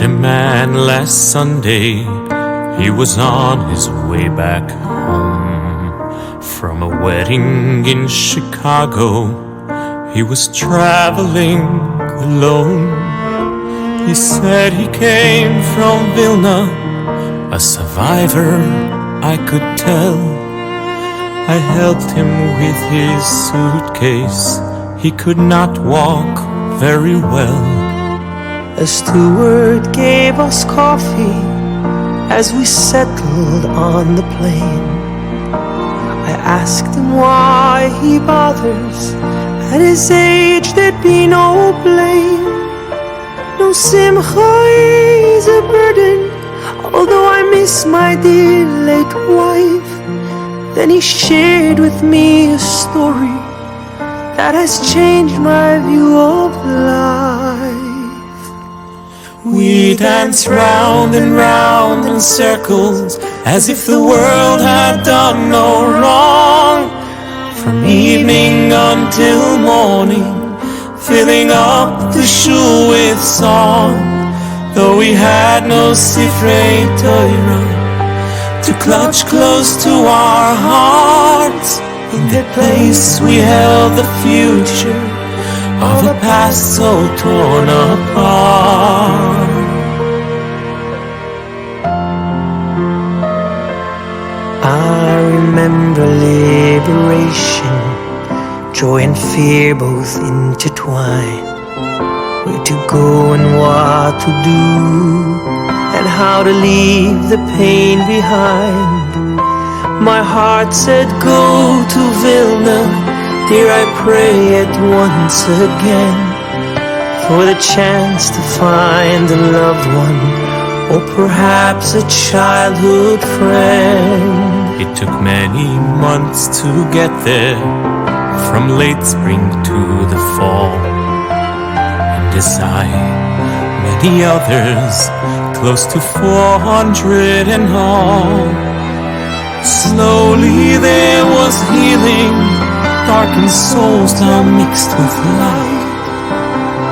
a man last Sunday. He was on his way back home from a wedding in Chicago. He was traveling alone. He said he came from Vilna, a survivor, I could tell. I helped him with his suitcase. He could not walk very well. A steward gave us coffee as we settled on the plane. I asked him why he bothers. At his age there'd be no blame. No simcha is a burden, although I miss my dear late wife. Then he shared with me a story that has changed my view of life. We danced round and round in circles, as if the world had done no wrong. From evening until morning, filling up the shul with song. Though we had no Sifrei Torah to clutch close to our hearts, in that place we held the future of a past so torn apart. I remember liberation, joy and fear both intertwined. Where to go and what to do, and how to leave the pain behind. My heart said go to Vilna, dear, I pray it once again, for the chance to find a loved one, or perhaps a childhood friend. It took many months to get there, from late spring to the fall. And as I, many others, close to 400 in all, slowly there was healing, darkened souls now mixed with light,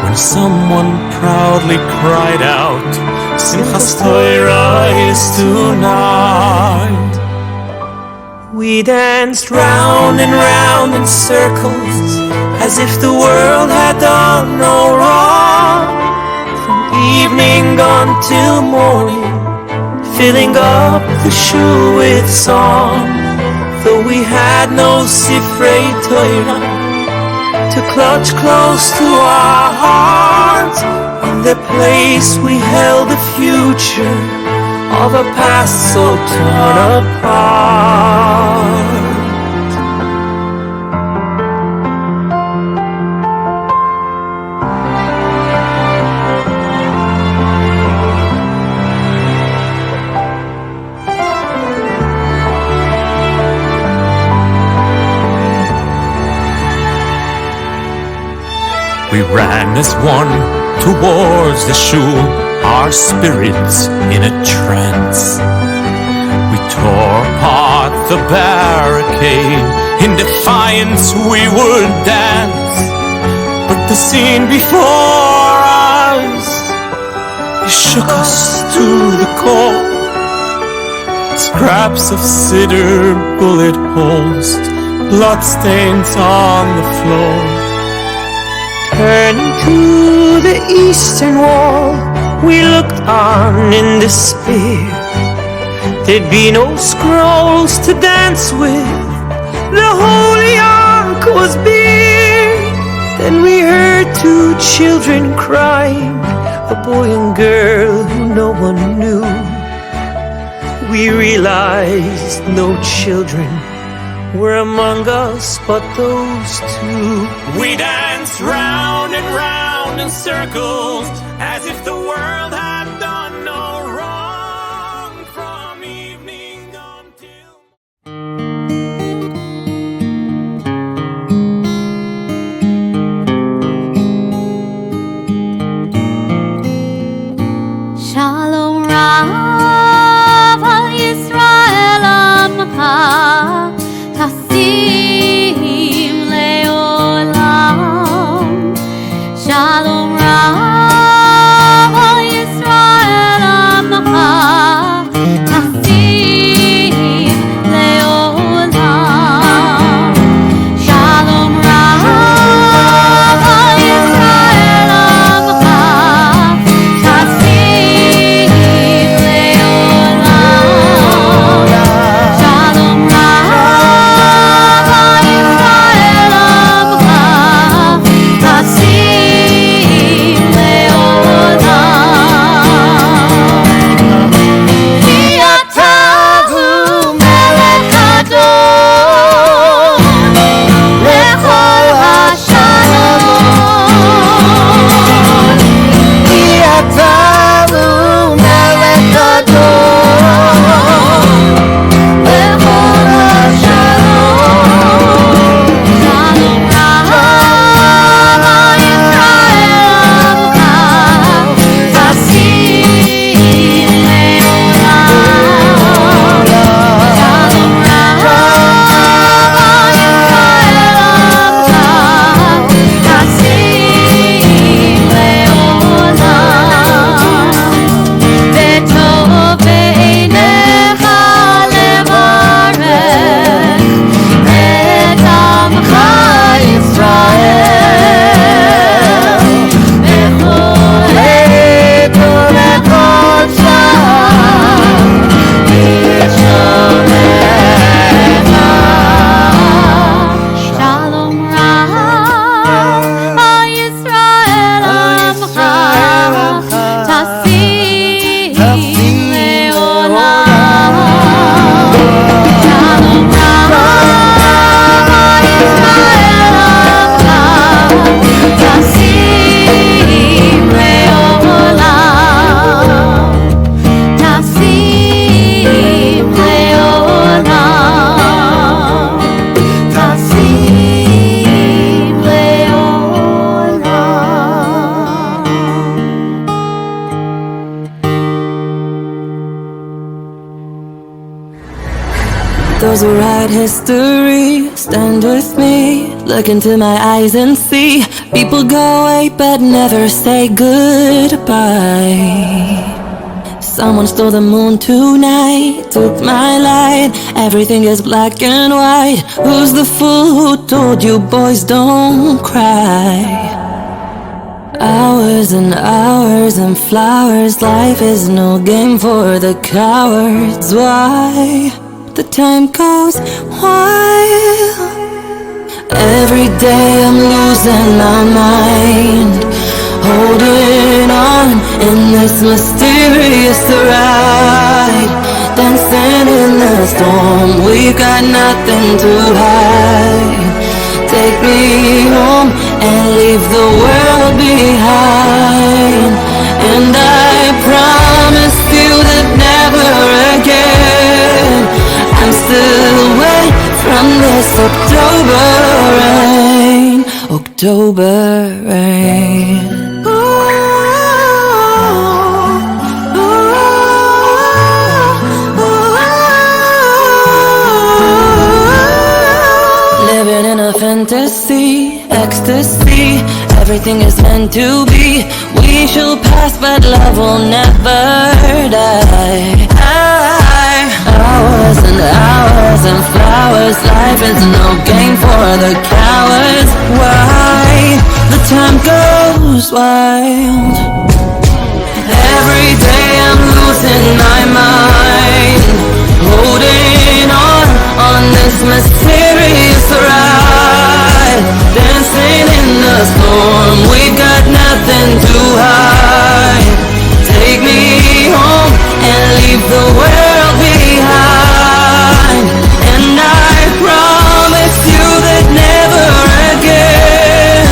when someone proudly cried out, Simchas Torah is tonight. We danced round and round in circles, as if the world had done no wrong. From evening until morning, filling up the shul with song. Though we had no Sifrei Torah to clutch close to our hearts, in the place we held the future of a past so torn apart. We ran as one towards the shul, our spirits in a trance. We tore apart the barricade, in defiance we would dance. But the scene before us, it shook us to the core. Scraps of cedar, bullet holes, bloodstains on the floor. Turning to the eastern wall, we looked on in despair. There'd be no scrolls to dance with, the holy ark was bare. Then we heard two children crying, a boy and girl who no one knew. We realized no children were among us but those two. We danced round and round in circles, as if the world had done no wrong. From evening until Shalom Rav al Yisrael Amcha Tasim Leolam. Shalom Rav al Yisrael those who write history, stand with me, look into my eyes and see. People go away but never say goodbye. Someone stole the moon tonight, took my light. Everything is black and white. Who's the fool who told you boys don't cry? Hours and hours and flowers. Life is no game for the cowards. Why? The time goes wild. Every day I'm losing my mind, holding on in this mysterious ride, dancing in the storm. We've got nothing to hide. Take me home and leave the world behind. And I promise you that never again I'm still away from this October rain. October rain. Living in a fantasy, ecstasy. Everything is meant to be. We shall pass, but love will never die. Hours and hours and flowers. Life is no game for the cowards. Why? The time goes wild. Every day I'm losing my mind, holding on this mysterious ride, dancing in the storm. We've got nothing to hide. Take me home and leave the world behind. And I promise you that never again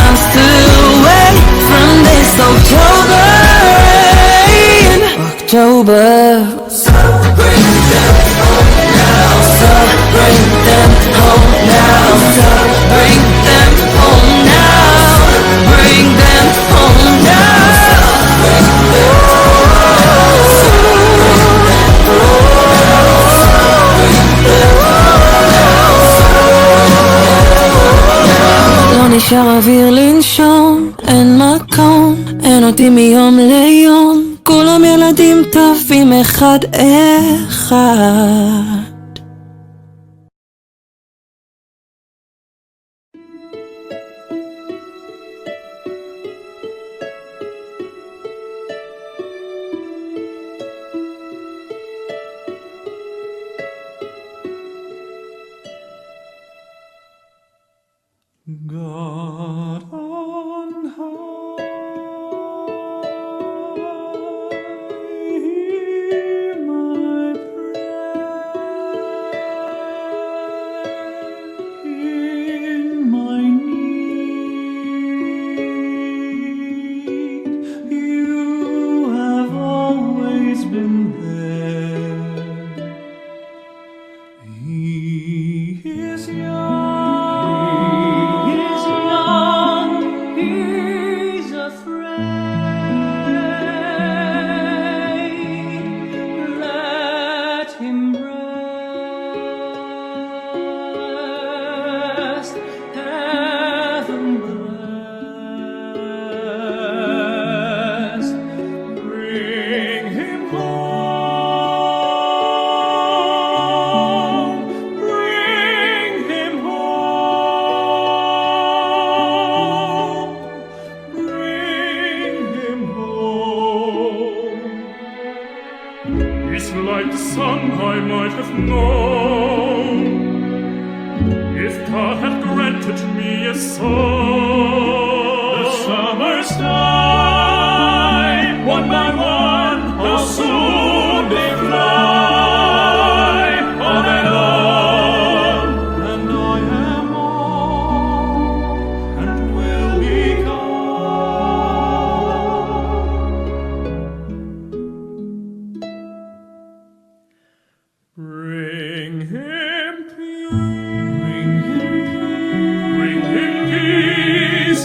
I'm still away from this October rain. October. So bring them home now. So bring them home now. So bring them home now. Bring them home now. לא נשאר אוויר לנשום, אין מקום, אין אותי מיום ליום. כולם ילדים טובים אחד אחד. God on high, hear my prayer in my need. You have always been there. He is young. He's afraid. Let him rest. Heaven bless. Bring him home. Bring him home. Bring him home. It's like the sun I might have known, if God had granted me a soul. The summer's night, one by one, how soon they fly, on and on. And I am old, and will be gone. Bring him peace. Bring him peace.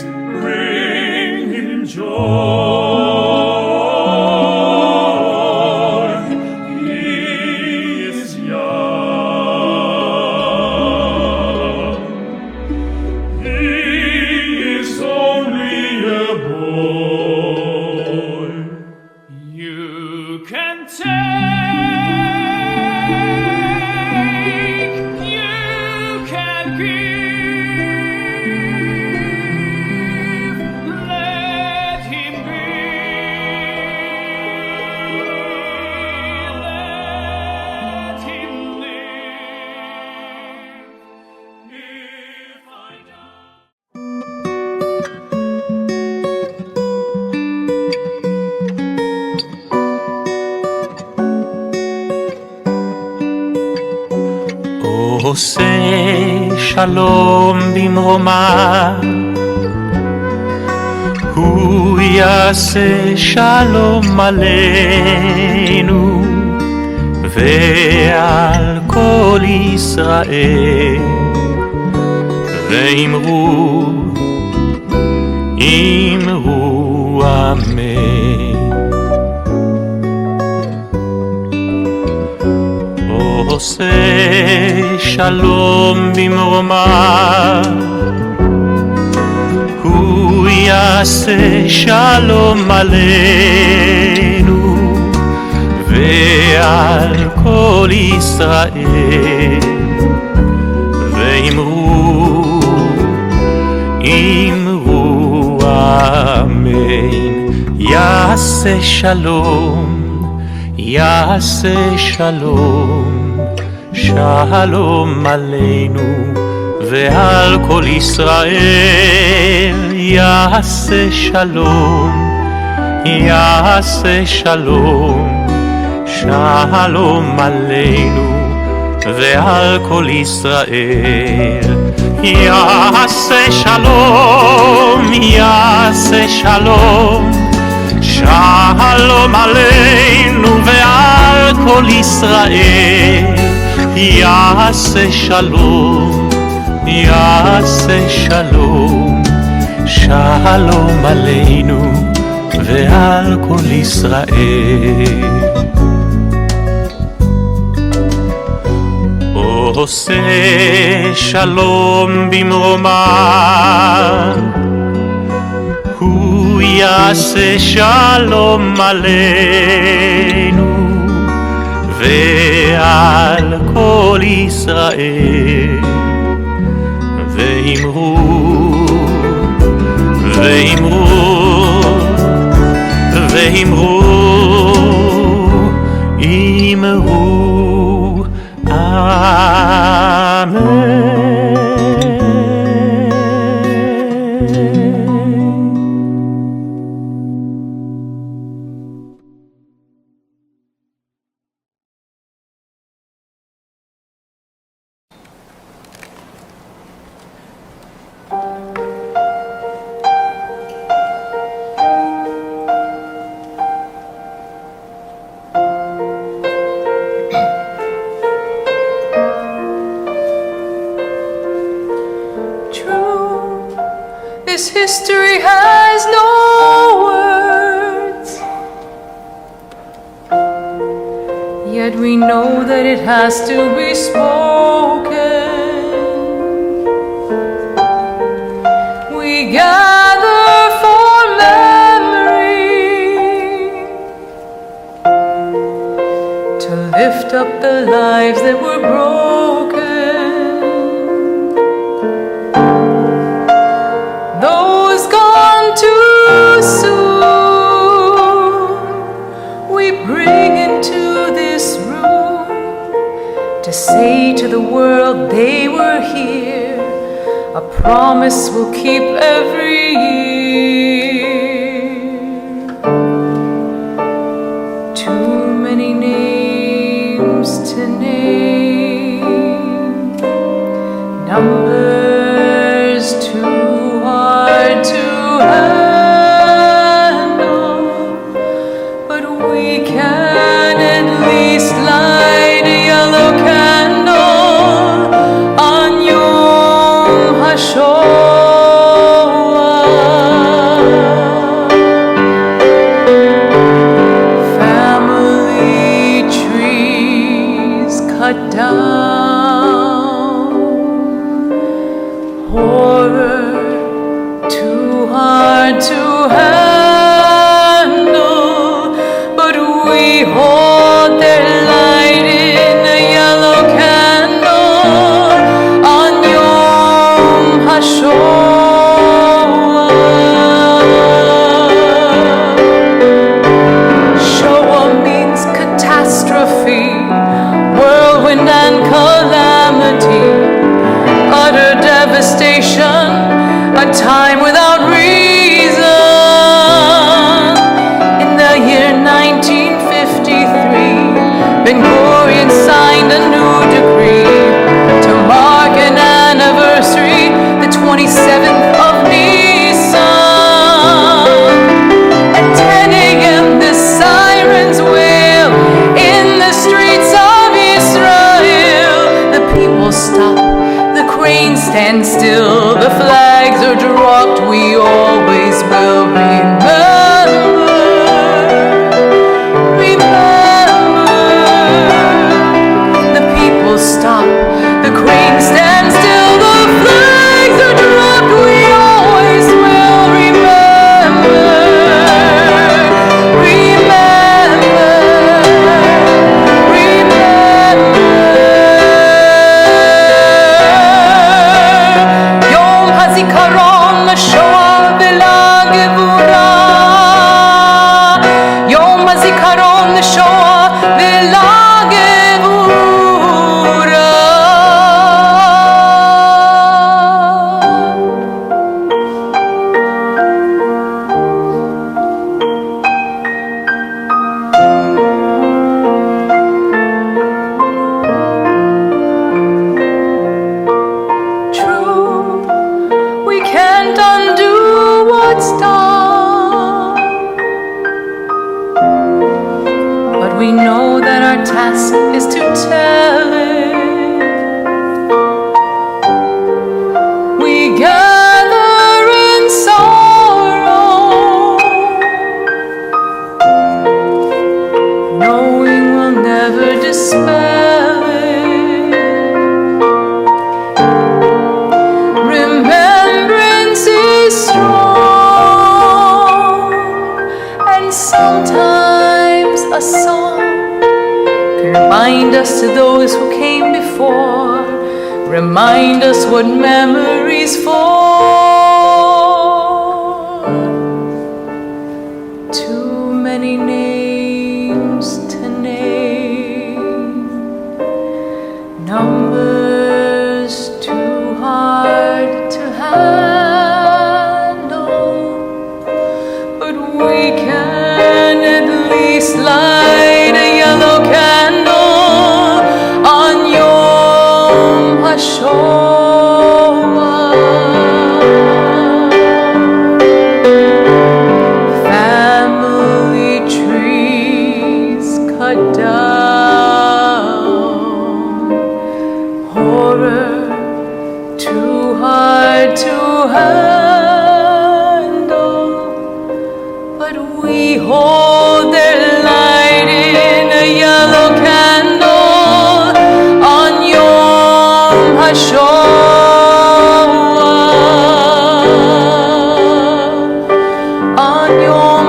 עושה שלום במרומיו, הוא יעשה שלום עלינו ועל כל ישראל, ואמרו אמן. עושה שלום במרומיו, הוא יעשה שלום עלינו ועל כל ישראל, ואמרו אמן. יעשה שלום, יעשה שלום, שלום עלינו ועל כל ישראל. יעשה שלום, יעשה שלום, שלום עלינו ועל כל ישראל. יעשה שלום, יעשה שלום, שלום עלינו ועל כל ישראל. יעשה שלום, יעשה שלום, שלום עלינו ועל כל ישראל. עושה שלום במרומיו, הוא יעשה שלום עלינו ועל כל ישראל, ואמרו This history has no words, yet we know that it has to be spoken. We gather for memory, to lift up the lives that were broken. Too soon we bring into this room to say to the world they were here, a promise we'll keep every year. Too many names to name, numbers too hard to handle, but we can at least light a yellow candle on Yom Shahoah. Family trees Shahoah ולגבורה. True, we can't undo what's done, but we know that our task is to tell it. We gather in sorrow, knowing we'll never dispel it. Remembrance is strong, and sometimes a song can remind us to those who came before, remind us what memories for. Too many names to name, numbers too hard to handle, but we can at least light a yellow candle on Yom Shahoah. Family trees cut down, horror too hard to handle, but we hold their light in a yellow candle on Yom Shahoah, on Yom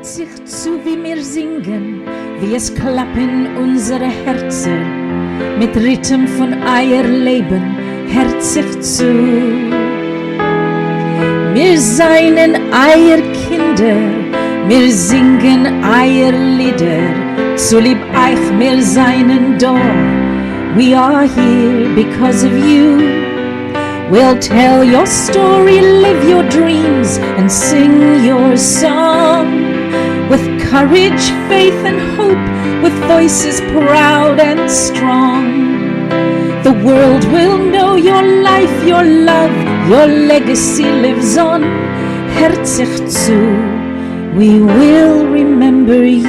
hört sich zu, wie wir singen, wie es klappen unsere Herzen, mit Rhythm von euer Leben, hört sich zu. Wir seien euer Kinder, wir singen euer Lieder, zu lieb euch wir seien da. We are here because of you. We'll tell your story, live your dreams, and sing your song. With courage, faith, and hope, with voices proud and strong. The world will know your life, your love, your legacy lives on. Hört sich zu, we will remember you.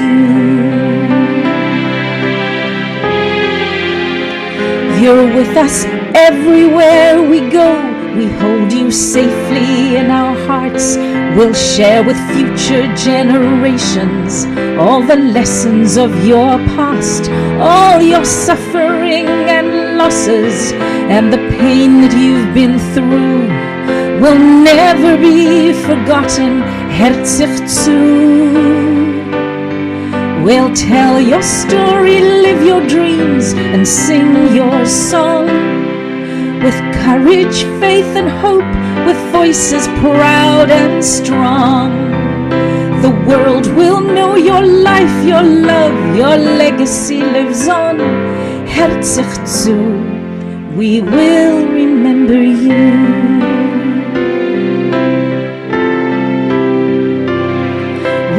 You're with us everywhere we go. We hold you safely in our hearts. We'll share with future generations all the lessons of your past, all your suffering and losses, and the pain that you've been through will never be forgotten. Hört sich zu. We'll tell your story, live your dreams, and sing your song. With courage, faith, and hope, with voices proud and strong. The world will know your life, your love, your legacy lives on. Hört sich zu, we will remember you.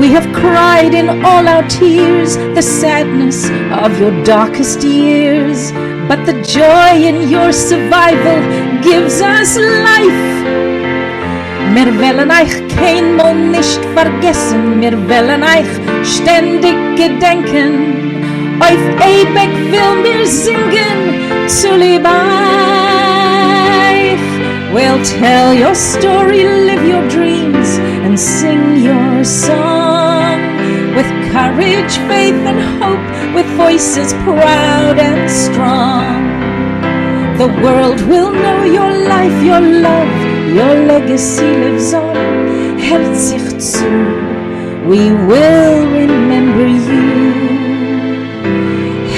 We have cried in all our tears the sadness of your darkest years, but the joy in your survival gives us life. Wir wollen euch keinmal nicht vergessen, wir wollen euch ständig gedenken. Auf ewig will wir singen zu lieb euch. We'll tell your story, live your dreams, and sing your song. With courage, faith, and hope, with voices proud and strong. The world will know your life, your love, your legacy lives on. Hört sich zu, we will remember you.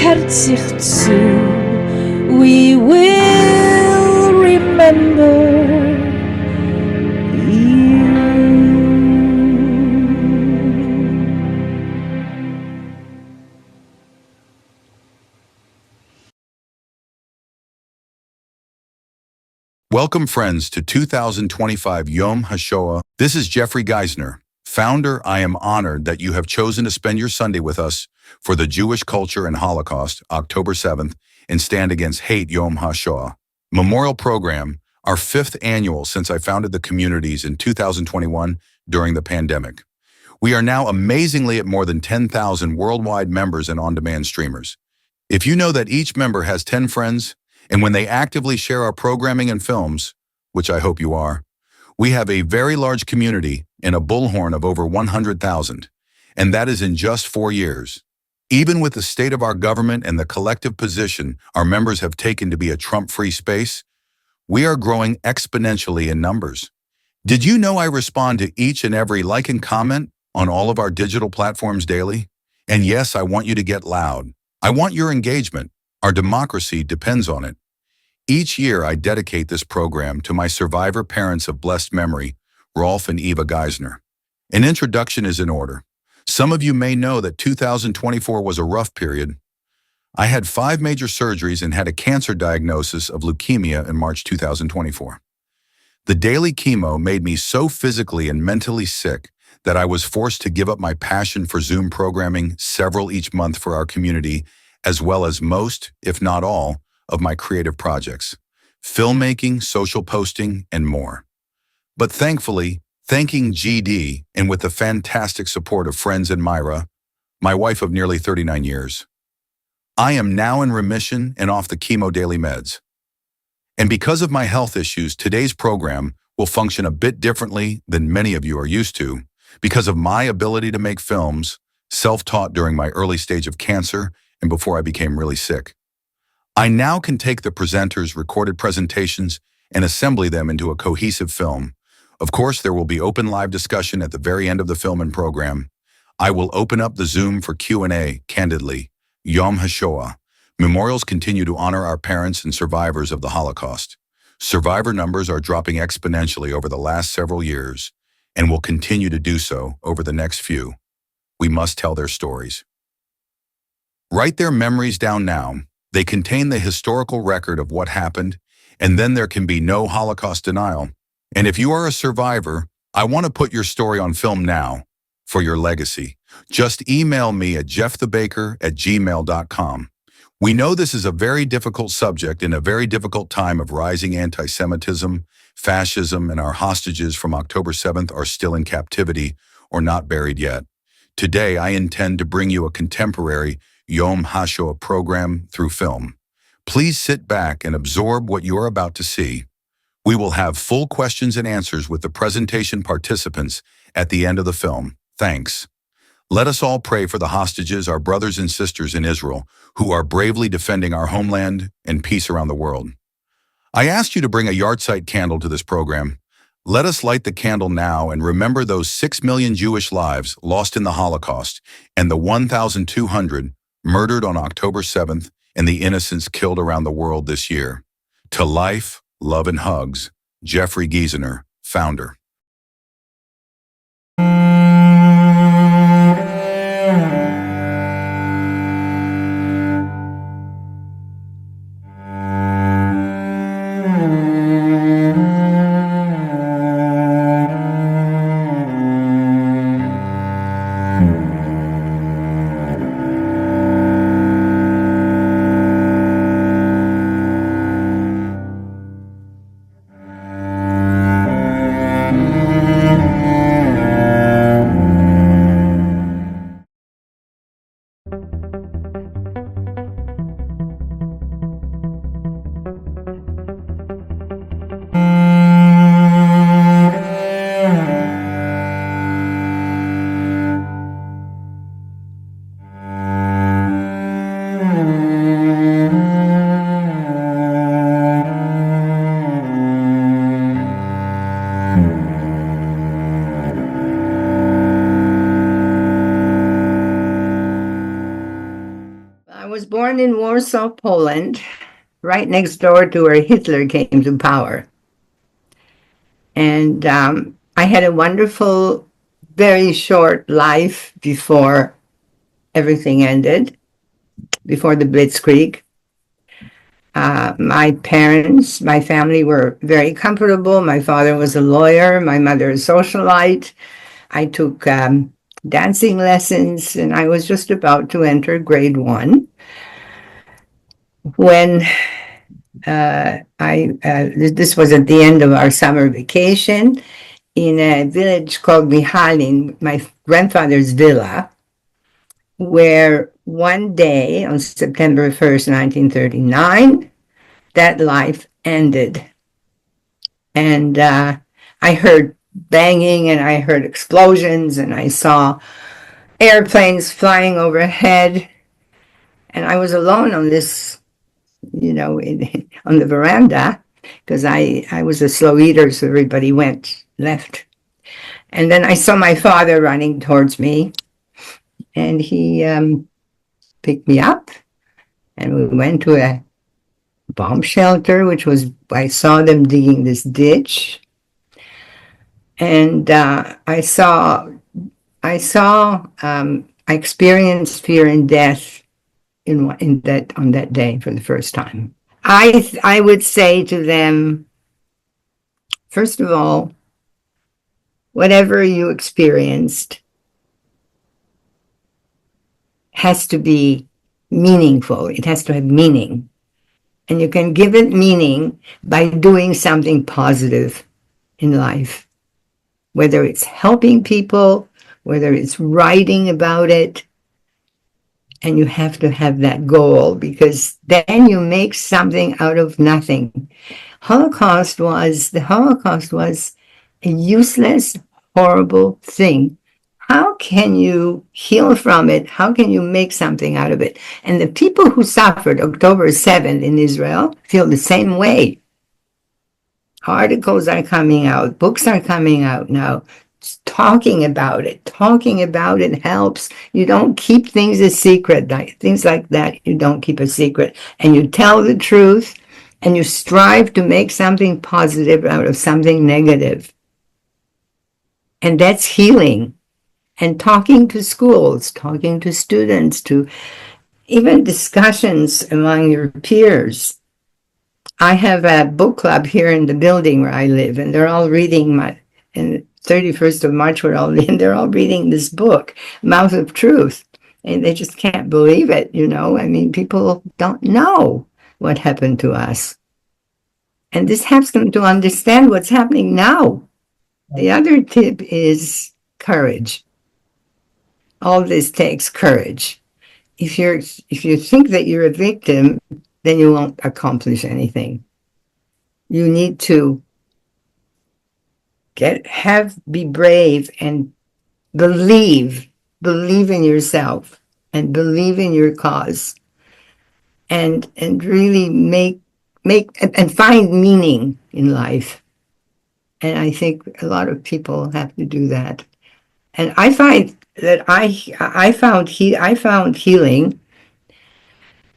Hört sich zu, we will remember you. Welcome, friends, to 2025 Yom Shahoah. This is Jeffery Giesener, founder. I am honored that you have chosen to spend your Sunday with us for the Jewish Culture and Holocaust, October 7th, and Stand Against Hate Yom Shahoah Memorial Program, our 5th annual since I founded the communities in 2021 during the pandemic. We are now amazingly at more than 10,000 worldwide members and on-demand streamers. If you know that each member has 10 friends, and when they actively share our programming and films, which I hope you are, we have a very large community and a bullhorn of over 100,000, and that is in just 4 years. Even with the state of our government and the collective position our members have taken to be a Trump-free space, we are growing exponentially in numbers. Did you know I respond to each and every like and comment on all of our digital platforms daily? And yes, I want you to get loud. I want your engagement. Our democracy depends on it. Each year, I dedicate this program to my survivor parents of blessed memory, Rolf and Eva Giesener. An introduction is in order. Some of you may know that 2024 was a rough period. I had 5 major surgeries and had a cancer diagnosis of leukemia in March 2024. The daily chemo made me so physically and mentally sick that I was forced to give up my passion for Zoom programming, several each month for our community, as well as most, if not all, of my creative projects, filmmaking, social posting, and more. But thankfully, thanking GD and with the fantastic support of friends and Myra, my wife of nearly 39 years, I am now in remission and off the chemo daily meds. And because of my health issues, today's program will function a bit differently than many of you are used to because of my ability to make films, self-taught during my early stage of cancer and before I became really sick. I now can take the presenters' recorded presentations and assemble them into a cohesive film. Of course, there will be open live discussion at the very end of the film and program. I will open up the Zoom for Q&A candidly. Yom Shahoah. Memorials continue to honor our parents and survivors of the Holocaust. Survivor numbers are dropping exponentially over the last several years and will continue to do so over the next few. We must tell their stories. Write their memories down now. They contain the historical record of what happened, and then there can be no Holocaust denial. And if you are a survivor, I want to put your story on film now for your legacy. Just email me at jeffthebaker@gmail.com. We know this is a very difficult subject in a very difficult time of rising anti-Semitism, fascism, and our hostages from October 7th are still in captivity or not buried yet. Today, I intend to bring you a contemporary Yom Shahoah program through film. Please sit back and absorb what you are about to see. We will have full questions and answers with the presentation participants at the end of the film. Thanks. Let us all pray for the hostages, our brothers and sisters in Israel, who are bravely defending our homeland and peace around the world. I asked you to bring a yahrzeit candle to this program. Let us light the candle now and remember those 6 million Jewish lives lost in the Holocaust and the 1,200 murdered on October 7th and the innocents killed around the world this year. To life, love, and hugs, Jeffery Giesener, founder. Born in Warsaw, Poland, right next door to where Hitler came to power. And I had a wonderful, very short life before everything ended, before the Blitzkrieg. My parents, my family were very comfortable. My father was a lawyer, my mother a socialite. I took dancing lessons, and I was just about to enter grade 1 when this was at the end of our summer vacation in a village called Mihalin, my grandfather's villa, where one day on September 1st, 1939, that life ended. And I heard banging and I heard explosions and I saw airplanes flying overhead. And I was alone on this, on the veranda, because I was a slow eater, so everybody left. And then I saw my father running towards me, and he picked me up, and we went to a bomb shelter, I saw them digging this ditch, and I experienced fear and death on that day for the first time. I would say to them, first of all, whatever you experienced has to be meaningful. It has to have meaning. And you can give it meaning by doing something positive in life, whether it's helping people, whether it's writing about it. And you have to have that goal, because then you make something out of nothing. The Holocaust was a useless, horrible thing. How can you heal from it? How can you make something out of it? And the people who suffered October 7th in Israel feel the same way. Articles are coming out, books are coming out now. talking about it helps. You don't keep things a secret, things like that. You don't keep a secret, and you tell the truth, and you strive to make something positive out of something negative. And that's healing. And talking to schools, talking to students, to even discussions among your peers. I have a book club here in the building where I live, and they're all reading and 31st of March, they're all reading this book, Mouth of Truth. And they just can't believe it, I mean, people don't know what happened to us. And this helps them to understand what's happening now. The other tip is courage. All this takes courage. If you think that you're a victim, then you won't accomplish anything. You need to be brave and believe in yourself and believe in your cause, and really make and find meaning in life. And I think a lot of people have to do that. And I find that I found healing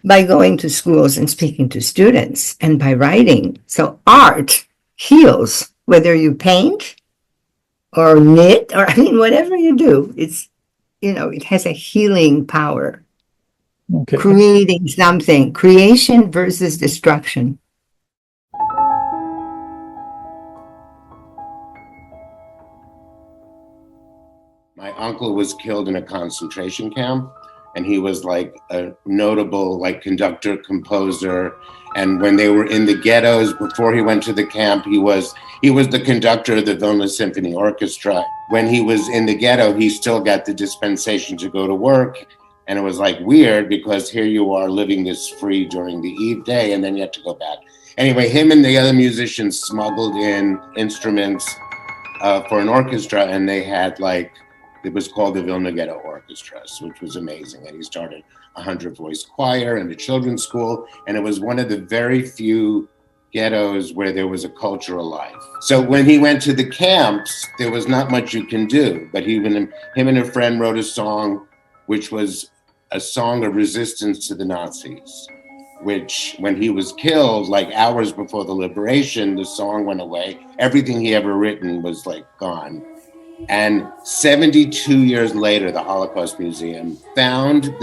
by going to schools and speaking to students, and by writing. So art heals, whether you paint or knit, or whatever you do. It's it has a healing power. Okay. Creating something, creation versus destruction. My uncle was killed in a concentration camp, and he was like a notable conductor, composer. And when they were in the ghettos, before he went to the camp, he was the conductor of the Vilna Symphony Orchestra. When he was in the ghetto, he still got the dispensation to go to work. And it was weird, because here you are living this free during the eve day, and then you have to go back. Anyway, him and the other musicians smuggled in instruments for an orchestra, and they had it was called the Vilna Ghetto Orchestra, which was amazing. And he started a 100-voice choir and a children's school. And it was one of the very few ghettos where there was a cultural life. So when he went to the camps, there was not much you can do. But him and a friend wrote a song, which was a song of resistance to the Nazis, which when he was killed, hours before the liberation, the song went away. Everything he ever written was gone. And 72 years later, the Holocaust Museum found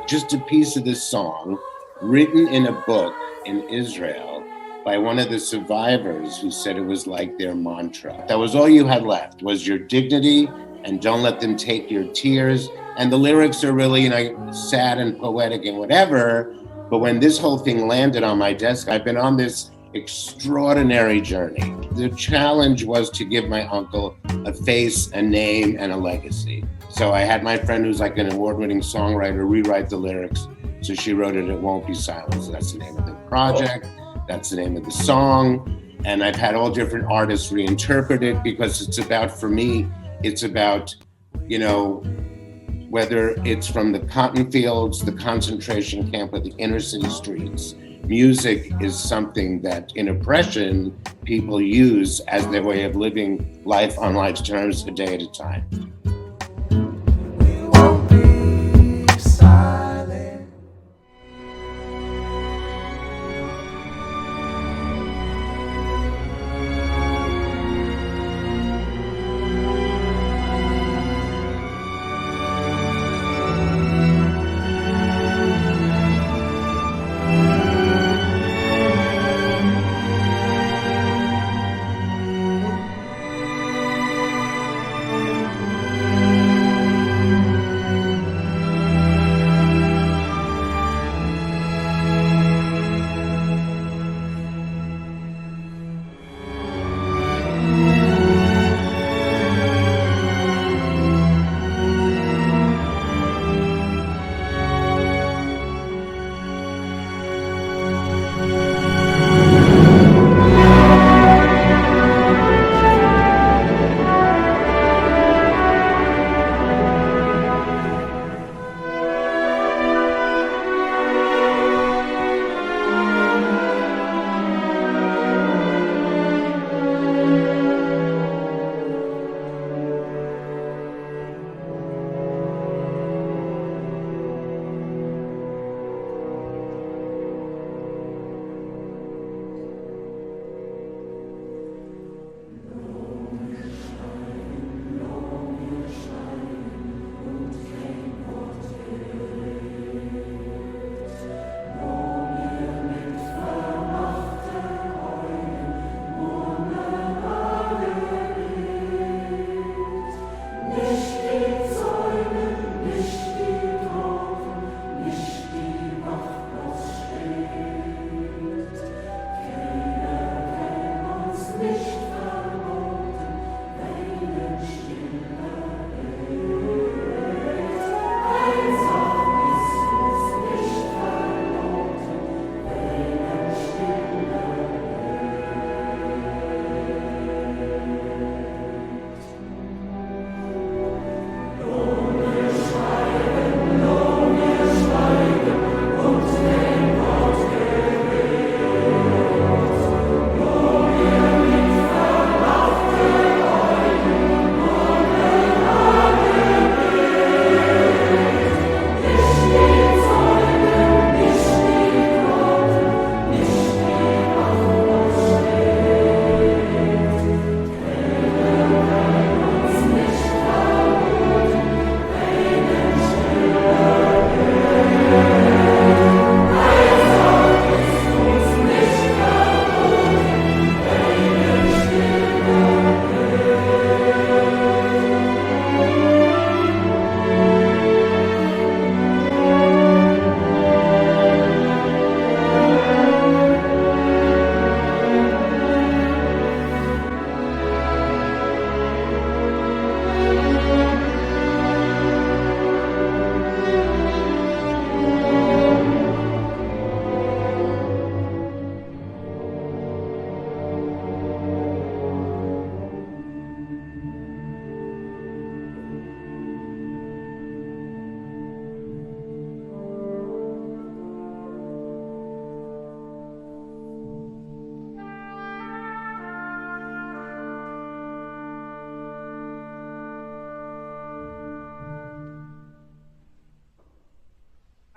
just a piece of this song written in a book in Israel by one of the survivors, who said it was their mantra. That was all you had left, was your dignity, and don't let them take your tears. And the lyrics are really, sad and poetic and whatever. But when this whole thing landed on my desk, I've been on this extraordinary journey. The challenge was to give my uncle a face, a name, and a legacy. So I had my friend, who's an award-winning songwriter, rewrite the lyrics. So she wrote it Won't Be Silenced. That's the name of the project. That's the name of the song. And I've had all different artists reinterpret it, because it's about, for me, it's about, whether it's from the cotton fields, the concentration camp, or the inner city streets. Music is something that in oppression, people use as their way of living life on life's terms, a day at a time. We won't be silent.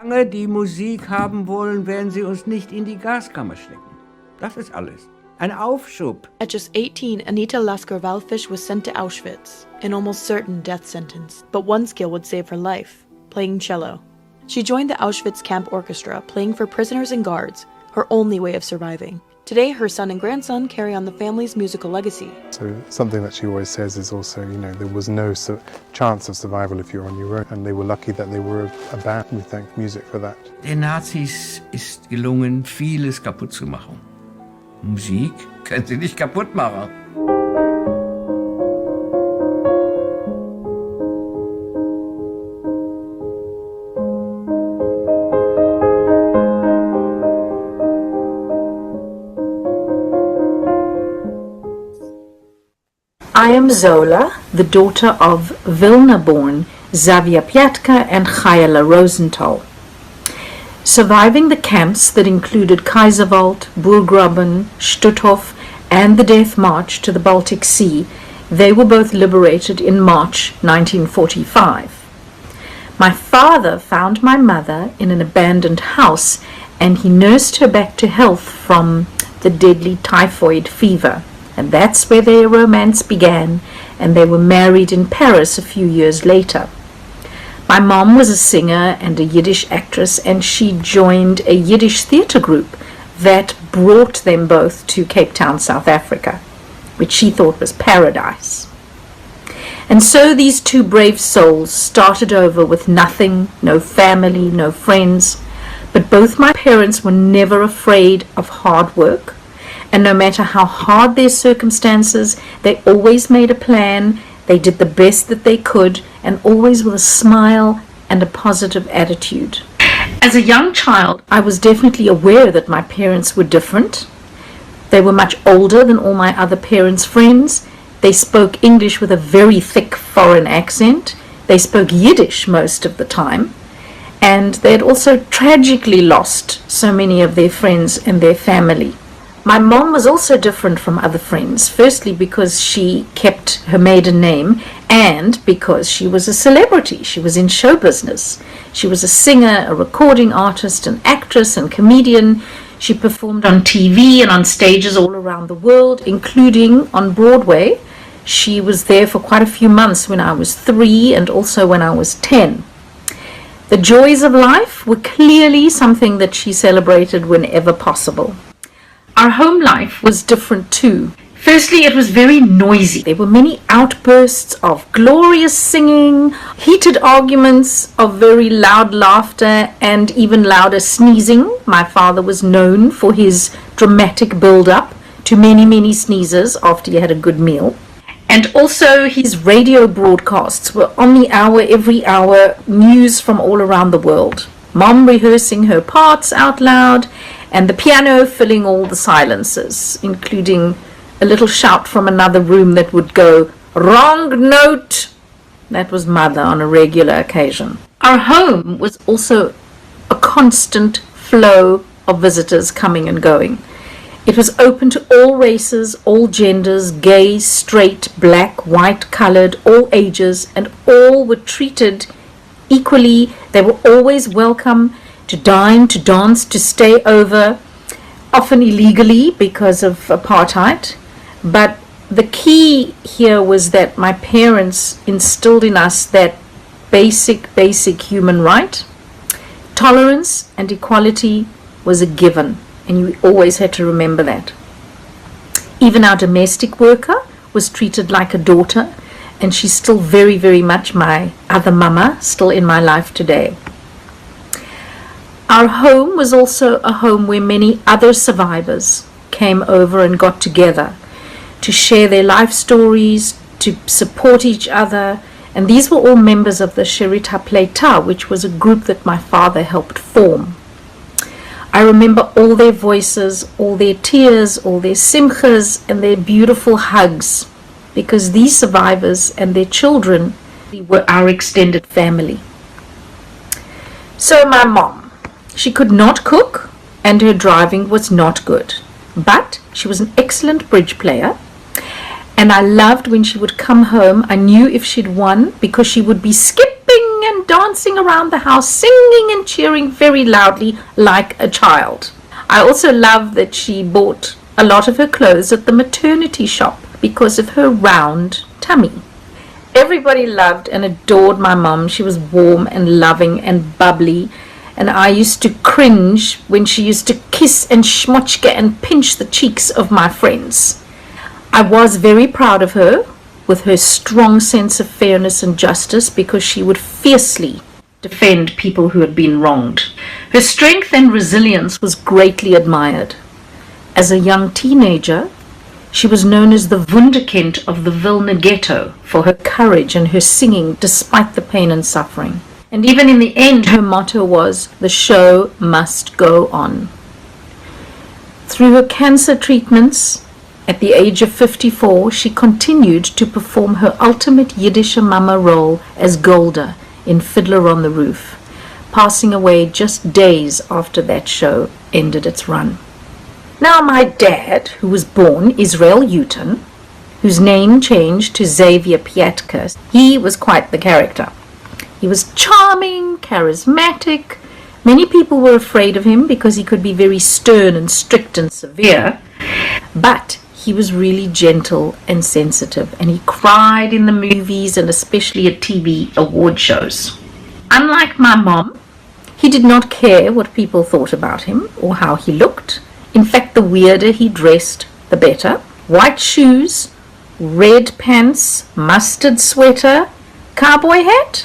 die Musik haben wollen, werden sie uns nicht in die Gaskammer stecken. Das ist alles. Ein Aufschub. At just 18, Anita Lasker-Wallfisch was sent to Auschwitz, an almost certain death sentence. But one skill would save her life, playing cello. She joined the Auschwitz camp orchestra, playing for prisoners and guards, her only way of surviving. Today, her son and grandson carry on the family's musical legacy. So something that she always says is also, there was no chance of survival if you're on your own, and they were lucky that they were a band. We thank music for that. Den Nazis ist gelungen, vieles kaputt zu machen. Musik können sie nicht kaputt machen. I am Zola, the daughter of Vilna-born Xavier Piatka and Chayela Rosenthal. Surviving the camps that included Kaiserwald, Burggraben, Stutthof, and the Death March to the Baltic Sea, they were both liberated in March 1945. My father found my mother in an abandoned house, and he nursed her back to health from the deadly typhoid fever. And that's where their romance began, and they were married in Paris a few years later. My mom was a singer and a Yiddish actress, and she joined a Yiddish theatre group that brought them both to Cape Town, South Africa, which she thought was paradise. And so these two brave souls started over with nothing, no family, no friends, but both my parents were never afraid of hard work. And no matter how hard their circumstances, they always made a plan, they did the best that they could, and always with a smile and a positive attitude. As a young child, I was definitely aware that my parents were different. They were much older than all my other parents' friends. They spoke English with a very thick foreign accent. They spoke Yiddish most of the time. And they had also tragically lost so many of their friends and their family. My mom was also different from other friends, firstly because she kept her maiden name and because she was a celebrity. She was in show business. She was a singer, a recording artist, an actress and comedian. She performed on TV and on stages all around the world, including on Broadway. She was there for quite a few months when I was 3 and also when I was 10. The joys of life were clearly something that she celebrated whenever possible. Our home life was different too. Firstly, it was very noisy. There were many outbursts of glorious singing, heated arguments of very loud laughter, and even louder sneezing. My father was known for his dramatic build-up to many, many sneezes after he had a good meal. And also his radio broadcasts were on the hour, every hour, news from all around the world. Mom rehearsing her parts out loud, and the piano filling all the silences, including a little shout from another room that would go, "Wrong note!" That was Mother on a regular occasion. Our home was also a constant flow of visitors coming and going. It was open to all races, all genders, gay, straight, black, white, colored, all ages, and all were treated equally. They were always welcome to dine, to dance, to stay over, often illegally because of apartheid. But the key here was that my parents instilled in us that basic human right. Tolerance and equality was a given, and you always had to remember that. Even our domestic worker was treated like a daughter, and she's still very, very much my other mama, still in my life today. Our home was also a home where many other survivors came over and got together to share their life stories, to support each other, and these were all members of the Sherit HaPleita, which was a group that my father helped form. I remember all their voices, all their tears, all their simchas, and their beautiful hugs, because these survivors and their children were our extended family. So my mom, she could not cook, and her driving was not good, but she was an excellent bridge player, and I loved when she would come home. I knew if she'd won because she would be skipping and and dancing around the house, singing and cheering very loudly like a child. I also love that she bought a lot of her clothes at the maternity shop because of her round tummy. Everybody loved and adored my mom. She was warm and loving and bubbly, and I used to cringe when she used to kiss and schmotchke and pinch the cheeks of my friends. I was very proud of her with her strong sense of fairness and justice, because she would fiercely defend people who had been wronged. Her strength and resilience was greatly admired. As a young teenager, she was known as the Wunderkind of the Vilna Ghetto for her courage and her singing despite the pain and suffering. And even in the end, her motto was, "The show must go on." Through her cancer treatments, at the age of 54, she continued to perform her ultimate Yiddish mama role as Golda in Fiddler on the Roof, passing away just days after that show ended its run. Now my dad, who was born Israel Uton, whose name changed to Xavier Piatka, he was quite the character. He was charming, charismatic. Many people were afraid of him because he could be very stern and strict and severe, but he was really gentle and sensitive, and he cried in the movies and especially at TV award shows. Unlike my mom, he did not care what people thought about him or how he looked. In fact, the weirder he dressed, the better. White shoes, red pants, mustard sweater, cowboy hat,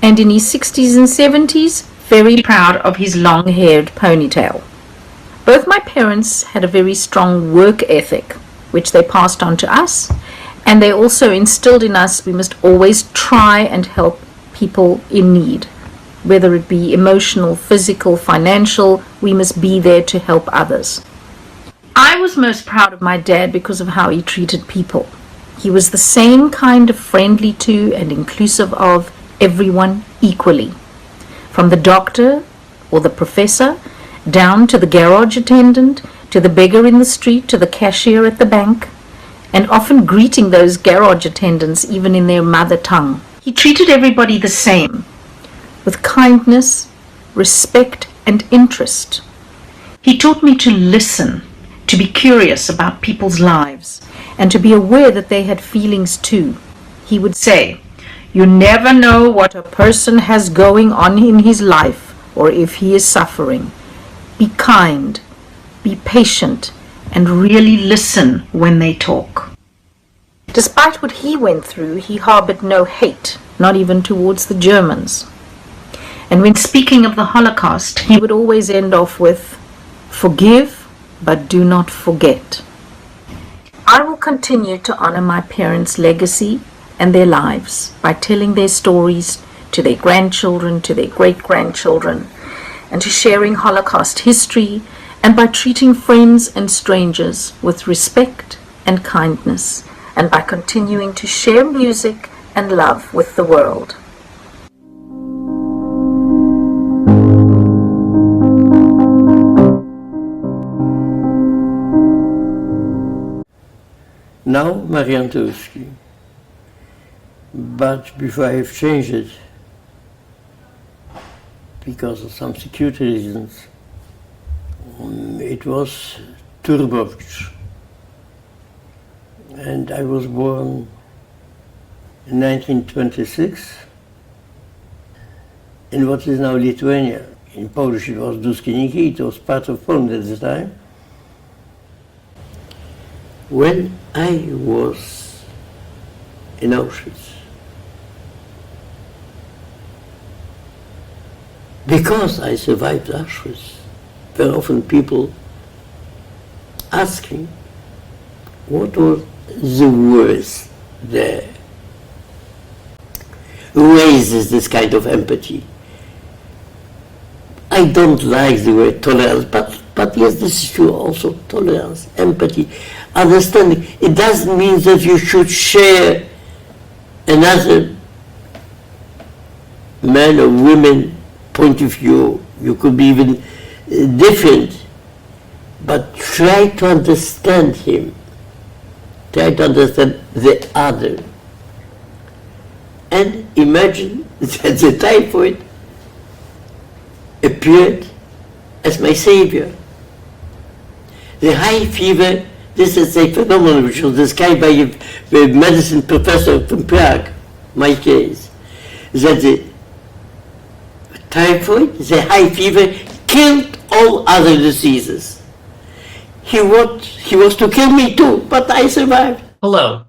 and in his 60s and 70s, very proud of his long-haired ponytail. Both my parents had a very strong work ethic, which they passed on to us, and they also instilled in us we must always try and help people in need. Whether it be emotional, physical, financial, we must be there to help others. I was most proud of my dad because of how he treated people. He was the same kind of friendly to and inclusive of everyone equally, from the doctor or the professor down to the garage attendant, to the beggar in the street, to the cashier at the bank, and often greeting those garage attendants even in their mother tongue. He treated everybody the same, with kindness, respect, and interest. He taught me to listen, to be curious about people's lives, and to be aware that they had feelings too. He would say, "You never know what a person has going on in his life or if he is suffering. Be kind, be patient, and really listen when they talk." Despite what he went through, he harbored no hate, not even towards the Germans. And when speaking of the Holocaust, he would always end off with, "Forgive, but do not forget." I will continue to honor my parents' legacy and their lives by telling their stories to their grandchildren, to their great-grandchildren, and to sharing Holocaust history, and by treating friends and strangers with respect and kindness, and by continuing to share music and love with the world. Now, Marianne Tolsky. But before I have changed it, because of some security reasons, it was Turbovich. And I was born in 1926 in what is now Lithuania. In Polish it was Duskiniki, it was part of Poland at the time. When I was in Auschwitz, because I survived Auschwitz, very often people asking what was the worst there. Raises this kind of empathy. I don't like the word tolerance, but yes, this is true also, tolerance, empathy, understanding. It doesn't mean that you should share another man or woman point of view. You could be even different, but try to understand him. Try to understand the other. And imagine that the typhoid appeared as my savior. The high fever, this is a phenomenon which was described by a medicine professor from Prague, my case, that the typhoid, the high fever, killed all other diseases. He was to kill me too, but I survived. Hello,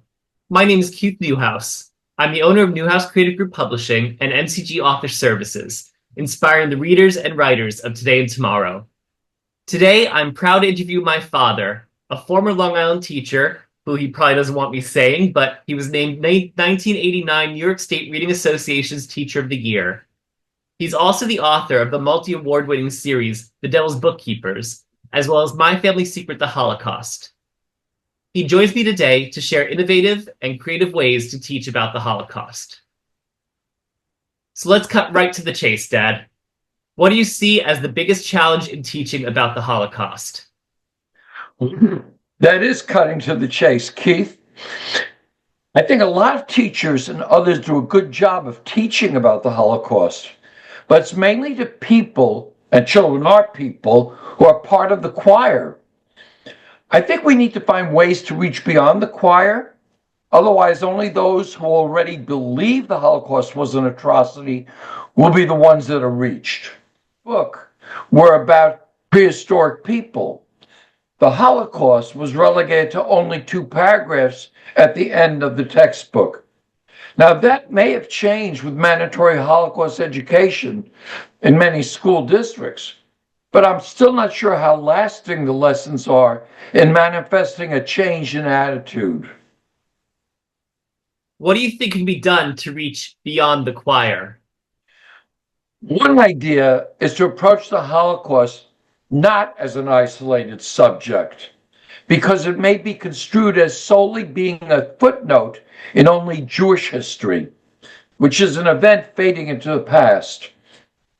my name is Keith Newhouse. I'm the owner of Newhouse Creative Group Publishing and MCG Author Services, inspiring the readers and writers of today and tomorrow. Today, I'm proud to interview my father, a former Long Island teacher, who he probably doesn't want me saying, but he was named 1989 New York State Reading Association's Teacher of the Year. He's also the author of the multi-award winning series, The Devil's Bookkeepers, as well as My Family Secret, The Holocaust. He joins me today to share innovative and creative ways to teach about the Holocaust. So let's cut right to the chase, Dad. What do you see as the biggest challenge in teaching about the Holocaust? That is cutting to the chase, Keith. I think a lot of teachers and others do a good job of teaching about the Holocaust, but it's mainly to people, and children are people, who are part of the choir. I think we need to find ways to reach beyond the choir. Otherwise, only those who already believe the Holocaust was an atrocity will be the ones that are reached. Book were about prehistoric people. The Holocaust was relegated to only 2 paragraphs at the end of the textbook. Now, that may have changed with mandatory Holocaust education in many school districts, but I'm still not sure how lasting the lessons are in manifesting a change in attitude. What do you think can be done to reach beyond the choir? One idea is to approach the Holocaust not as an isolated subject, because it may be construed as solely being a footnote in only Jewish history, which is an event fading into the past.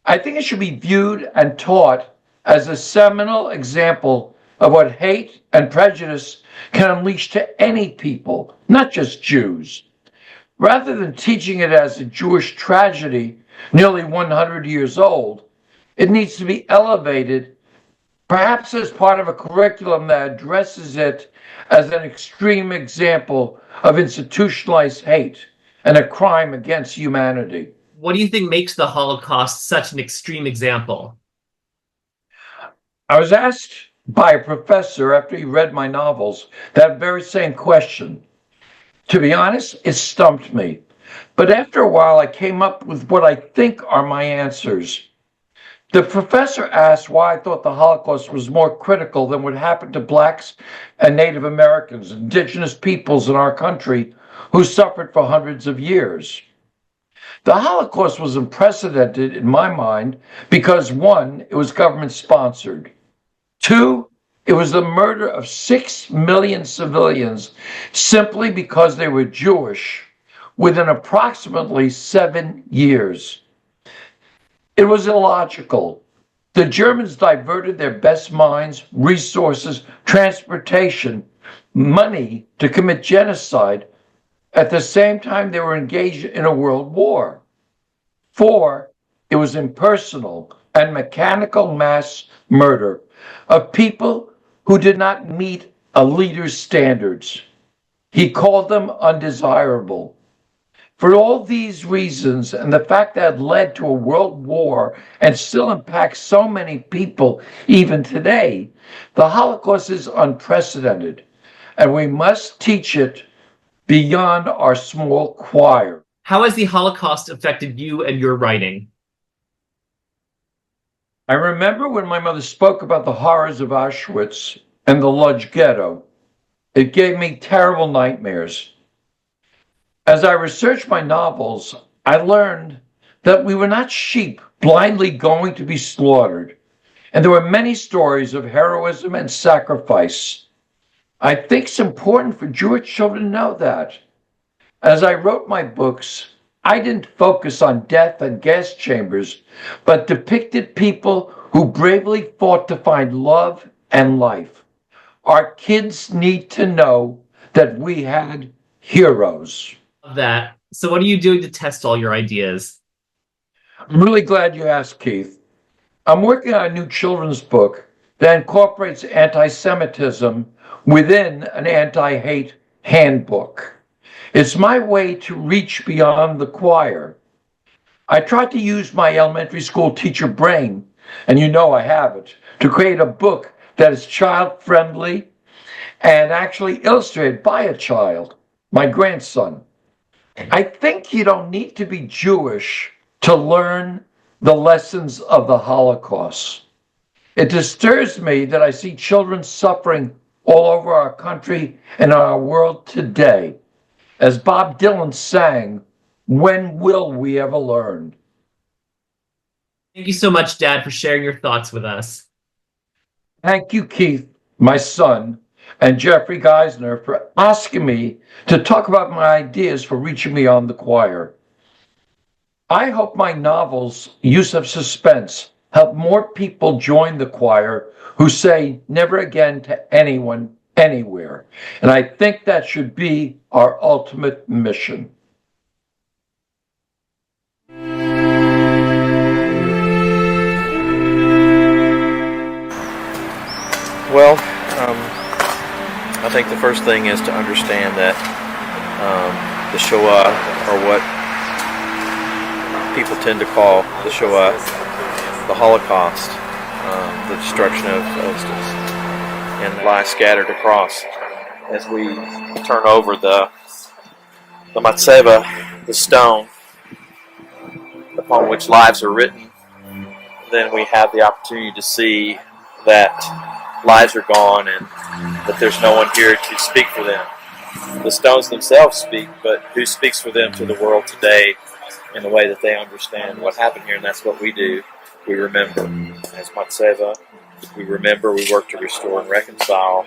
I think it should be viewed and taught as a seminal example of what hate and prejudice can unleash to any people, not just Jews. Rather than teaching it as a Jewish tragedy nearly 100 years old, it needs to be elevated, perhaps as part of a curriculum that addresses it as an extreme example of institutionalized hate and a crime against humanity. What do you think makes the Holocaust such an extreme example? I was asked by a professor after he read my novels that very same question. To be honest, it stumped me. But after a while, I came up with what I think are my answers. The professor asked why I thought the Holocaust was more critical than what happened to Blacks and Native Americans, indigenous peoples in our country who suffered for hundreds of years. The Holocaust was unprecedented in my mind because 1, it was government sponsored. 2, it was the murder of 6 million civilians simply because they were Jewish within approximately 7 years. It was illogical. The Germans diverted their best minds, resources, transportation, money to commit genocide at the same time they were engaged in a world war. 4, it was impersonal and mechanical mass murder of people who did not meet a leader's standards. He called them undesirable. For all these reasons, and the fact that it led to a world war and still impacts so many people even today, the Holocaust is unprecedented, and we must teach it beyond our small choir. How has the Holocaust affected you and your writing? I remember when my mother spoke about the horrors of Auschwitz and the Lodz Ghetto. It gave me terrible nightmares. As I researched my novels, I learned that we were not sheep blindly going to be slaughtered, and there were many stories of heroism and sacrifice. I think it's important for Jewish children to know that. As I wrote my books, I didn't focus on death and gas chambers, but depicted people who bravely fought to find love and life. Our kids need to know that we had heroes. Love that. So what are you doing to test all your ideas? I'm really glad you asked, Keith. I'm working on a new children's book that incorporates anti-Semitism within an anti-hate handbook. It's my way to reach beyond the choir. I tried to use my elementary school teacher brain, and you know I have it, to create a book that is child-friendly and actually illustrated by a child, my grandson. I think you don't need to be Jewish to learn the lessons of the Holocaust. It disturbs me that I see children suffering all over our country and our world today. As Bob Dylan sang, when will we ever learn? Thank you so much, Dad, for sharing your thoughts with us. Thank you, Keith, my son, and Jeffrey Giesener for asking me to talk about my ideas for reaching beyond the choir. I hope my novel's use of suspense help more people join the choir who say never again to anyone, anywhere. And I think that should be our ultimate mission. Well, I think the first thing is to understand that the Shoah, or what people tend to call the Shoah, the Holocaust, the destruction of and lies scattered across. As we turn over the matzeva, the stone upon which lives are written, then we have the opportunity to see that lives are gone and that there's no one here to speak for them. The stones themselves speak, but who speaks for them to the world today in the way that they understand what happened here? And that's what we do. We remember. As Matseva, we remember, we work to restore and reconcile.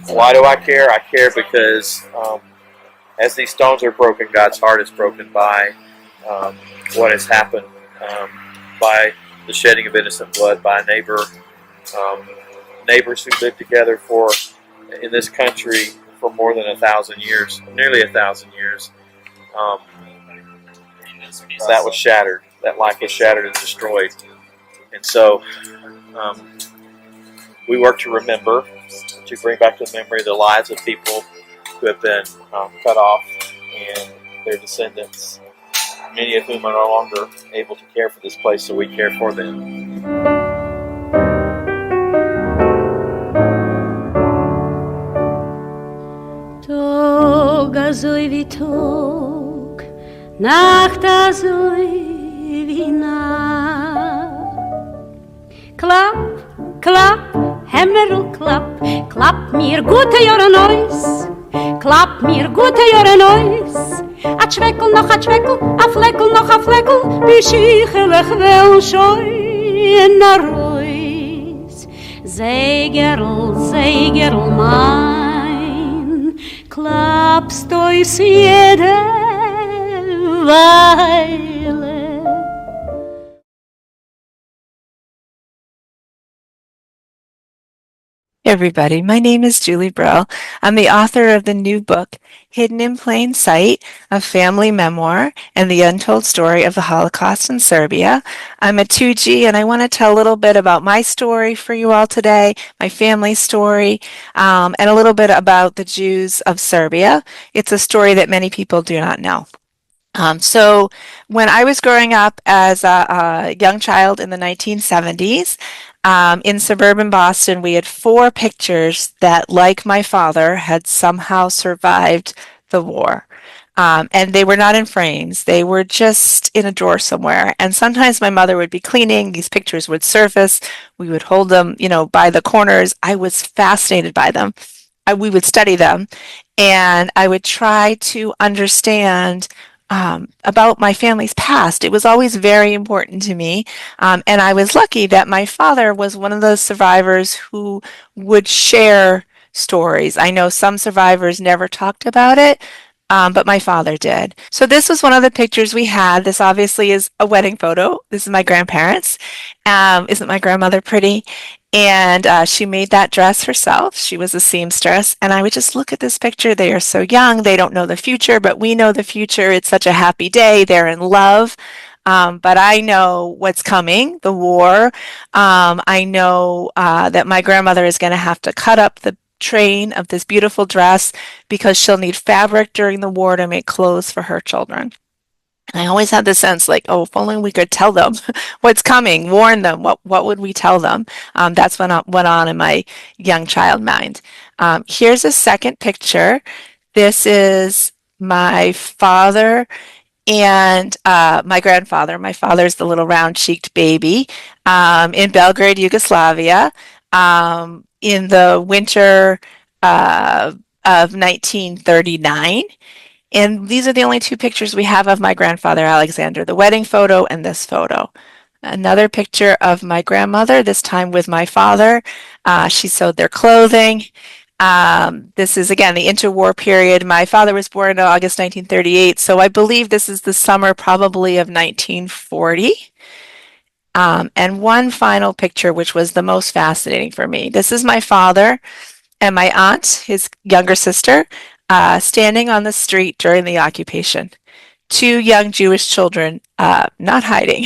Why do I care? I care because as these stones are broken, God's heart is broken by what has happened, by the shedding of innocent blood, by neighbors who lived together in this country for more than 1,000 years, nearly 1,000 years. That was shattered. That life was shattered and destroyed. And so we work to remember, to bring back to memory the lives of people who have been cut off and their descendants, many of whom are no longer able to care for this place, so we care for them. Tag azoy wie Tag, Nacht azoy wie Nacht. Klapp, klapp, Hemmerl klapp, klapp mir gute Jahre Neus, klapp mir gute Jahre Neus. A Schweckel noch a Schweckel, a Fleckel noch a Fleckel, wie schichelig wel schoi na Reus. Sägerl, Sägerl mein, klappst euch jede Weile. Hey everybody, my name is Julie Brill. I'm the author of the new book, Hidden in Plain Sight, a family memoir and the untold story of the Holocaust in Serbia. I'm a 2G and I want to tell a little bit about my story for you all today, my family's story, and a little bit about the Jews of Serbia. It's a story that many people do not know. So when I was growing up as a young child in the 1970s, in suburban Boston, we had 4 pictures that, like my father, had somehow survived the war. And they were not in frames. They were just in a drawer somewhere. And sometimes my mother would be cleaning. These pictures would surface. We would hold them, by the corners. I was fascinated by them. We would study them. And I would try to understand about my family's past. It was always very important to me. And I was lucky that my father was one of those survivors who would share stories. I know some survivors never talked about it, but my father did. So this was one of the pictures we had. This obviously is a wedding photo. This is my grandparents. Isn't my grandmother pretty? And she made that dress herself. She was a seamstress. And I would just look at this picture. They are so young. They don't know the future, but we know the future. It's such a happy day. They're in love. but I know what's coming, the war. I know that my grandmother is going to have to cut up the train of this beautiful dress because she'll need fabric during the war to make clothes for her children. And I always had the sense like, oh, if only we could tell them what's coming, warn them, what would we tell them? That's what went on in my young child mind. Here's a second picture. This is my father and my grandfather. My father's the little round-cheeked baby in Belgrade, Yugoslavia, in the winter of 1939. And these are the only two pictures we have of my grandfather, Alexander, the wedding photo and this photo. Another picture of my grandmother, this time with my father. She sewed their clothing. This is, again, the interwar period. My father was born in August 1938, so I believe this is the summer probably of 1940. And one final picture, which was the most fascinating for me. This is my father and my aunt, his younger sister, standing on the street during the occupation. Two young Jewish children not hiding.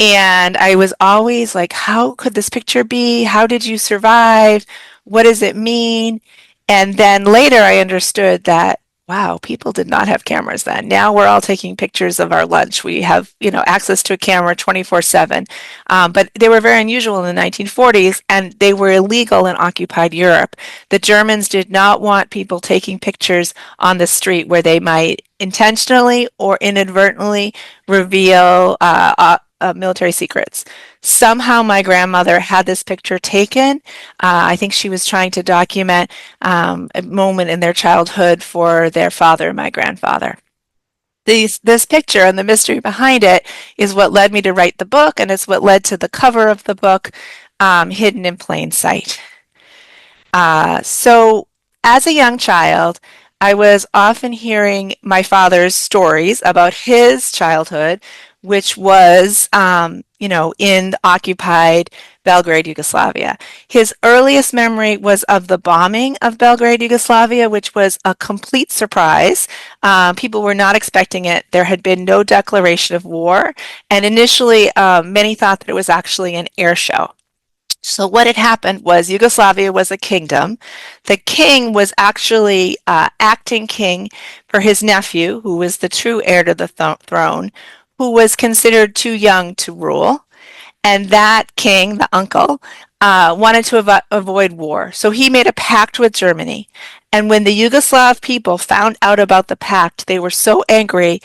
And I was always like, how could this picture be? How did you survive? What does it mean? And then later I understood that, wow, people did not have cameras then. Now we're all taking pictures of our lunch. We have, access to a camera 24/7. But they were very unusual in the 1940s, and they were illegal in occupied Europe. The Germans did not want people taking pictures on the street where they might intentionally or inadvertently reveal military secrets. Somehow my grandmother had this picture taken. I think she was trying to document a moment in their childhood for their father, my grandfather. This picture and the mystery behind it is what led me to write the book, and it's what led to the cover of the book, Hidden in Plain Sight. So as a young child, I was often hearing my father's stories about his childhood, which was, in occupied Belgrade, Yugoslavia. His earliest memory was of the bombing of Belgrade, Yugoslavia, which was a complete surprise. People were not expecting it. There had been no declaration of war, and initially many thought that it was actually an air show. So what had happened was Yugoslavia was a kingdom. The king was actually acting king for his nephew, who was the true heir to the throne, who was considered too young to rule. And that king, the uncle, wanted to avoid war. So he made a pact with Germany. And when the Yugoslav people found out about the pact, they were so angry.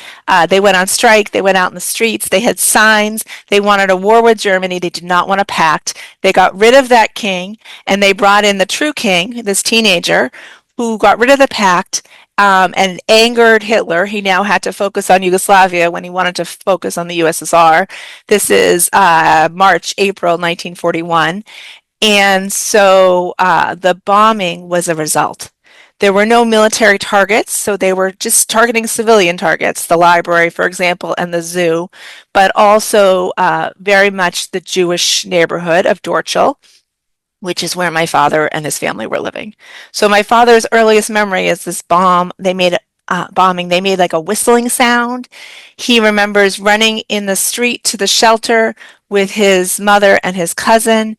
They went on strike. They went out in the streets. They had signs. They wanted a war with Germany. They did not want a pact. They got rid of that king, and they brought in the true king, this teenager, who got rid of the pact and angered Hitler. He now had to focus on Yugoslavia when he wanted to focus on the USSR. This is April 1941. And so the bombing was a result. There were no military targets, so they were just targeting civilian targets, the library, for example, and the zoo, but also very much the Jewish neighborhood of Dorchel, which is where my father and his family were living. So my father's earliest memory is this bombing. They made like a whistling sound. He remembers running in the street to the shelter with his mother and his cousin.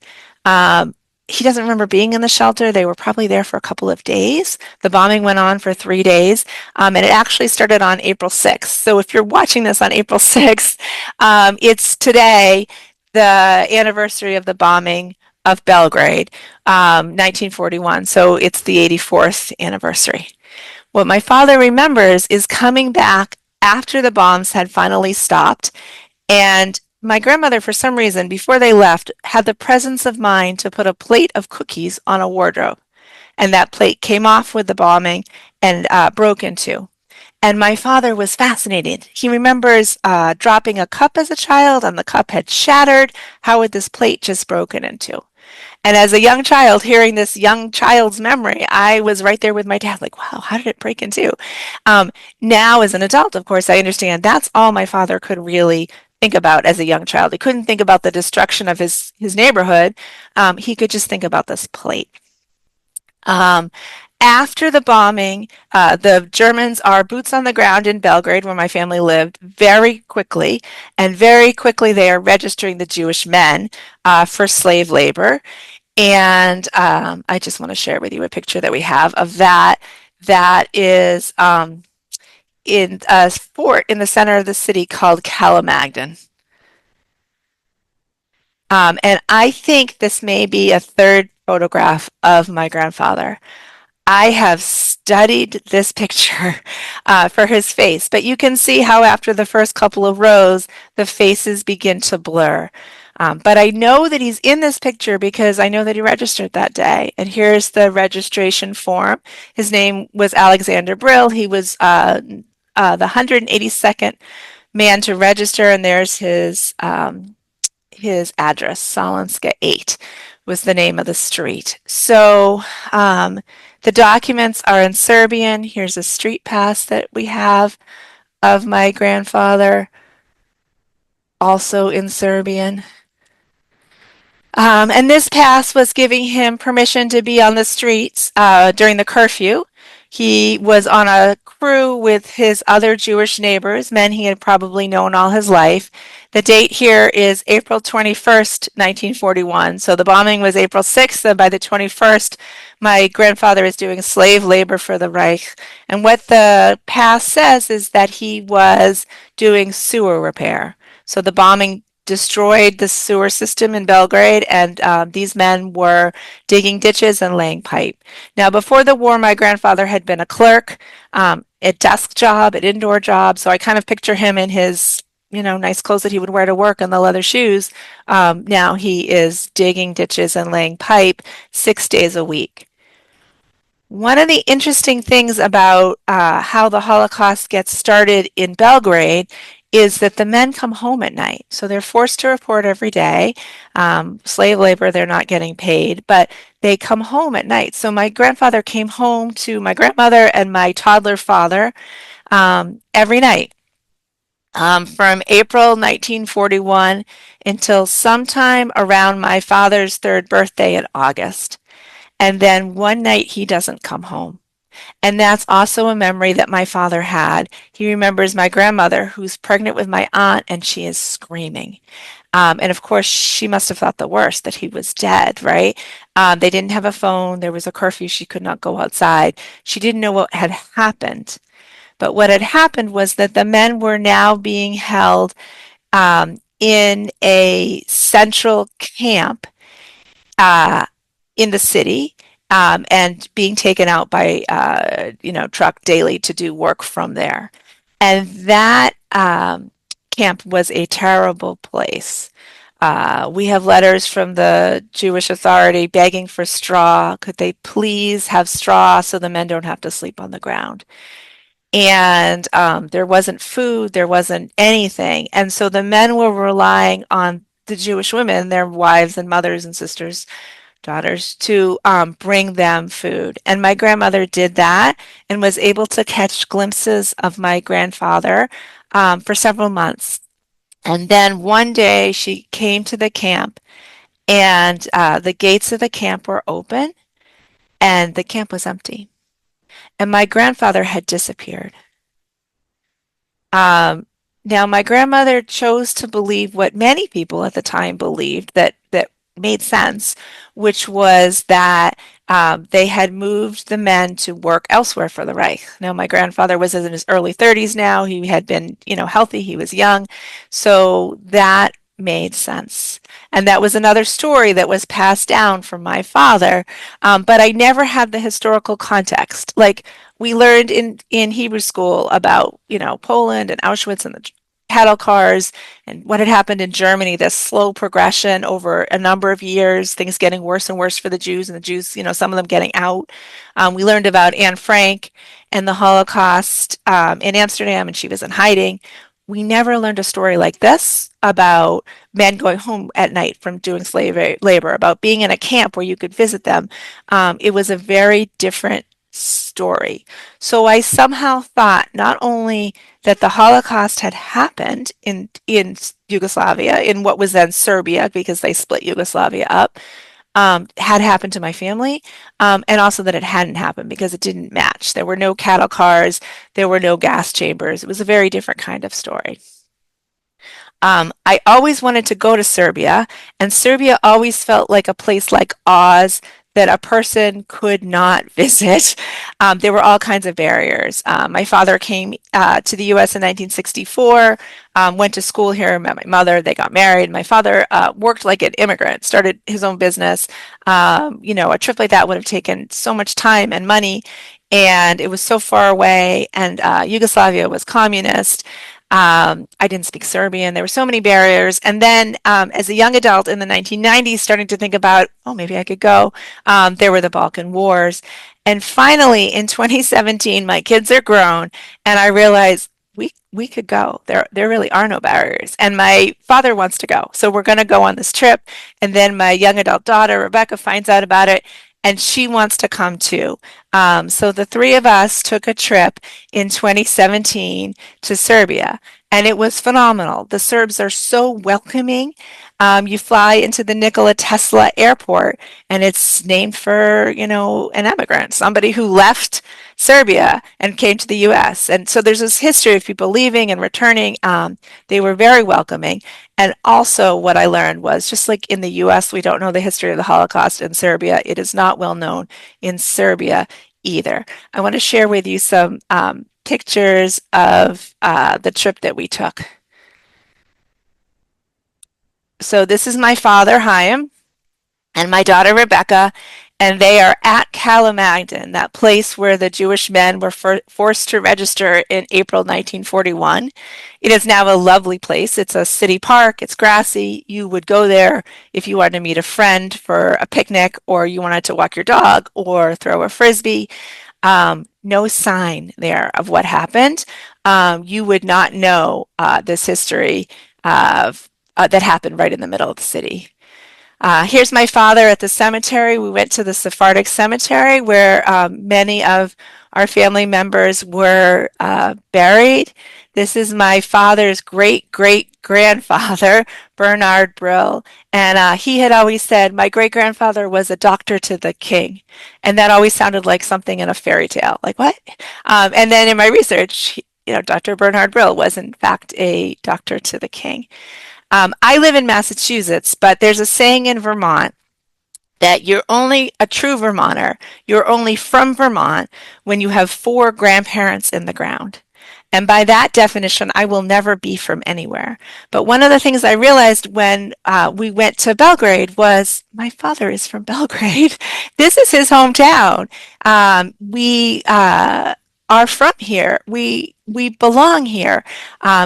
He doesn't remember being in the shelter. They were probably there for a couple of days. The bombing went on for 3 days, and it actually started on April 6th. So if you're watching this on April 6th, it's today, the anniversary of the bombing of Belgrade, 1941. So it's the 84th anniversary. What my father remembers is coming back after the bombs had finally stopped, and my grandmother, for some reason, before they left, had the presence of mind to put a plate of cookies on a wardrobe. And that plate came off with the bombing and broke in two. And my father was fascinated. He remembers dropping a cup as a child, and the cup had shattered. How had this plate just broken into? And as a young child, hearing this young child's memory, I was right there with my dad, like, wow, how did it break into? Now, as an adult, of course, I understand that's all my father could really think about as a young child. He couldn't think about the destruction of his neighborhood. He could just think about this plate. After the bombing, the Germans are boots on the ground in Belgrade, where my family lived, very quickly, and very quickly they are registering the Jewish men for slave labor. And I just want to share with you a picture that we have of that. That is in a fort in the center of the city called Kalamagdan. And I think this may be a third photograph of my grandfather. I have studied this picture for his face, but you can see how after the first couple of rows, the faces begin to blur. But I know that he's in this picture because I know that he registered that day. And here's the registration form. His name was Alexander Brill. He was the 182nd man to register, and there's his address, Solinska 8 was the name of the street. So the documents are in Serbian. Here's a street pass that we have of my grandfather, also in Serbian. And this pass was giving him permission to be on the streets during the curfew. He was on a crew with his other Jewish neighbors, men he had probably known all his life. The date here is April 21st, 1941. So the bombing was April 6th, and by the 21st, my grandfather is doing slave labor for the Reich. And what the pass says is that he was doing sewer repair. So the bombing destroyed the sewer system in Belgrade, and these men were digging ditches and laying pipe. Now, before the war, my grandfather had been a clerk, a desk job, an indoor job, so I kind of picture him in his nice clothes that he would wear to work and the leather shoes. Now he is digging ditches and laying pipe 6 days a week. One of the interesting things about how the Holocaust gets started in Belgrade is that the men come home at night. So they're forced to report every day. Slave labor, they're not getting paid, but they come home at night. So my grandfather came home to my grandmother and my toddler father every night. From April 1941 until sometime around my father's third birthday in August. And then one night he doesn't come home. And that's also a memory that my father had. He remembers my grandmother, who's pregnant with my aunt, and she is screaming. And of course, she must have thought the worst, that he was dead, right? They didn't have a phone. There was a curfew. She could not go outside. She didn't know what had happened. But what had happened was that the men were now being held in a central camp in the city. And being taken out by, truck daily to do work from there. And that camp was a terrible place. We have letters from the Jewish Authority begging for straw. Could they please have straw so the men don't have to sleep on the ground? And there wasn't food, there wasn't anything. And so the men were relying on the Jewish women, their wives and mothers and sisters, daughters, to bring them food. And my grandmother did that and was able to catch glimpses of my grandfather for several months. And then one day she came to the camp, and the gates of the camp were open and the camp was empty. And my grandfather had disappeared. Now, my grandmother chose to believe what many people at the time believed, that made sense, which was that they had moved the men to work elsewhere for the Reich. Now, my grandfather was in his early 30s now. He had been, healthy. He was young. So that made sense. And that was another story that was passed down from my father. But I never had the historical context. Like we learned in Hebrew school about, Poland and Auschwitz and the cattle cars and what had happened in Germany, this slow progression over a number of years, things getting worse and worse for the Jews, and the Jews, some of them getting out. We learned about Anne Frank and the Holocaust in Amsterdam, and she was in hiding. We never learned a story like this about men going home at night from doing slave labor, about being in a camp where you could visit them. It was a very different story. So I somehow thought not only that the Holocaust had happened in Yugoslavia, in what was then Serbia, because they split Yugoslavia up, had happened to my family, and also that it hadn't happened because it didn't match. There were no cattle cars, there were no gas chambers. It was a very different kind of story. I always wanted to go to Serbia, and Serbia always felt like a place like Oz that a person could not visit. There were all kinds of barriers. My father came to the U.S. in 1964, went to school here, met my mother, they got married. My father worked like an immigrant, started his own business. A trip like that would have taken so much time and money, and it was so far away, and Yugoslavia was communist. I didn't speak Serbian. There were so many barriers. And then as a young adult in the 1990s, starting to think about, oh, maybe I could go. There were the Balkan Wars. And finally, in 2017, my kids are grown, and I realized we could go. There really are no barriers. And my father wants to go. So we're going to go on this trip. And then my young adult daughter, Rebecca, finds out about it, and she wants to come too. So the three of us took a trip in 2017 to Serbia, and it was phenomenal. The Serbs are so welcoming. You fly into the Nikola Tesla airport, and it's named for, an immigrant, somebody who left Serbia and came to the U.S. And so there's this history of people leaving and returning. They were very welcoming. And also what I learned was, just like in the U.S., we don't know the history of the Holocaust in Serbia. It is not well known in Serbia either. I want to share with you some pictures of the trip that we took. So this is my father, Chaim, and my daughter, Rebecca, and they are at Kalamagdan, that place where the Jewish men were forced to register in April 1941. It is now a lovely place. It's a city park. It's grassy. You would go there if you wanted to meet a friend for a picnic, or you wanted to walk your dog or throw a frisbee. No sign there of what happened. You would not know this history of that happened right in the middle of the city. Here's my father at the cemetery. We went to the Sephardic cemetery where many of our family members were buried. This is my father's great-great-grandfather, Bernard Brill, and he had always said, my great-grandfather was a doctor to the king, and that always sounded like something in a fairy tale. Like, what? And then in my research, Dr. Bernard Brill was in fact a doctor to the king. I live in Massachusetts, but there's a saying in Vermont that you're only a true Vermonter, you're only from Vermont when you have 4 grandparents in the ground. And by that definition, I will never be from anywhere. But one of the things I realized when we went to Belgrade was my father is from Belgrade. This is his hometown. We are from here. We belong here.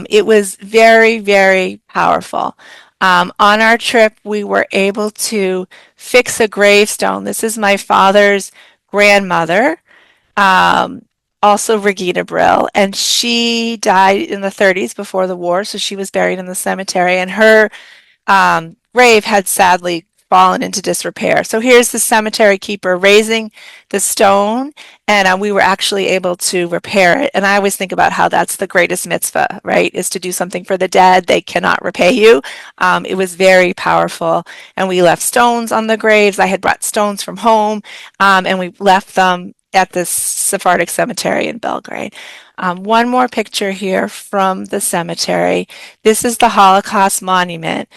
It was very, very powerful. On our trip, we were able to fix a gravestone. This is my father's grandmother, also Regina Brill, and she died in the 30s before the war, so she was buried in the cemetery, and her grave had sadly fallen into disrepair. So here's the cemetery keeper raising the stone, and we were actually able to repair it. And I always think about how that's the greatest mitzvah, right, is to do something for the dead. They cannot repay you. It was very powerful, and we left stones on the graves. I had brought stones from home, and we left them at this Sephardic cemetery in Belgrade. One more picture here from the cemetery. This is the Holocaust monument.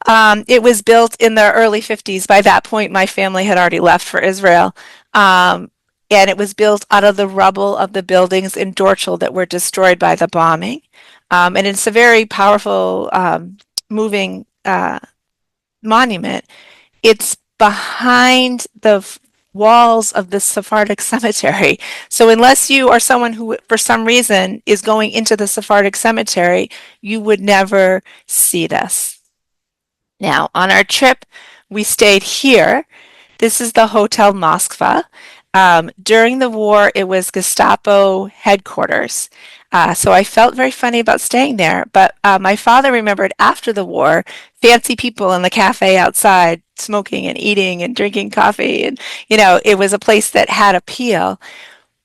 It was built in the early 50s. By that point, my family had already left for Israel. And it was built out of the rubble of the buildings in Dorchel that were destroyed by the bombing. And it's a very powerful, moving monument. It's behind the walls of the Sephardic cemetery. So unless you are someone who, for some reason, is going into the Sephardic cemetery, you would never see this. Now, on our trip, we stayed here. This is the Hotel Moskva. During the war, it was Gestapo headquarters. So I felt very funny about staying there. But my father remembered after the war, fancy people in the cafe outside smoking and eating and drinking coffee. And, it was a place that had appeal.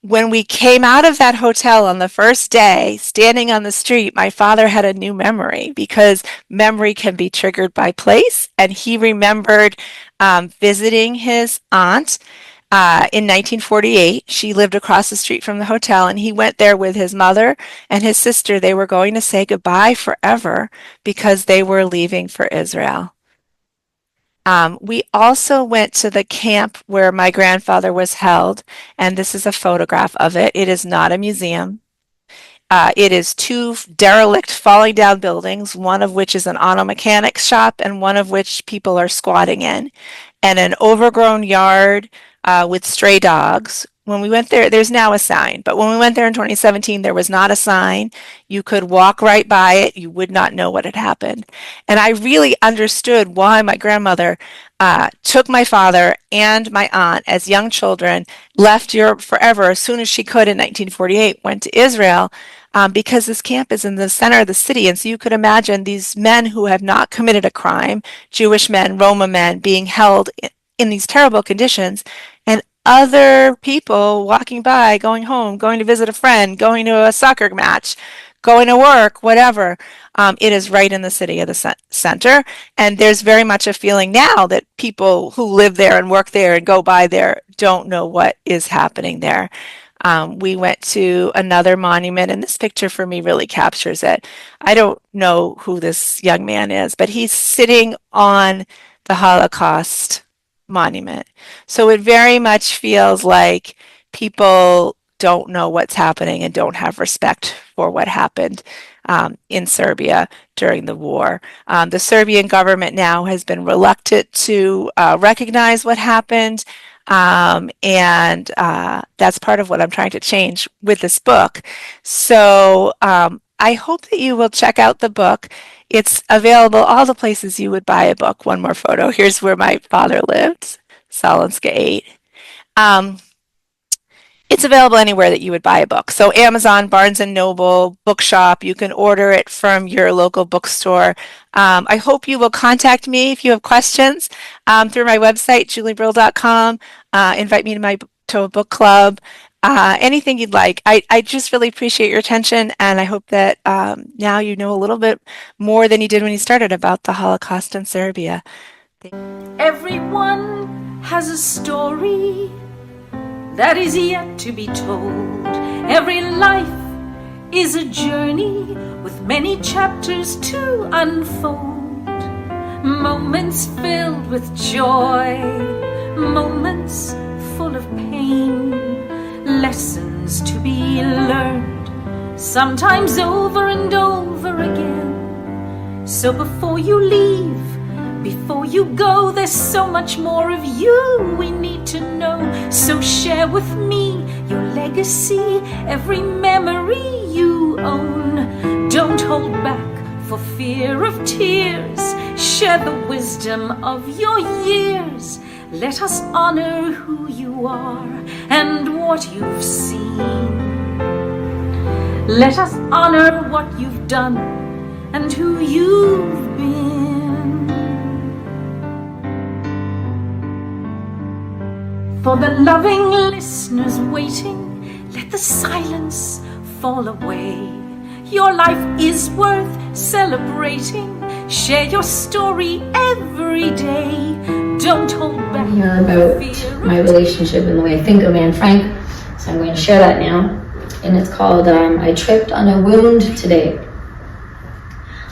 when we came out of that hotel on the first day, standing on the street, my father had a new memory, because memory can be triggered by place. And he remembered visiting his aunt in 1948. She lived across the street from the hotel, and he went there with his mother and his sister. They were going to say goodbye forever because they were leaving for Israel. We also went to the camp where my grandfather was held, and this is a photograph of it. It is not a museum. It is two derelict, falling down buildings, one of which is an auto mechanics shop and one of which people are squatting in, and an overgrown yard with stray dogs. When we went there, there's now a sign, but when we went there in 2017, there was not a sign. You could walk right by it. You would not know what had happened. And I really understood why my grandmother took my father and my aunt as young children, left Europe forever as soon as she could in 1948, went to Israel, because this camp is in the center of the city. And so you could imagine these men who have not committed a crime, Jewish men, Roma men, being held in these terrible conditions, and other people walking by, going home, going to visit a friend, going to a soccer match, going to work, whatever. It is right in the city of the center. And there's very much a feeling now that people who live there and work there and go by there don't know what is happening there. We went to another monument, and this picture for me really captures it. I don't know who this young man is, but he's sitting on the Holocaust monument. So it very much feels like people don't know what's happening and don't have respect for what happened in Serbia during the war. The Serbian government now has been reluctant to recognize what happened, and that's part of what I'm trying to change with this book. So I hope that you will check out the book. It's available all the places you would buy a book. One more photo. Here's where my father lived, Salinska 8. It's available anywhere that you would buy a book. So Amazon, Barnes & Noble, Bookshop, you can order it from your local bookstore. I hope you will contact me if you have questions through my website, juliebrill.com. Invite me to a book club. Anything you'd like. I just really appreciate your attention, and I hope that now you know a little bit more than you did when you started about the Holocaust in Serbia. Everyone has a story that is yet to be told. Every life is a journey with many chapters to unfold. Moments filled with joy, moments full of pain, lessons to be learned, sometimes over and over again. So before you leave, before you go, there's so much more of you we need to know. So share with me your legacy, every memory you own. Don't hold back for fear of tears. Share the wisdom of your years. Let us honor who you are and what you've seen. Let us honor what you've done and who you've been. For the loving listeners waiting, let the silence fall away. Your life is worth celebrating. Share your story every day. Don't hold back. I'm here about my relationship and the way I think of Anne Frank, so I'm going to share that now. And it's called I Tripped on a Wound Today.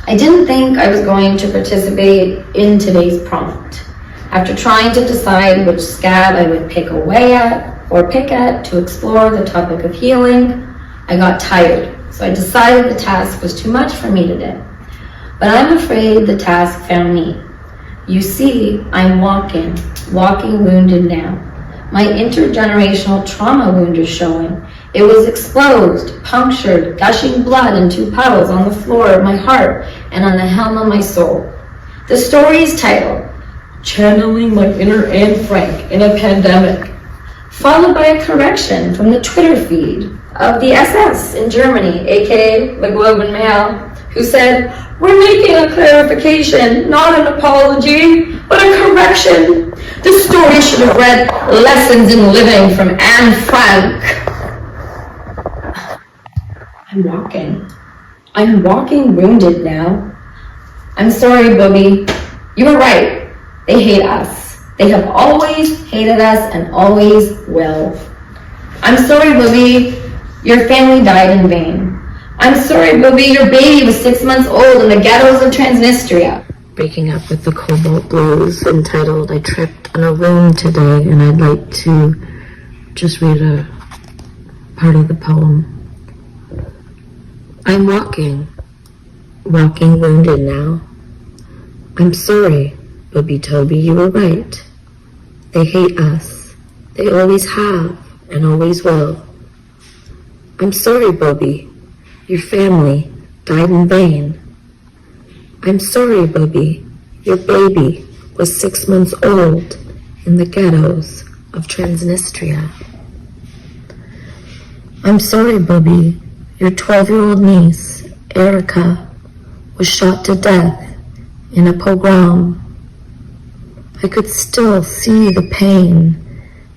I didn't think I was going to participate in today's prompt. After trying to decide which scab I would pick away at or pick at to explore the topic of healing, I got tired, so I decided the task was too much for me today. But I'm afraid the task found me. You see, I'm walking wounded now. My intergenerational trauma wound is showing. It was exposed, punctured, gushing blood in 2 puddles on the floor of my heart and on the helm of my soul. The story's titled, Channeling My Inner Anne Frank in a Pandemic, followed by a correction from the Twitter feed of the SS in Germany, aka the Globe and Mail, who said, "We're making a clarification, not an apology, but a correction. This story should have read Lessons in Living from Anne Frank." I'm walking. I'm walking wounded now. I'm sorry, Booby. You were right. They hate us. They have always hated us and always will. I'm sorry, Booby. Your family died in vain. I'm sorry, Booby. Your baby was 6 months old in the ghettos of Transnistria. Breaking up with the Cobalt Blues, entitled I Tripped on a Wound Today, and I'd like to just read a part of the poem. I'm walking wounded now. I'm sorry, Booby Toby, you were right. They hate us. They always have and always will. I'm sorry, Booby. Your family died in vain. I'm sorry, Booby. Your baby was 6 months old in the ghettos of Transnistria. I'm sorry, Booby. Your 12-year-old niece, Erica, was shot to death in a pogrom. I could still see the pain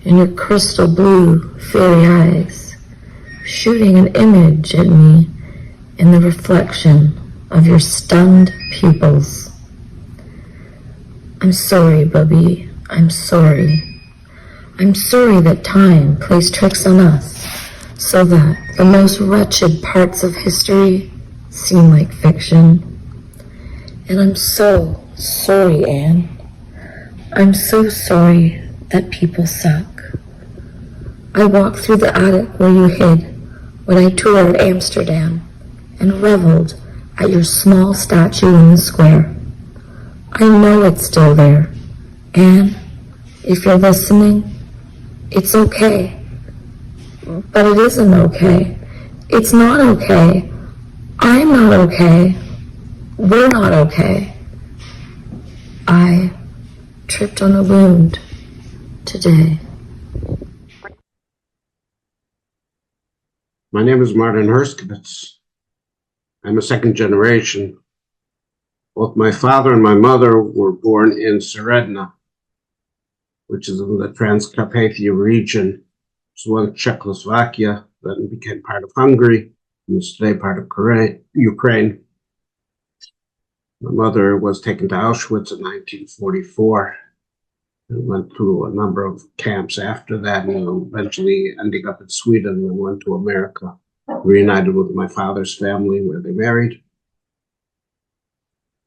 in your crystal blue, fiery eyes, shooting an image at me in the reflection of your stunned pupils. I'm sorry, Bubby. I'm sorry. I'm sorry that time plays tricks on us so that the most wretched parts of history seem like fiction. And I'm so sorry, Anne. I'm so sorry that people suck. I walked through the attic where you hid when I toured Amsterdam and reveled at your small statue in the square. I know it's still there. Anne, if you're listening, it's okay. But it isn't okay. It's not okay. I'm not okay. We're not okay. I tripped on a wound today. My name is Martin Hertzkovitz. I'm a second generation. Both my father and my mother were born in Seredna, which is in the Transcarpathia region. It's once Czechoslovakia, then became part of Hungary, and is today part of Ukraine. My mother was taken to Auschwitz in 1944 and went through a number of camps after that, and eventually ending up in Sweden and went to America, reunited with my father's family where they married.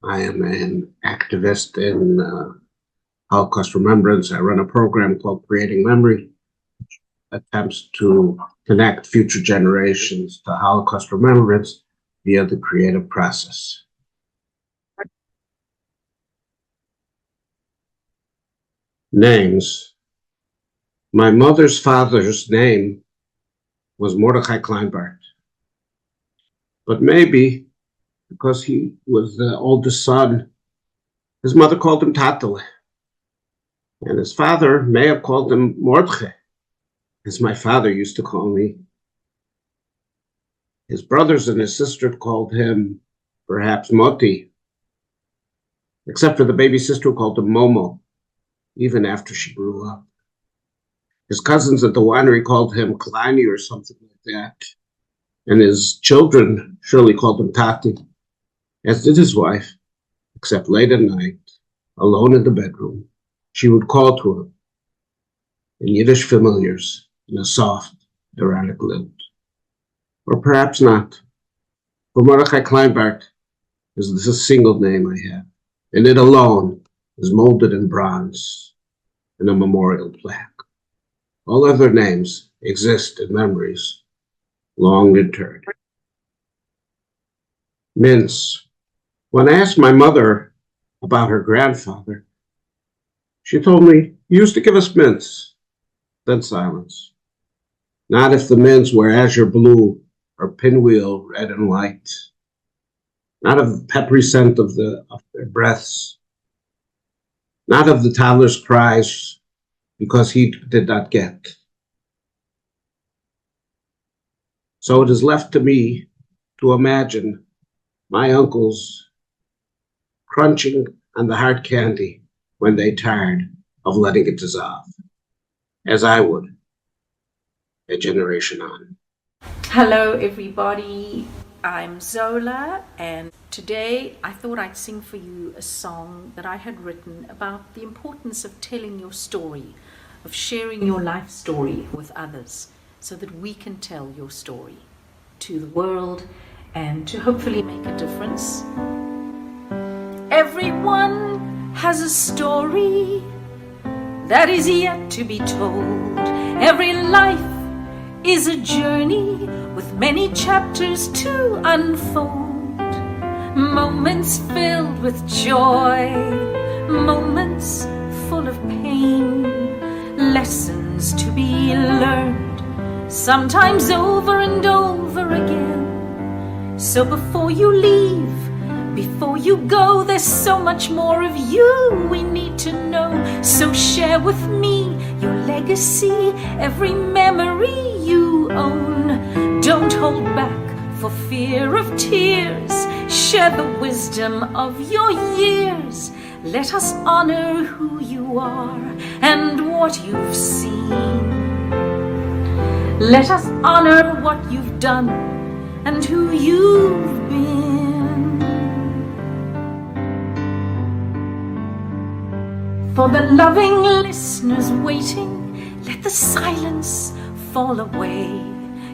I am an activist in Holocaust remembrance. I run a program called Creating Memory, which attempts to connect future generations to Holocaust remembrance via the creative process. Names. My mother's father's name was Mordechai Kleinbart, but maybe because he was the oldest son, his mother called him Tatele, and his father may have called him Mordechai, as my father used to call me. His brothers and his sister called him perhaps Moti, except for the baby sister who called him Momo, even after she grew up. His cousins at the winery called him Kalani or something like that, and his children surely called him Tati, as did his wife, except late at night, alone in the bedroom, she would call to him in Yiddish familiars in a soft, erratic lilt. Or perhaps not, for Mordechai Kleinbart is the single name I have, and it alone is molded in bronze in a memorial plaque. All other names exist in memories long interred. Mince. When I asked my mother about her grandfather, she told me he used to give us mints, then silence. Not if the mints were azure blue or pinwheel red and white. Not of the peppery scent of their breaths. Not of the toddler's cries because he did not get. So it is left to me to imagine my uncles crunching on the hard candy when they tired of letting it dissolve, as I would a generation on. Hello everybody, I'm Zola, and today I thought I'd sing for you a song that I had written about the importance of telling your story, of sharing your life story with others, so that we can tell your story to the world and to hopefully make a difference. Everyone has a story that is yet to be told. Every life is a journey with many chapters to unfold. Moments filled with joy, moments full of pain, lessons to be learned, sometimes over and over again. So before you leave, before you go, there's so much more of you we need to know. So share with me your legacy, every memory you own. Don't hold back for fear of tears. Share the wisdom of your years. Let us honor who you are and what you've seen. Let us honor what you've done and who you've been. For the loving listeners waiting, let the silence fall away.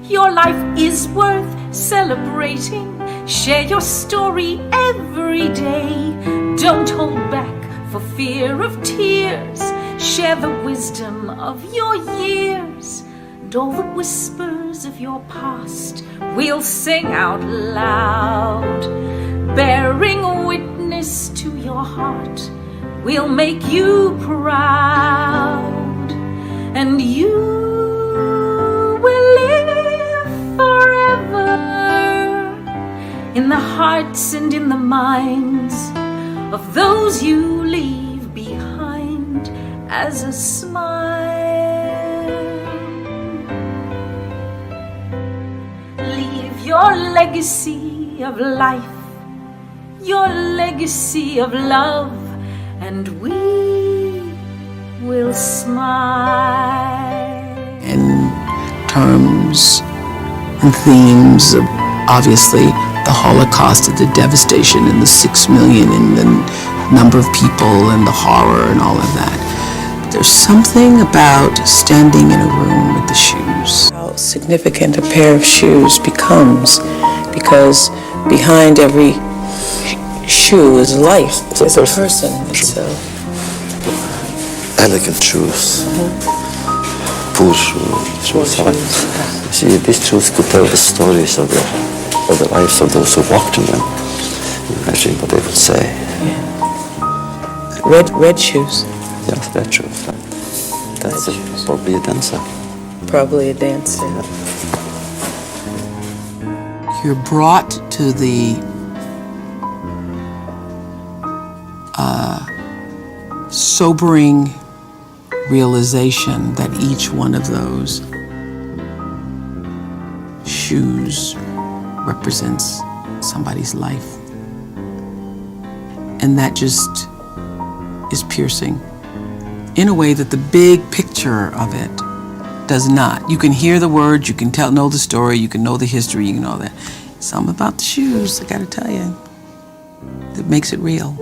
Your life is worth celebrating. Share your story every day. Don't hold back for fear of tears. Share the wisdom of your years. And all the whispers of your past we'll sing out loud, bearing witness to your heart. We'll make you proud, and you will live forever in the hearts and in the minds of those you leave behind as a smile. Leave your legacy of life, your legacy of love, and we will smile. In terms and themes of, obviously, the Holocaust and the devastation and the 6 million and the number of people and the horror and all of that. There's something about standing in a room with the shoes. How significant a pair of shoes becomes, because behind every shoe is life, is a person. So elegant shoes, poor shoes. See, these shoes could tell the stories of the lives of those who walked in them. Imagine what they would say. Yeah. Red shoes. Yes, red shoes. That's probably a dancer. Probably a dancer. Yeah. You're brought to the sobering realization that each one of those shoes represents somebody's life. And that just is piercing in a way that the big picture of it does not. You can hear the words, you can know the story, you can know the history, you can know that. Something about the shoes, I gotta tell you, that makes it real.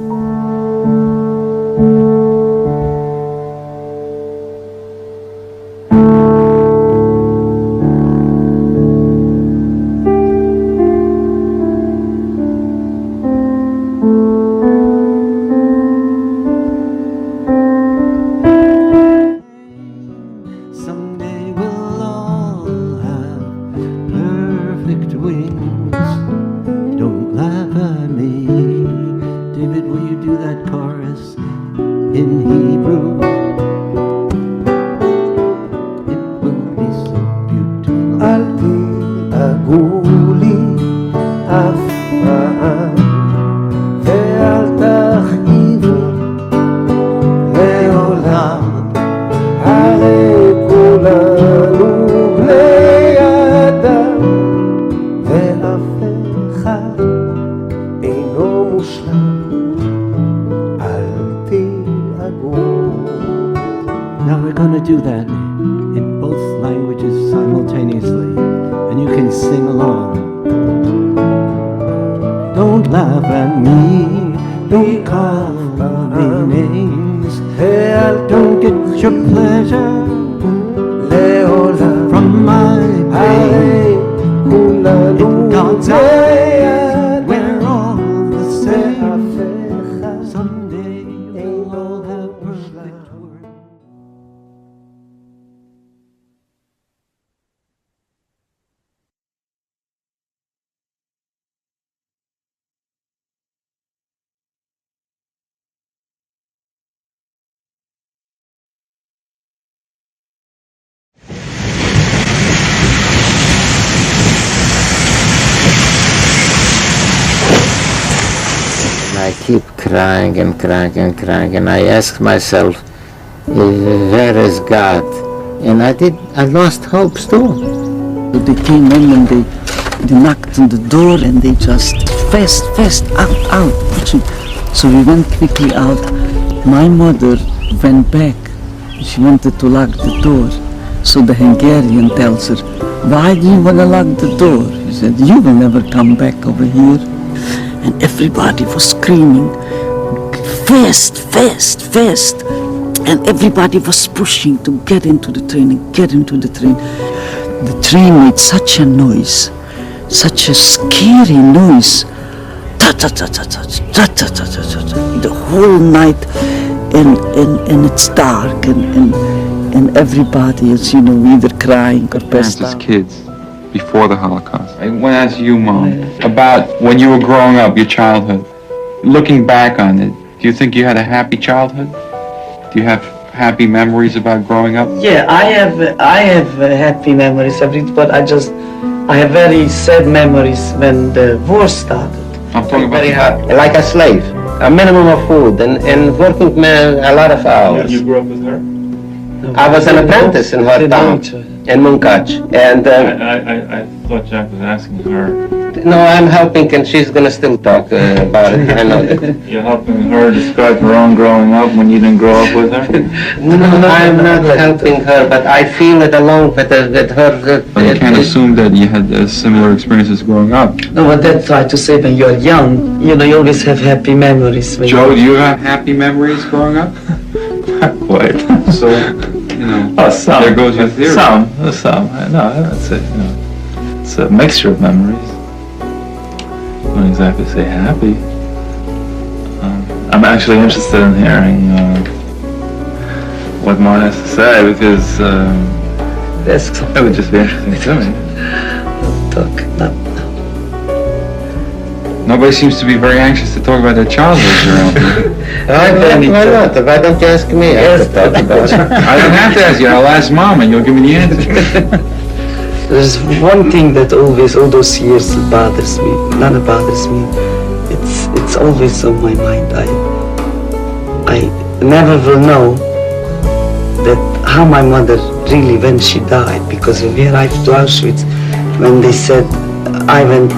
Now we're going to do that in both languages simultaneously, and and you can sing along. Don't laugh at me, don't call me names. Don't get your pleasure from my pain. In God's eyes, we're all the same. Someday we'll all have perfect words. I keep crying and crying and crying, and I ask myself, where is God? And I lost hope too. They came in and they knocked on the door and they just fast, out. So we went quickly out. My mother went back. She wanted to lock the door. So the Hungarian tells her, why do you want to lock the door? She said, you will never come back over here. And everybody was screaming, fast. And everybody was pushing to get into the train. The train made such a noise, such a scary noise. The whole night, and it's dark, and everybody is, either crying or passed out. As kids, before the Holocaust. I want to ask you, Mom, about when you were growing up, your childhood. Looking back on it, do you think you had a happy childhood? Do you have happy memories about growing up? Yeah, I have happy memories, but I have very sad memories when the war started. I'm talking about very hard, like a slave, a minimum of food, and working man a lot of hours. You grew up with her? I was an apprentice in her town, in Munkac, and I thought Jack was asking her. no, I'm helping, and she's gonna still talk about it. I know that. You're helping her describe her own growing up when you didn't grow up with her? No, I'm not helping her, but I feel it along with her. But you can't assume that you had similar experiences growing up. No, but that's why to say when you're young, you always have happy memories. Joe, do you have happy memories growing up? Not quite. So, some. there goes your theory. Some. No, that's it. It's a mixture of memories. I wouldn't exactly say happy. I'm actually interested in hearing what Marty has to say because it would just be interesting to me. Nobody seems to be very anxious to talk about their childhoods around here. Why not? Why don't you ask me? I have to talk about it. I don't have to ask you. I'll ask Mom and you'll give me the answer. There's one thing that always, all those years, bothers me. Not bothers me. It's always on my mind. I never will know that how my mother really, when she died, because when we arrived to Auschwitz, when they said I went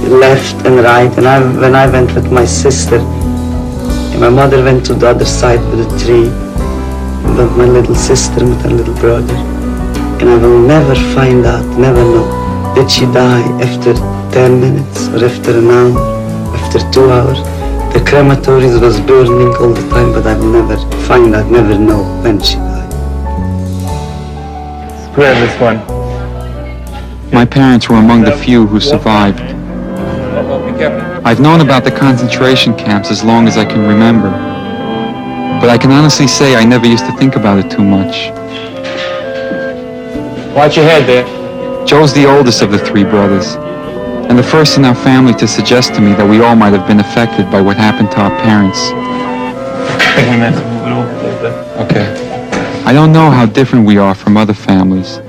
left and right, and when I went with my sister, and my mother went to the other side with a tree, with my little sister, with her little brother, and I will never find out, never know, did she die after 10 minutes, or after an hour, after 2 hours. The crematories was burning all the time, but I will never find out, never know when she died. Grab this one. My parents were among the few who survived. I've known about the concentration camps as long as I can remember, but I can honestly say I never used to think about it too much. Watch your head there. Joe's the oldest of the three brothers, and the first in our family to suggest to me that we all might have been affected by what happened to our parents. I think we meant to move it over like that. Okay. I don't know how different we are from other families,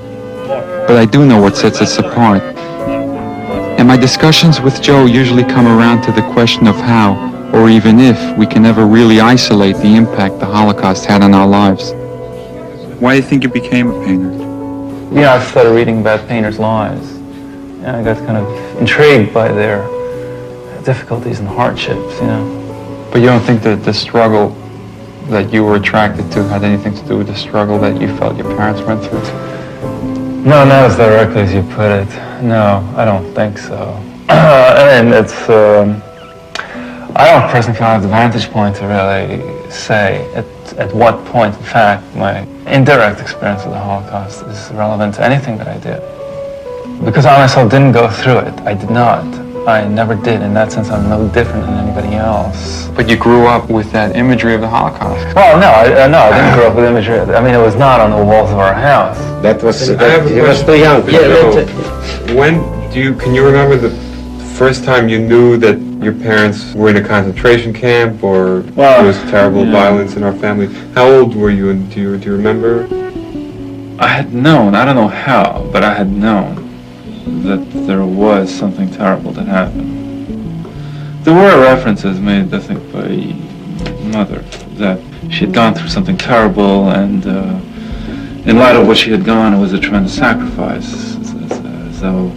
but I do know what sets us apart. And my discussions with Joe usually come around to the question of how, or even if, we can ever really isolate the impact the Holocaust had on our lives. Why do you think you became a painter? I started reading about painters' lives. I got kind of intrigued by their difficulties and hardships, But you don't think that the struggle that you were attracted to had anything to do with the struggle that you felt your parents went through? No, not as directly as you put it. No, I don't think so. I mean, it's, I don't personally feel I have the vantage point to really say at what point, in fact, my indirect experience of the Holocaust is relevant to anything that I did. Because I myself didn't go through it. I did not. I never did. In that sense, I'm no different than anybody else. But you grew up with that imagery of the Holocaust. Well, no, I didn't grow up with imagery. I mean, it was not on the walls of our house. That was, he was too young. Can you remember the first time you knew that your parents were in a concentration camp or there was terrible violence in our family? How old were you, and do you remember? I had known, I don't know how, but I had known that there was something terrible that happened. There were references made, I think, by Mother, that she had gone through something terrible, and in light of what she had gone, it was a tremendous sacrifice, as though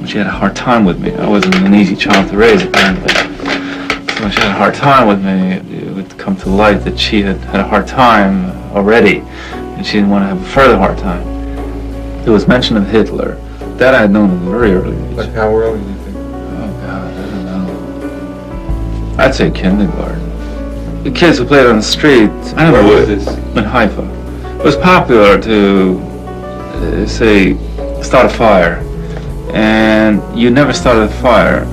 she had a hard time with me. I wasn't an easy child to raise, apparently. So when she had a hard time with me, it would come to light that she had had a hard time already, and she didn't want to have a further hard time. There was mention of Hitler. That I had known at a very early age. Like how early do you think? Oh God, I don't know. I'd say kindergarten. The kids who played on the street, I don't know. Where was this? In Haifa. It was popular to, say, start a fire. And you never started a fire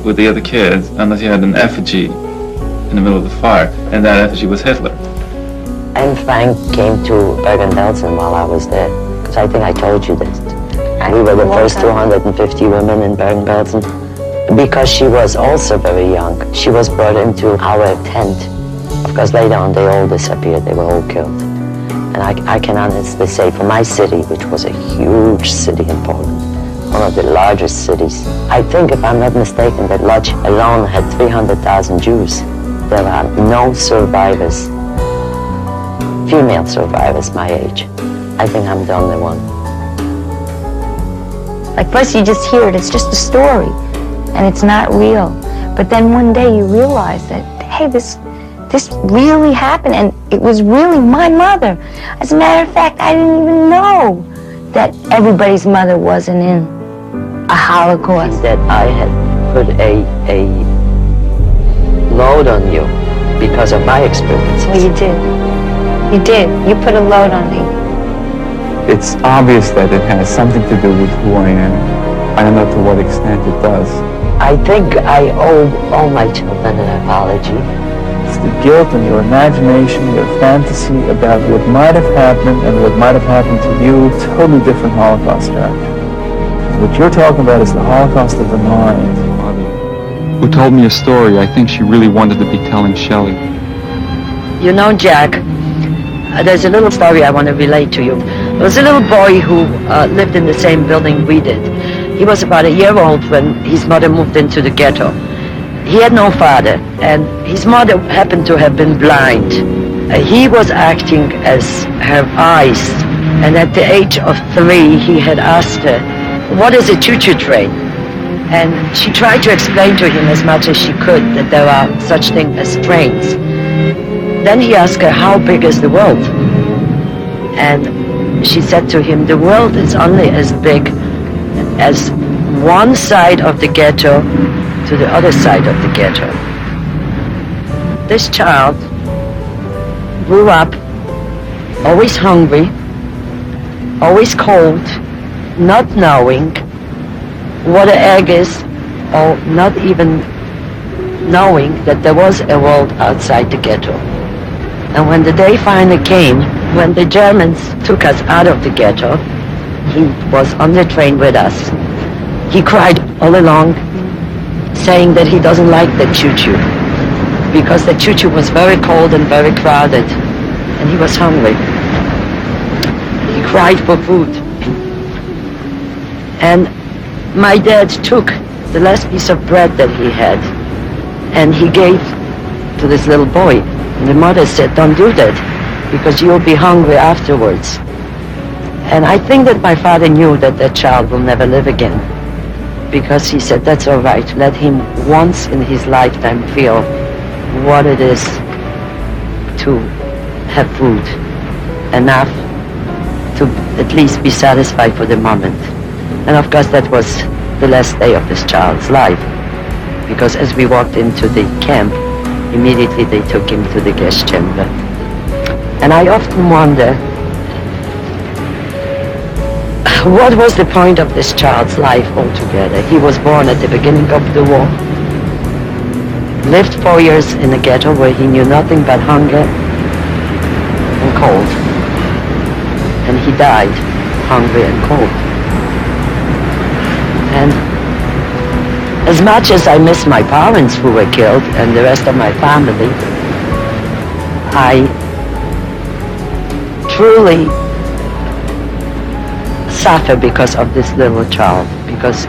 with the other kids unless you had an effigy in the middle of the fire. And that effigy was Hitler. And Frank came to Bergen-Belsen while I was there. Because I think I told you this. We were the first 250 women in Bergen-Belsen. Because she was also very young, she was brought into our tent. Of course, later on, they all disappeared. They were all killed. And I can honestly say, for my city, which was a huge city in Poland, one of the largest cities, I think, if I'm not mistaken, that Lodz alone had 300,000 Jews. There are no survivors, female survivors my age. I think I'm the only one. Like, first you just hear it, it's just a story, and it's not real. But then one day you realize that, hey, this really happened, and it was really my mother. As a matter of fact, I didn't even know that everybody's mother wasn't in a Holocaust. That I had put a load on you because of my experiences. Well, you did. You did. You put a load on me. It's obvious that it has something to do with who I am. I don't know to what extent it does. I think I owe all my children an apology. It's the guilt and your imagination, your fantasy about what might have happened and what might have happened to you. Totally different Holocaust tragedy. What you're talking about is the Holocaust of the mind. Who told me a story I think she really wanted to be telling Shelley. You know, Jack, there's a little story I want to relate to you. There was a little boy who lived in the same building we did. He was about a year old when his mother moved into the ghetto. He had no father, and his mother happened to have been blind. He was acting as her eyes, and at the age of 3, he had asked her, "What is a choo-choo train?" And she tried to explain to him as much as she could that there are such things as trains. Then he asked her, "How big is the world?" And she said to him, "The world is only as big as one side of the ghetto to the other side of the ghetto." This child grew up always hungry, always cold, not knowing what an egg is, or not even knowing that there was a world outside the ghetto. And when the day finally came, when the Germans took us out of the ghetto, he was on the train with us. He cried all along, saying that he doesn't like the choo-choo, because the choo-choo was very cold and very crowded, and he was hungry. He cried for food. And my dad took the last piece of bread that he had, and he gave to this little boy. And the mother said, "Don't do that, because you'll be hungry afterwards." And I think that my father knew that that child will never live again, because he said, "That's all right, let him once in his lifetime feel what it is to have food, enough to at least be satisfied for the moment. And of course that was the last day of this child's life, because as we walked into the camp, immediately they took him to the gas chamber. And I often wonder, what was the point of this child's life altogether? He was born at the beginning of the war, lived 4 years in a ghetto where he knew nothing but hunger and cold. And he died hungry and cold. And as much as I miss my parents who were killed and the rest of my family, I truly suffer because of this little child, because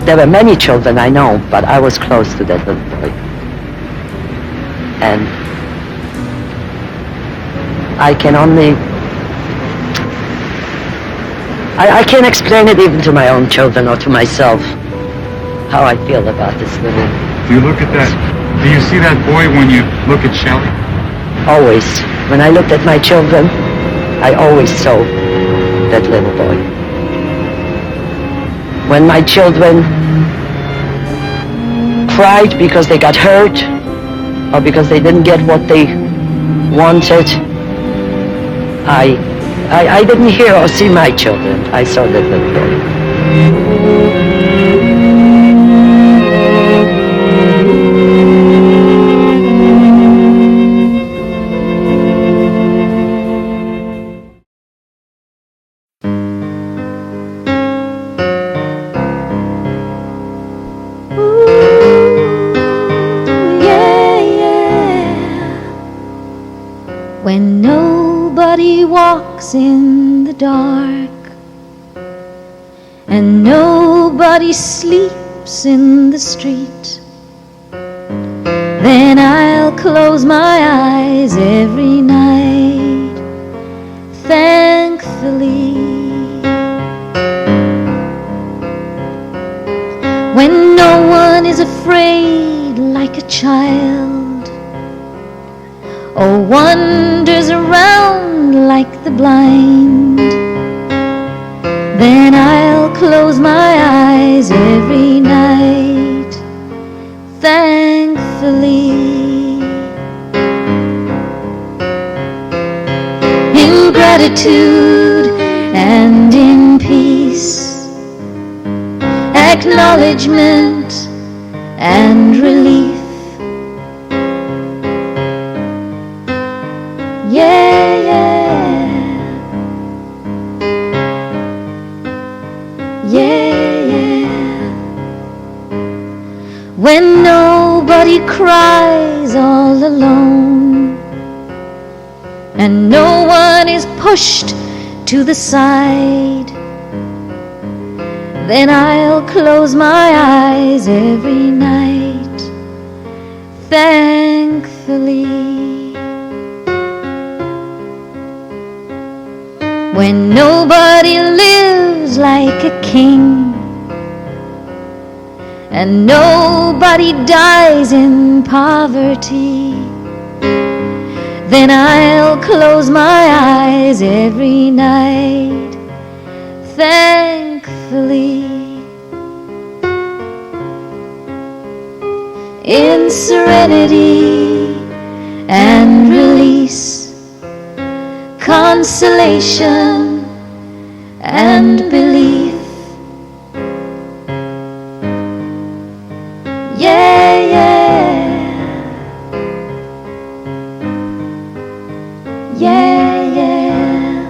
there were many children I know, but I was close to that little boy. And I can only, I can't explain it even to my own children or to myself, how I feel about this little. Do you look at that? Do you see that boy when you look at Shelley? Always. When I looked at my children, I always saw that little boy. When my children cried because they got hurt or because they didn't get what they wanted, I didn't hear or see my children. I saw that little boy. When nobody walks in the dark and nobody sleeps in the street, then I'll close my eyes every night, thankfully. When no one is afraid like a child or wanders around like the blind, then I'll close my eyes every night, thankfully. In gratitude and in peace, acknowledgement and relief. Yeah, yeah, yeah, yeah. When nobody cries all alone and no one is pushed to the side, then I'll close my eyes every night, thankfully. When nobody lives like a king and nobody dies in poverty, then I'll close my eyes every night, thankfully. In serenity and release, consolation and belief. Yeah, yeah, yeah, yeah.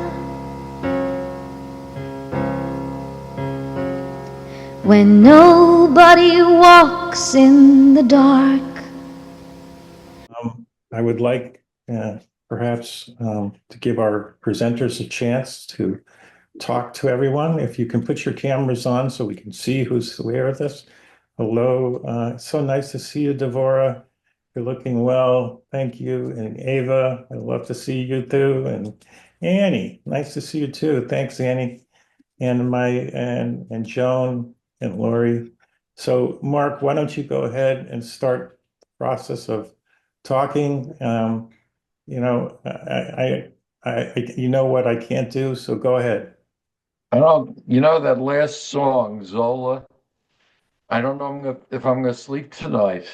When nobody walks in the dark. I would like perhaps to give our presenters a chance to talk to everyone. If you can put your cameras on so we can see who's aware of this. Hello, it's so nice to see you, Devorah. You're looking well, thank you. And Ava, I'd love to see you too. And Annie, nice to see you too. Thanks, Annie. And and Joan and Lori. So Mark, why don't you go ahead and start the process of talking. You know, You know what I can't do, so go ahead. You know that last song, Zola? I don't know if I'm going to sleep tonight.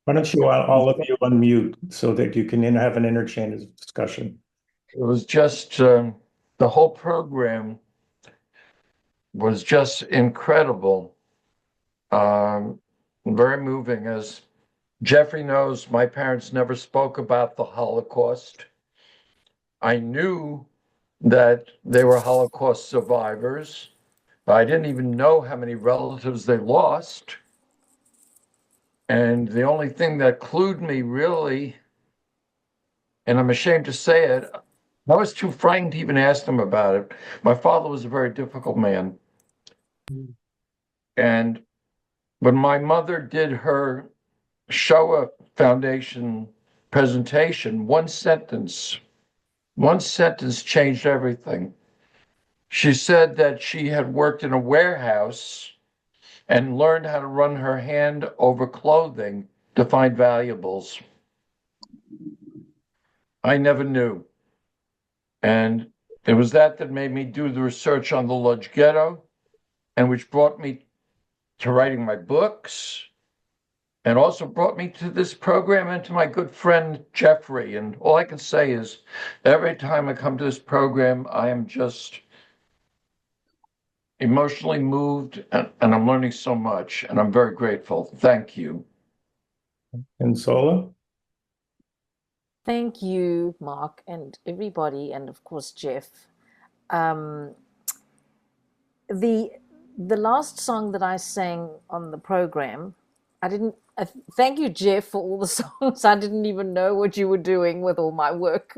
Why don't you all of you unmute so that you can have an interchange of discussion? It was just the whole program was just incredible, very moving. As Jeffrey knows, my parents never spoke about the Holocaust. I knew that they were Holocaust survivors, but I didn't even know how many relatives they lost. And the only thing that clued me really, and I'm ashamed to say it, I was too frightened to even ask them about it. My father was a very difficult man. And when my mother did her Shoah Foundation presentation, one sentence changed everything. She said that she had worked in a warehouse and learned how to run her hand over clothing to find valuables. I never knew. And it was that made me do the research on the Lodz Ghetto, and which brought me to writing my books, and also brought me to this program and to my good friend Jeffrey. And all I can say is every time I come to this program, I am just emotionally moved, and I'm learning so much, and I'm very grateful. Thank you. And Zola? Thank you, Mark, and everybody, and of course, Jeff. The last song that I sang on the program, I didn't. Thank you, Jeff, for all the songs. I didn't even know what you were doing with all my work.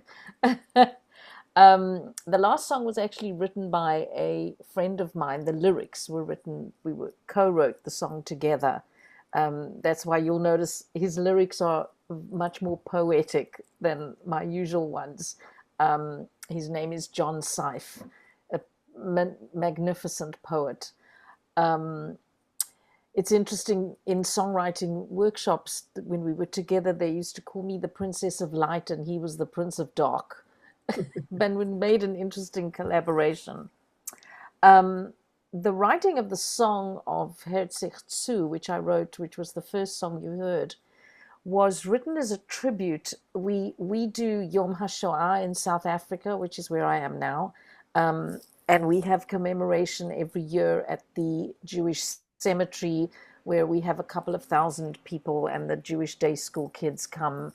The last song was actually written by a friend of mine. The lyrics were written. We co-wrote the song together. That's why you'll notice his lyrics are much more poetic than my usual ones. His name is John Seif, a magnificent poet. It's interesting, in songwriting workshops, when we were together, they used to call me the Princess of Light and he was the Prince of Dark. But we made an interesting collaboration. The writing of the song of Hertzkovitz, which I wrote, which was the first song you heard, was written as a tribute. We do Yom Shahoah in South Africa, which is where I am now, and we have commemoration every year at the Jewish cemetery, where we have a couple of thousand people, and the Jewish day school kids come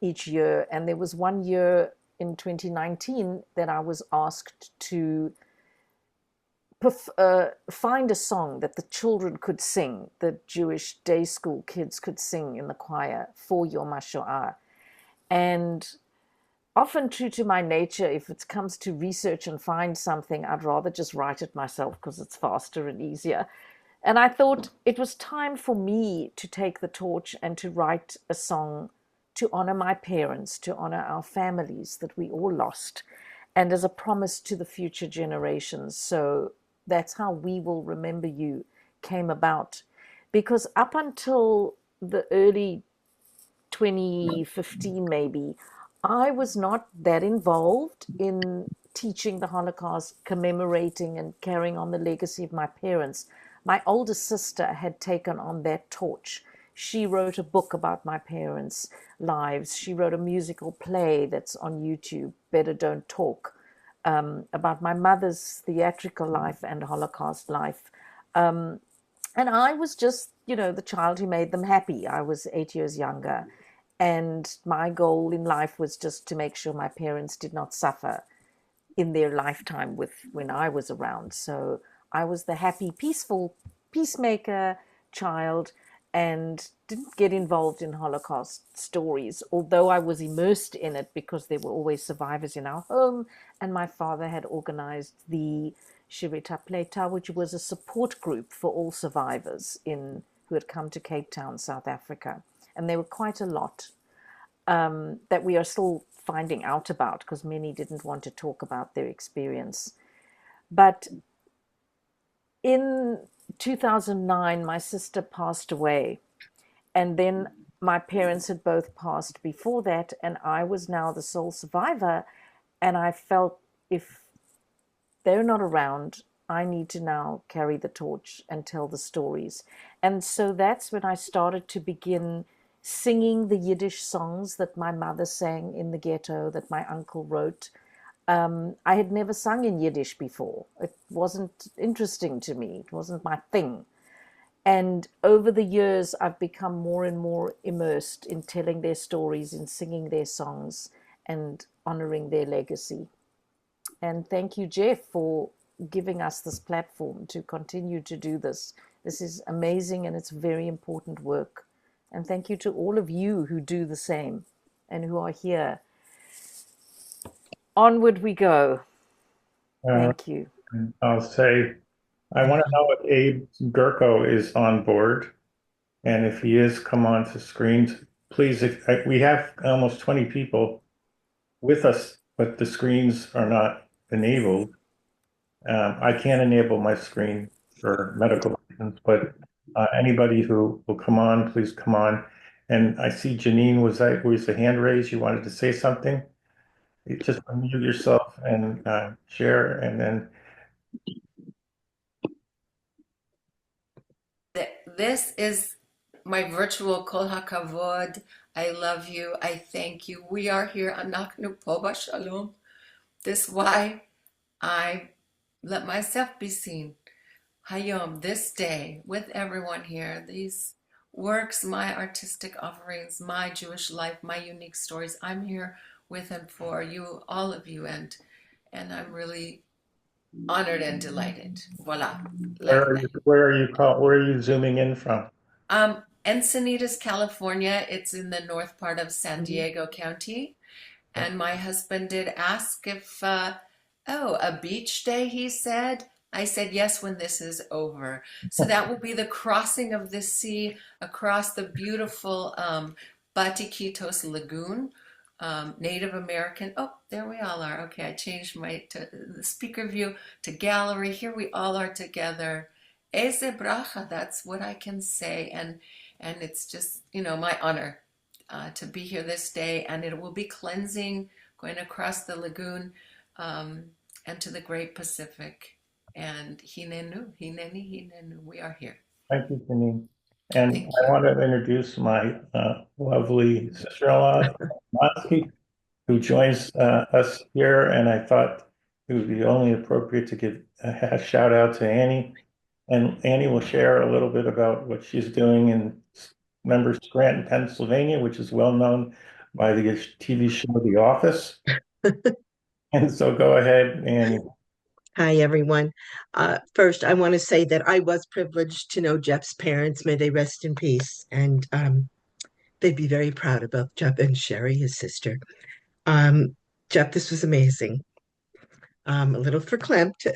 each year. And there was one year in 2019 that I was asked to find a song that the children could sing, the Jewish day school kids could sing in the choir for Yom Shahoah. And often true to my nature, if it comes to research and find something, I'd rather just write it myself because it's faster and easier. And I thought it was time for me to take the torch and to write a song to honor my parents, to honor our families that we all lost, and as a promise to the future generations. So that's how We Will Remember You came about. Because up until the early 2015, maybe, I was not that involved in teaching the Holocaust, commemorating and carrying on the legacy of my parents. My older sister had taken on that torch. She wrote a book about my parents' lives. She wrote a musical play that's on YouTube, Better Don't Talk, about my mother's theatrical life and Holocaust life. And I was just, the child who made them happy. I was 8 years younger. And my goal in life was just to make sure my parents did not suffer in their lifetime when I was around. So I was the happy, peaceful peacemaker child and didn't get involved in Holocaust stories, although I was immersed in it because there were always survivors in our home, and my father had organized the Shirita Pleta, which was a support group for all survivors who had come to Cape Town, South Africa. And there were quite a lot that we are still finding out about because many didn't want to talk about their experience. But in 2009, my sister passed away. And then my parents had both passed before that, and I was now the sole survivor. And I felt if they're not around, I need to now carry the torch and tell the stories. And so that's when I started to begin singing the Yiddish songs that my mother sang in the ghetto, that my uncle wrote. I had never sung in Yiddish before. It wasn't interesting to me. It wasn't my thing. And over the years, I've become more and more immersed in telling their stories, in singing their songs, and honoring their legacy. And thank you, Jeff, for giving us this platform to continue to do this. This is amazing, and it's very important work. And thank you to all of you who do the same and who are here. Onward we go. Thank you. I'll say, I want to know if Abe Gurko is on board. And if he is, come on to screens. Please, we have almost 20 people with us, but the screens are not enabled. I can't enable my screen for medical reasons, but anybody who will come on, please come on. And I see Janine was a hand raised. You wanted to say something? You just unmute yourself and share, and then. This is my virtual Kol HaKavod. I love you. I thank you. We are here. Anachnu po b'shalom. This is why I let myself be seen. Hayom, this day, with everyone here, these works, my artistic offerings, my Jewish life, my unique stories. I'm here with and for you, all of you, and I'm really honored and delighted. Voila. Where are you zooming in from? Encinitas, California. It's in the north part of San Diego County. And my husband did ask if, a beach day, he said. I said yes when this is over. So that will be the crossing of the sea across the beautiful Batiquitos Lagoon. Native American. Oh, there we all are. Okay, I changed the speaker view to gallery. Here we all are together. Eze bracha, that's what I can say. And it's just, my honor to be here this day. And it will be cleansing, going across the lagoon and to the great Pacific. And hinenu, we are here. Thank you, Janine. And I want to introduce my lovely sister-in-law, Marty, who joins us here. And I thought it would be only appropriate to give a shout out to Annie. And Annie will share a little bit about what she's doing in Members Scranton, Pennsylvania, which is well known by the TV show The Office. And so go ahead, Annie. Hi, everyone. First, I want to say that I was privileged to know Jeff's parents. May they rest in peace. And they'd be very proud of both Jeff and Sherry, his sister. Jeff, this was amazing. A little verklempt.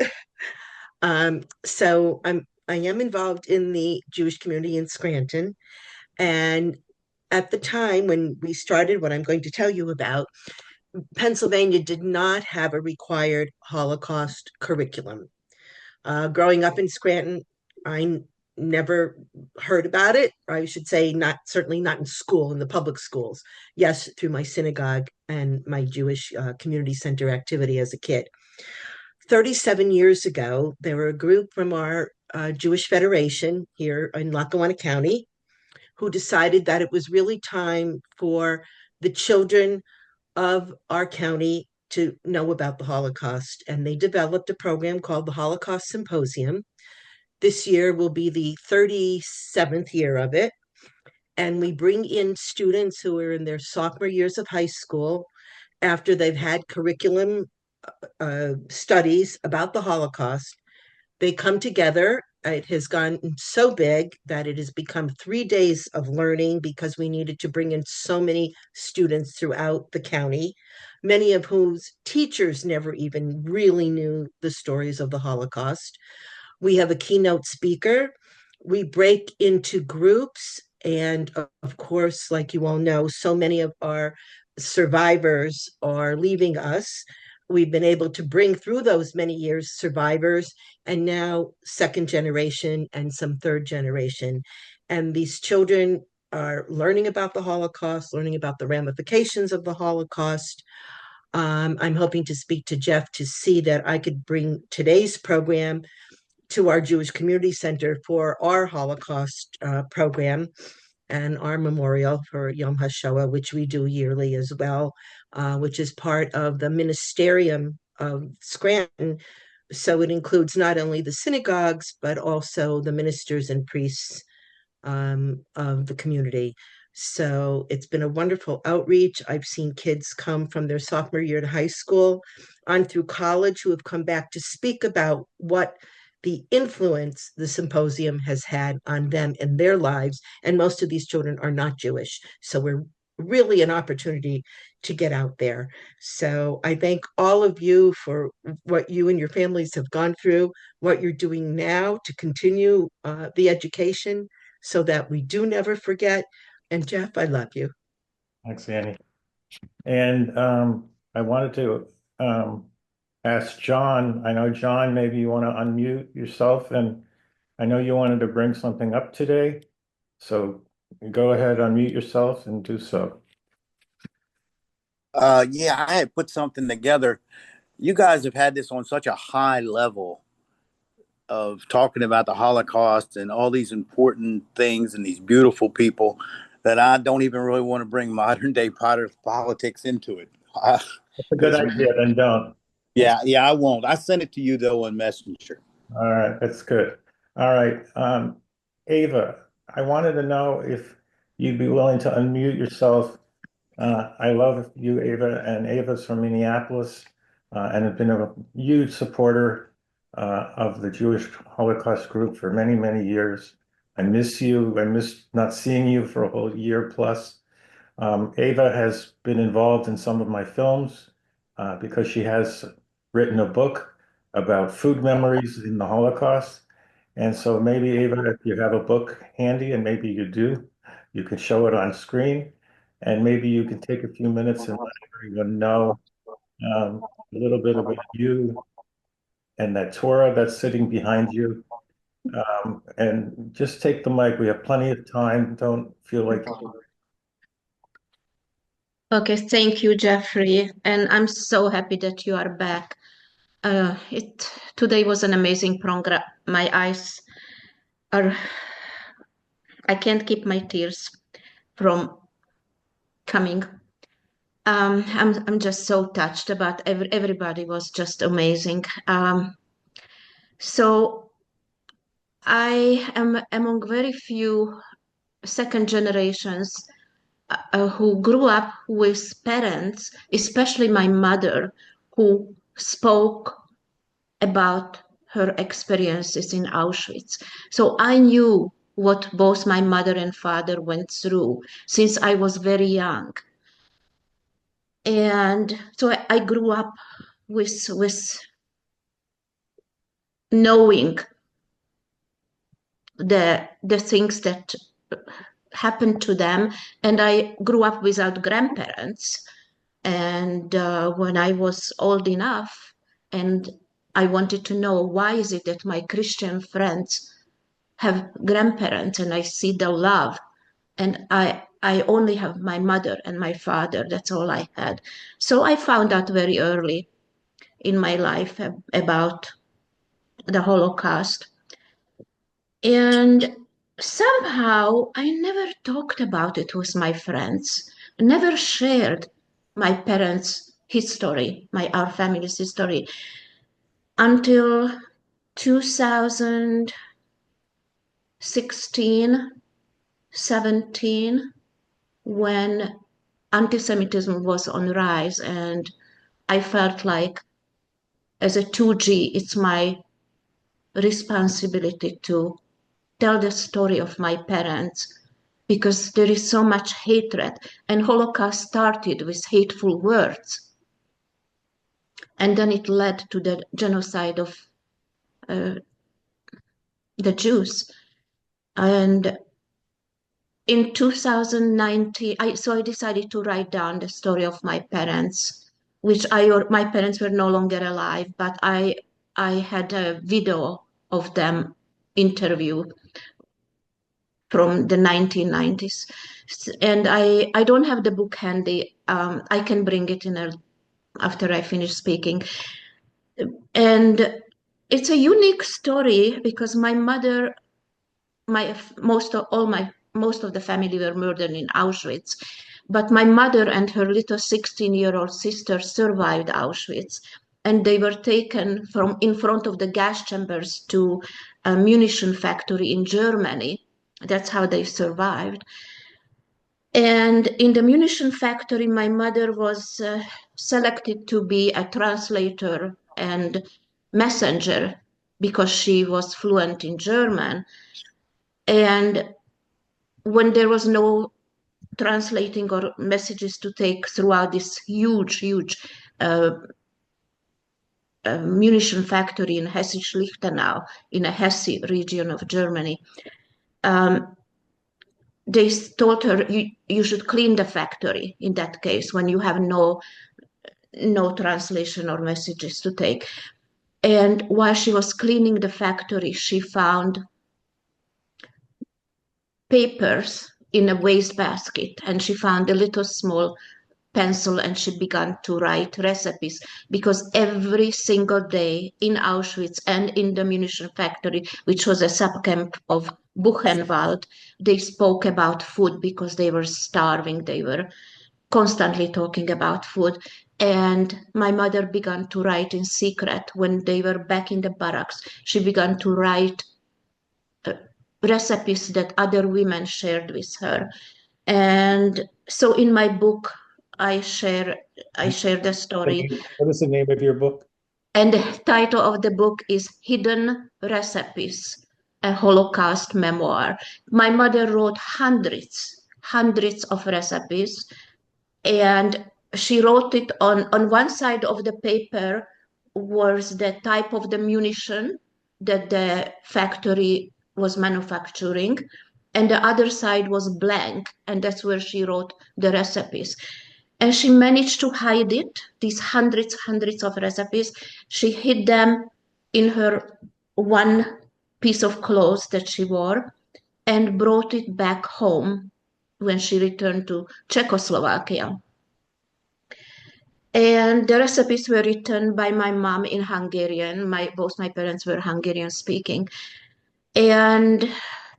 So I am involved in the Jewish community in Scranton. And at the time when we started what I'm going to tell you about, Pennsylvania did not have a required Holocaust curriculum. Growing up in Scranton, I never heard about it. I should say certainly not in school, in the public schools. Yes, through my synagogue and my Jewish community center activity as a kid. 37 years ago, there were a group from our Jewish Federation here in Lackawanna County who decided that it was really time for the children of our county to know about the Holocaust. And they developed a program called the Holocaust Symposium. This year will be the 37th year of it. And we bring in students who are in their sophomore years of high school after they've had curriculum studies about the Holocaust. They come together. It has gone so big that it has become 3 days of learning because we needed to bring in so many students throughout the county, many of whose teachers never even really knew the stories of the Holocaust. We have a keynote speaker. We break into groups. And of course, like you all know, so many of our survivors are leaving us. We've been able to bring through those many years survivors and now second generation and some third generation. And these children are learning about the Holocaust, learning about the ramifications of the Holocaust. I'm hoping to speak to Jeff to see that I could bring today's program to our Jewish Community Center for our Holocaust program and our memorial for Yom HaShoah, which we do yearly as well, which is part of the ministerium of Scranton. So it includes not only the synagogues, but also the ministers and priests of the community. So it's been a wonderful outreach. I've seen kids come from their sophomore year to high school on through college who have come back to speak about what the influence the symposium has had on them in their lives. And most of these children are not Jewish. So we're really an opportunity to get out there. So I thank all of you for what you and your families have gone through, what you're doing now to continue the education so that we do never forget. And Jeff, I love you. Thanks, Annie. And I wanted to ask John, I know, John, maybe you want to unmute yourself, and I know you wanted to bring something up today. So go ahead, unmute yourself and do so. Yeah, I had put something together. You guys have had this on such a high level of talking about the Holocaust and all these important things and these beautiful people that I don't even really want to bring modern day politics into it. That's a good idea, then don't. Yeah, I won't. I sent it to you though on Messenger. All right, that's good. All right, Ava, I wanted to know if you'd be willing to unmute yourself. I love you, Ava, and Ava's from Minneapolis and has been a huge supporter of the Jewish Holocaust group for many, many years. I miss you. I miss not seeing you for a whole year plus. Ava has been involved in some of my films because she has written a book about food memories in the Holocaust. And so maybe, Ava, if you have a book handy, and maybe you do, you can show it on screen. And maybe you can take a few minutes and let everyone know a little bit about you and that Torah that's sitting behind you. And just take the mic. We have plenty of time. Don't feel like... Okay, thank you, Jeffrey. And I'm so happy that you are back. Today was an amazing program. My eyes are... I can't keep my tears from coming. I'm just so touched about everybody was just amazing. So I am among very few second generations who grew up with parents, especially my mother, who spoke about her experiences in Auschwitz. So I knew what both my mother and father went through since I was very young. And so I grew up with knowing the things that happened to them. And I grew up without grandparents. And when I was old enough and I wanted to know why is it that my Christian friends have grandparents and I see the love, and I only have my mother and my father. That's all I had. So I found out very early in my life about the Holocaust. And somehow I never talked about it with my friends, never shared my parents' history, our family's history, until 2016, 17, when anti-Semitism was on the rise, and I felt like as a 2G, it's my responsibility to tell the story of my parents, because there is so much hatred, and Holocaust started with hateful words. And then it led to the genocide of the Jews. And in 2019, I decided to write down the story of my parents, which my parents were no longer alive, but I had a video of them interview. from the 1990s. And I don't have the book handy. I can bring it after I finish speaking. And it's a unique story because my mother, most of the family were murdered in Auschwitz, but my mother and her little 16-year-old sister survived Auschwitz, and they were taken from in front of the gas chambers to a munition factory in Germany. That's how they survived. And in the munition factory, my mother was selected to be a translator and messenger because she was fluent in German. And when there was no translating or messages to take throughout this huge munition factory in Hesse-Lichtenau, in a Hesse region of Germany, they told her, you should clean the factory in that case when you have no translation or messages to take. And while she was cleaning the factory, she found papers in a wastebasket, and she found a little small pencil, and she began to write recipes, because every single day in Auschwitz and in the munition factory, which was a subcamp of Buchenwald, they spoke about food because they were starving. They were constantly talking about food. And my mother began to write in secret when they were back in the barracks. She began to write recipes that other women shared with her. And so in my book, I share the story. What is the name of your book? And the title of the book is Hidden Recipes, a Holocaust Memoir. My mother wrote hundreds of recipes, and she wrote it on one side of the paper was the type of the munition that the factory was manufacturing, and the other side was blank, and that's where she wrote the recipes. And she managed to hide it, these hundreds of recipes. She hid them in her one piece of clothes that she wore and brought it back home when she returned to Czechoslovakia. And the recipes were written by my mom in Hungarian. Both my parents were Hungarian speaking. And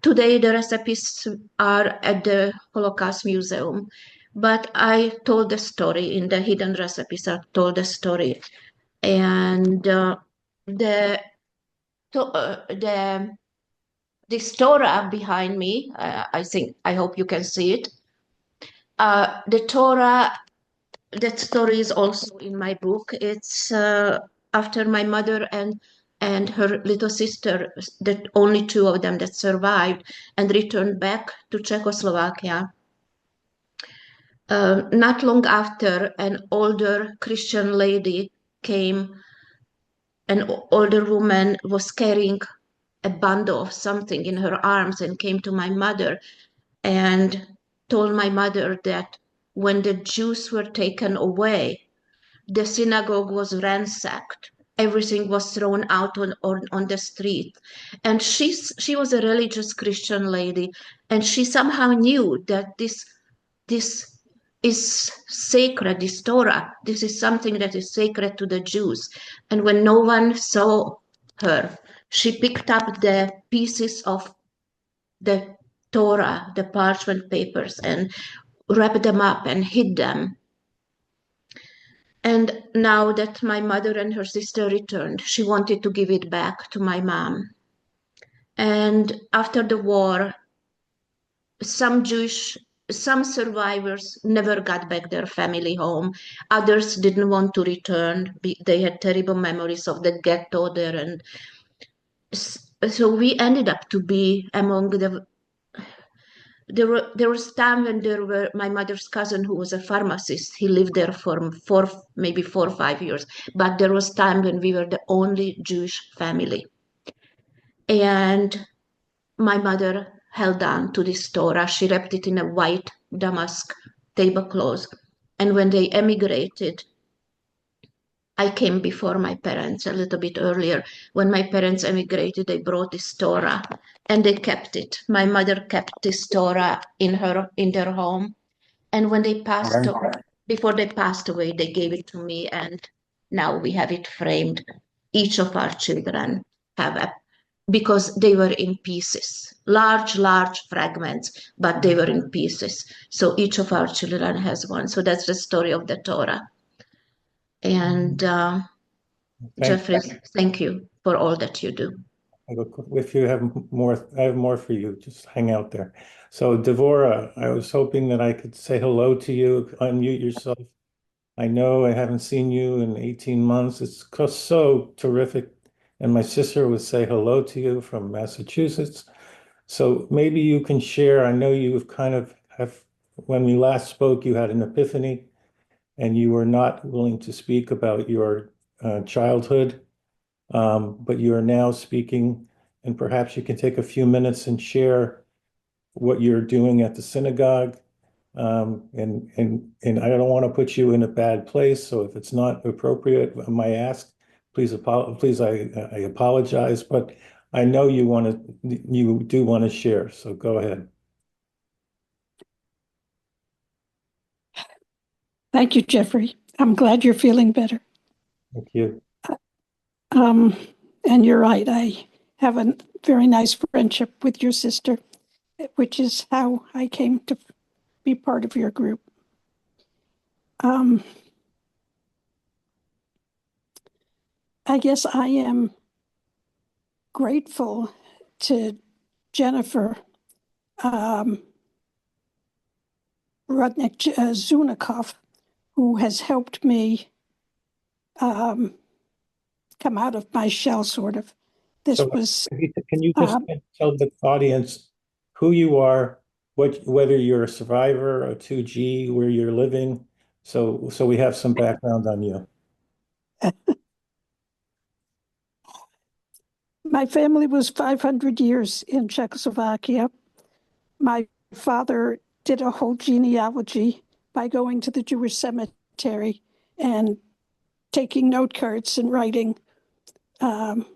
today the recipes are at the Holocaust Museum. But I told the story in the Hidden Recipes. I told the story. And the Torah behind me, I hope you can see it. The Torah, that story is also in my book. It's after my mother and her little sister, that only two of them that survived and returned back to Czechoslovakia. Not long after, an older Christian lady came. An older woman was carrying a bundle of something in her arms and came to my mother and told my mother that when the Jews were taken away, the synagogue was ransacked. Everything was thrown out on the street. And she was a religious Christian lady, and she somehow knew that this is sacred, this Torah. This is something that is sacred to the Jews. And when no one saw her, she picked up the pieces of the Torah, the parchment papers, and wrapped them up and hid them. And now that my mother and her sister returned, she wanted to give it back to my mom. And after the war, some survivors never got back their family home. Others didn't want to return. They had terrible memories of the ghetto there. And so we ended up to be among there was time when my mother's cousin, who was a pharmacist, he lived there for maybe 4 or 5 years. But there was time when we were the only Jewish family. And my mother held on to this Torah. She wrapped it in a white damask tablecloth. And when they emigrated, I came before my parents a little bit earlier. When my parents emigrated, they brought this Torah and they kept it. My mother kept this Torah in their home. And when they passed away, before they passed away, they gave it to me, and now we have it framed. Each of our children have a, because they were in pieces, large fragments, but they were in pieces. So each of our children has one. So that's the story of the Torah. And Jeffrey, thank you for all that you do. If you have more, I have more for you. Just hang out there. So, Devora, I was hoping that I could say hello to you, unmute yourself. I know I haven't seen you in 18 months. It's so terrific. And my sister would say hello to you from Massachusetts. So maybe you can share. I know you've kind of have, when we last spoke, you had an epiphany and you were not willing to speak about your childhood. But you are now speaking, and perhaps you can take a few minutes and share what you're doing at the synagogue. And I don't want to put you in a bad place, so if it's not appropriate, I might ask. Please, I apologize, but I know you do want to share, so go ahead. Thank you, Jeffrey. I'm glad you're feeling better. Thank you. And you're right. I have a very nice friendship with your sister, which is how I came to be part of your group. I guess I am grateful to Jennifer Rudnick-Zunikov, who has helped me come out of my shell, sort of. Can you just tell the audience who you are, whether you're a survivor, a 2G, where you're living, so we have some background on you. My family was 500 years in Czechoslovakia. My father did a whole genealogy by going to the Jewish cemetery and taking note cards and writing the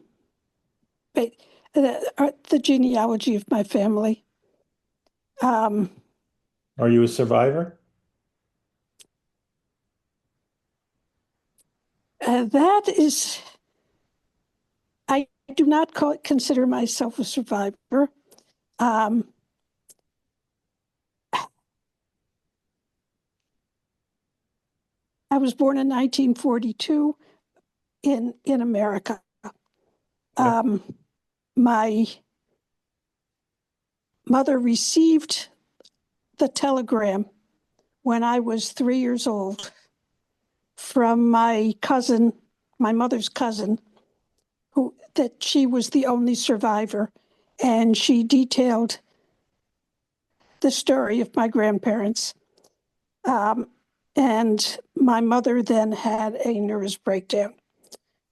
genealogy of my family. Are you a survivor? That is, I do not consider myself a survivor. I was born in 1942 in America. My mother received the telegram when I was 3 years old from my cousin, my mother's cousin, that she was the only survivor, and she detailed the story of my grandparents. And my mother then had a nervous breakdown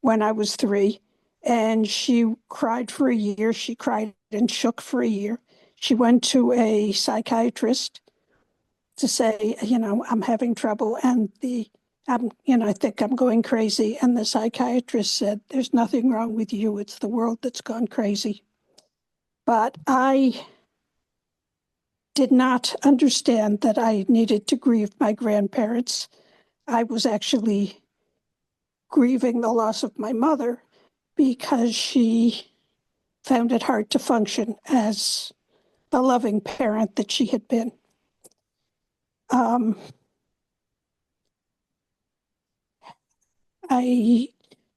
when I was 3, and she cried for a year. She cried and shook for a year. She went to a psychiatrist to say, I'm having trouble, and I think I'm going crazy. And the psychiatrist said, there's nothing wrong with you. It's the world that's gone crazy. But I did not understand that I needed to grieve my grandparents. I was actually grieving the loss of my mother because she found it hard to function as the loving parent that she had been. I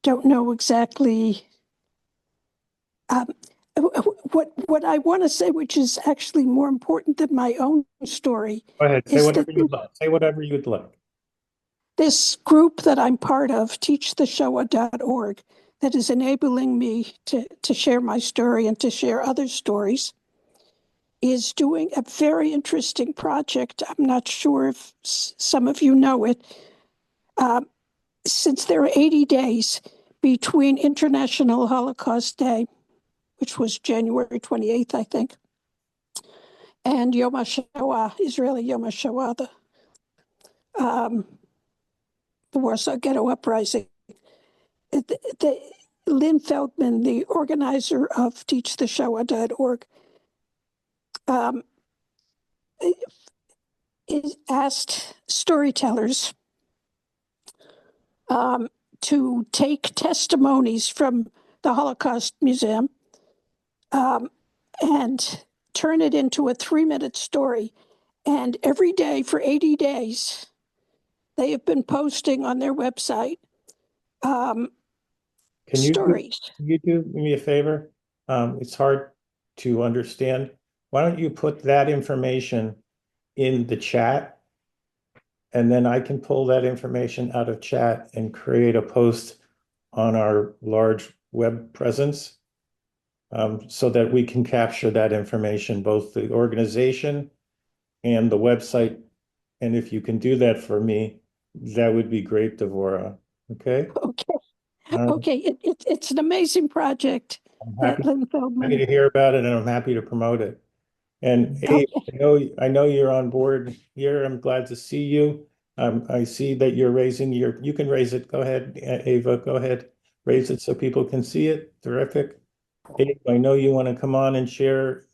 don't know exactly what I want to say, which is actually more important than my own story. Go ahead, say whatever you'd like. Say whatever you'd like. This group that I'm part of, teachtheshoah.org, that is enabling me to share my story and to share other stories, is doing a very interesting project. I'm not sure if some of you know it. Since there are 80 days between International Holocaust Day, which was January 28th, I think, and Yom Shahoah, Israeli Yom Shahoah, the Warsaw Ghetto uprising. Lynn Feldman, the organizer of teachtheshoah.org, asked storytellers to take testimonies from the Holocaust Museum and turn it into a 3-minute story. And every day for 80 days, they have been posting on their website stories. Can you do me a favor? It's hard to understand. Why don't you put that information in the chat, and then I can pull that information out of chat and create a post on our large web presence, so that we can capture that information, both the organization and the website. And if you can do that for me, that would be great, Devorah. Okay? Okay. Okay, it's an amazing project. I'm happy to hear about it, and I'm happy to promote it. And Abe, I know you're on board here. I'm glad to see you. I see that you're raising you can raise it. Go ahead, Ava, go ahead. Raise it so people can see it. Terrific. Abe, I know you want to come on and share.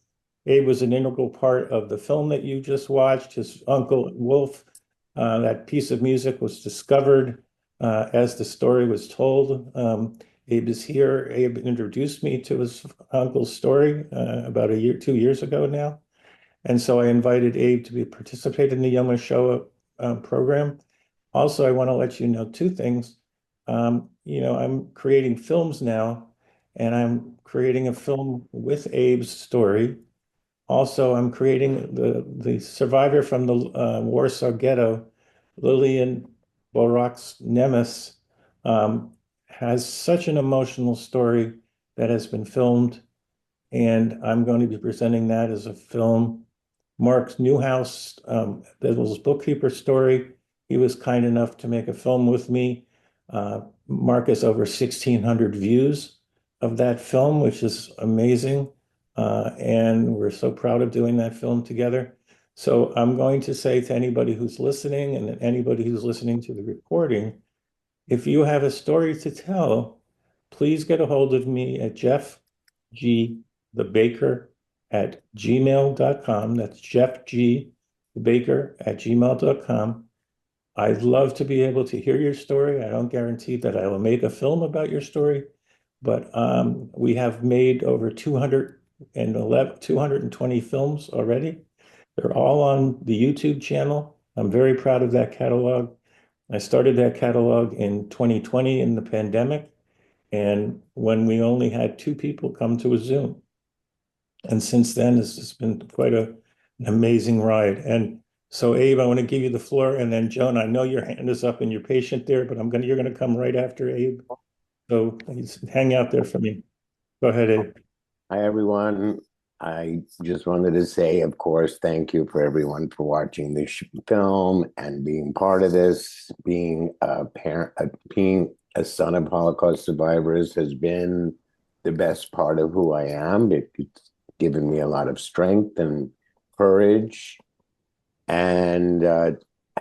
Abe was an integral part of the film that you just watched. His uncle Wolf, that piece of music was discovered as the story was told. Abe is here. Abe introduced me to his uncle's story about 2 years ago now. And so I invited Abe to participate in the Yom Shahoah program. Also, I want to let you know 2 things. I'm creating films now, and I'm creating a film with Abe's story. Also, I'm creating the survivor from the Warsaw Ghetto, Lillian Boraks Nemetz, has such an emotional story that has been filmed, and I'm going to be presenting that as a film. Mark's Newhouse, that was Bookkeeper story. He was kind enough to make a film with me. Mark has over 1,600 views of that film, which is amazing. And we're so proud of doing that film together. So I'm going to say to anybody who's listening and anybody who's listening to the recording, if you have a story to tell, please get a hold of me at jeffgthebaker@gmail.com. That's jeffgthebaker@gmail.com. I'd love to be able to hear your story. I don't guarantee that I will make a film about your story, but we have made over 220 films already. They're all on the YouTube channel. I'm very proud of that catalog. I started that catalog in 2020 in the pandemic, and when we only had 2 people come to a Zoom. And since then, it's just been quite an amazing ride. And so, Abe, I want to give you the floor, and then Joan, I know your hand is up and you're patient there, but you're going to come right after Abe. So please hang out there for me. Go ahead, Abe. Hi, everyone. I just wanted to say, of course, thank you for everyone for watching this film and being part of this. Being a parent, being a son of Holocaust survivors has been the best part of who I am. It's given me a lot of strength and courage, and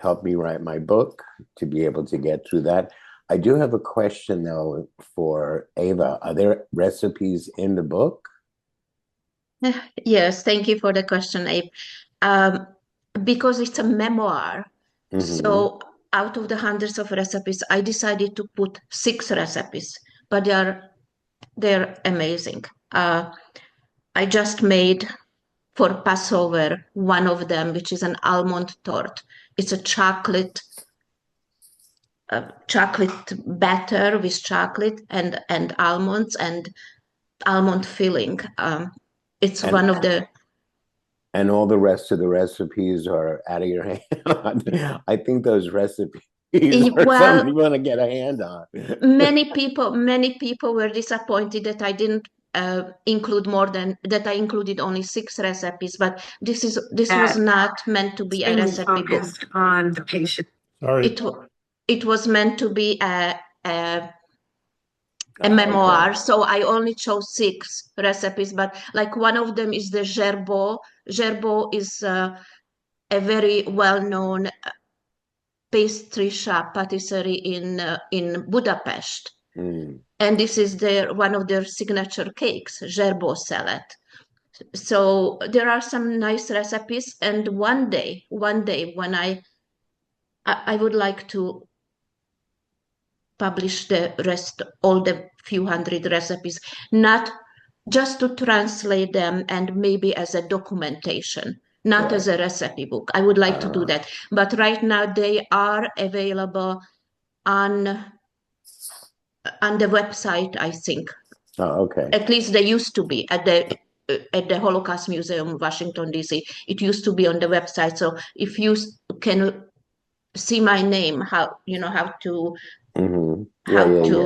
helped me write my book to be able to get through that. I do have a question, though, for Ava. Are there recipes in the book? Yes, thank you for the question, Abe. Because it's a memoir, so out of the hundreds of recipes, I decided to put 6 recipes, but they're amazing. I just made for Passover one of them, which is an almond tort. It's a chocolate batter with chocolate and almonds and almond filling. It's one of the... And all the rest of the recipes are out of your hand. I think those recipes are something you want to get a hand on. Many people were disappointed that I didn't include more than that. I included only 6 recipes, but this was not meant to be a recipe book. On the patient. Sorry. It was meant to be a memoir, so I only chose 6 recipes, but like one of them is the gerbo. Gerbo is a very well-known pastry shop, patisserie in Budapest, And this is one of their signature cakes, gerbo salad. So there are some nice recipes. And one day when I would like to publish the rest, all the few hundred recipes, not just to translate them and maybe as a documentation, not as a recipe book. I would like to do that. But right now they are available on the website, I think. Oh, okay. At least they used to be at the Holocaust Museum, Washington, D.C. It used to be on the website. So if you can see my name, how to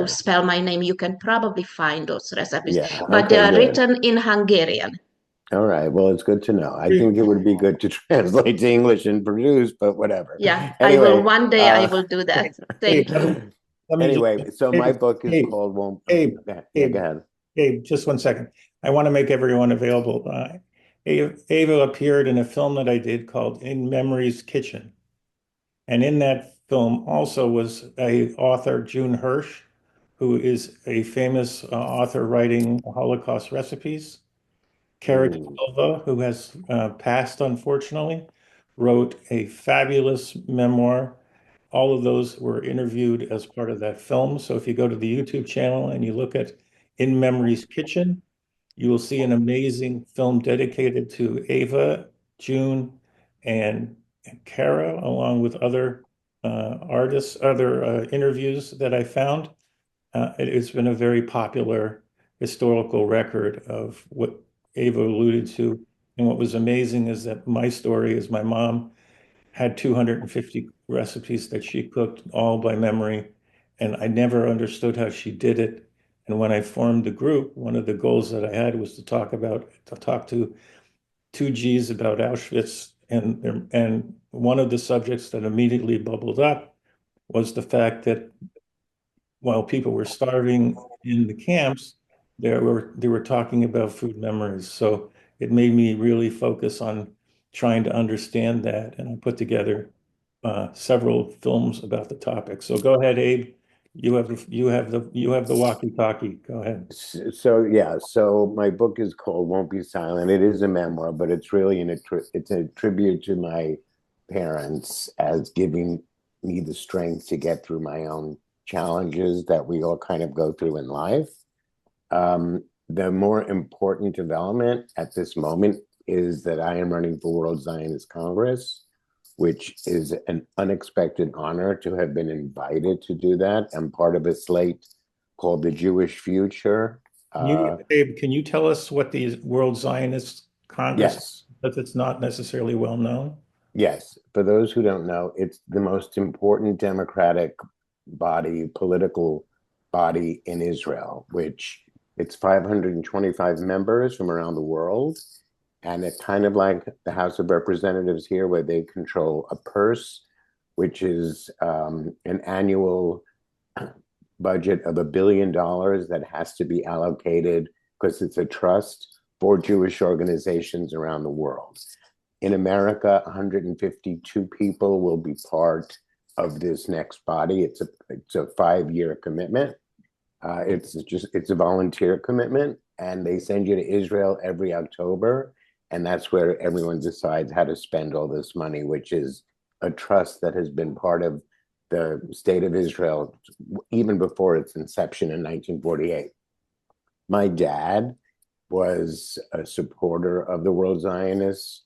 spell my name, you can probably find those recipes. Yeah, but they okay, are good. written in Hungarian. All right. Well, it's good to know. I think it would be good to translate to English and produce, but whatever. Yeah, Anyway, I will. One day I will do that. Thank you. Anyway, so my book is called Won't. Abe, Yeah, go ahead. Abe, just 1 second. I want to make everyone available. Ava appeared in a film that I did called In Memory's Kitchen. And in that film also was a author, June Hirsch, who is a famous author writing Holocaust recipes. Kara Silva, who has passed, unfortunately, wrote a fabulous memoir. All of those were interviewed as part of that film. So if you go to the YouTube channel and you look at In Memory's Kitchen, you will see an amazing film dedicated to Ava, June, and Kara, along with other artists, other interviews that I found. It's been a very popular historical record of what Ava alluded to. And what was amazing is that my story is my mom had 250 recipes that she cooked all by memory. And I never understood how she did it. And when I formed the group, one of the goals that I had was to talk to two G's about Auschwitz. And one of the subjects that immediately bubbled up was the fact that while people were starving in the camps, they were talking about food memories. So it made me really focus on trying to understand that, and I put together several films about the topic. So go ahead, Abe. You have the walkie-talkie. Go ahead. So yeah, so my book is called Won't Be Silent. It is a memoir, but it's really it's a tribute to my parents as giving me the strength to get through my own challenges that we all kind of go through in life. The more important development at this moment is that I am running for World Zionist Congress, which is an unexpected honor to have been invited to do that. I'm part of a slate called The Jewish Future. Abe, can you tell us what the World Zionist Congress is? Because it's not necessarily well known. Yes, for those who don't know, it's the most important democratic body, political body in Israel, which it's 525 members from around the world. And it's kind of like the House of Representatives here, where they control a purse, which is an annual budget of $1 billion that has to be allocated because it's a trust for Jewish organizations around the world. In America, 152 people will be part of this next body. It's a 5-year commitment. It's a volunteer commitment, and they send you to Israel every October. And that's where everyone decides how to spend all this money, which is a trust that has been part of the state of Israel even before its inception in 1948. My dad was a supporter of the World Zionist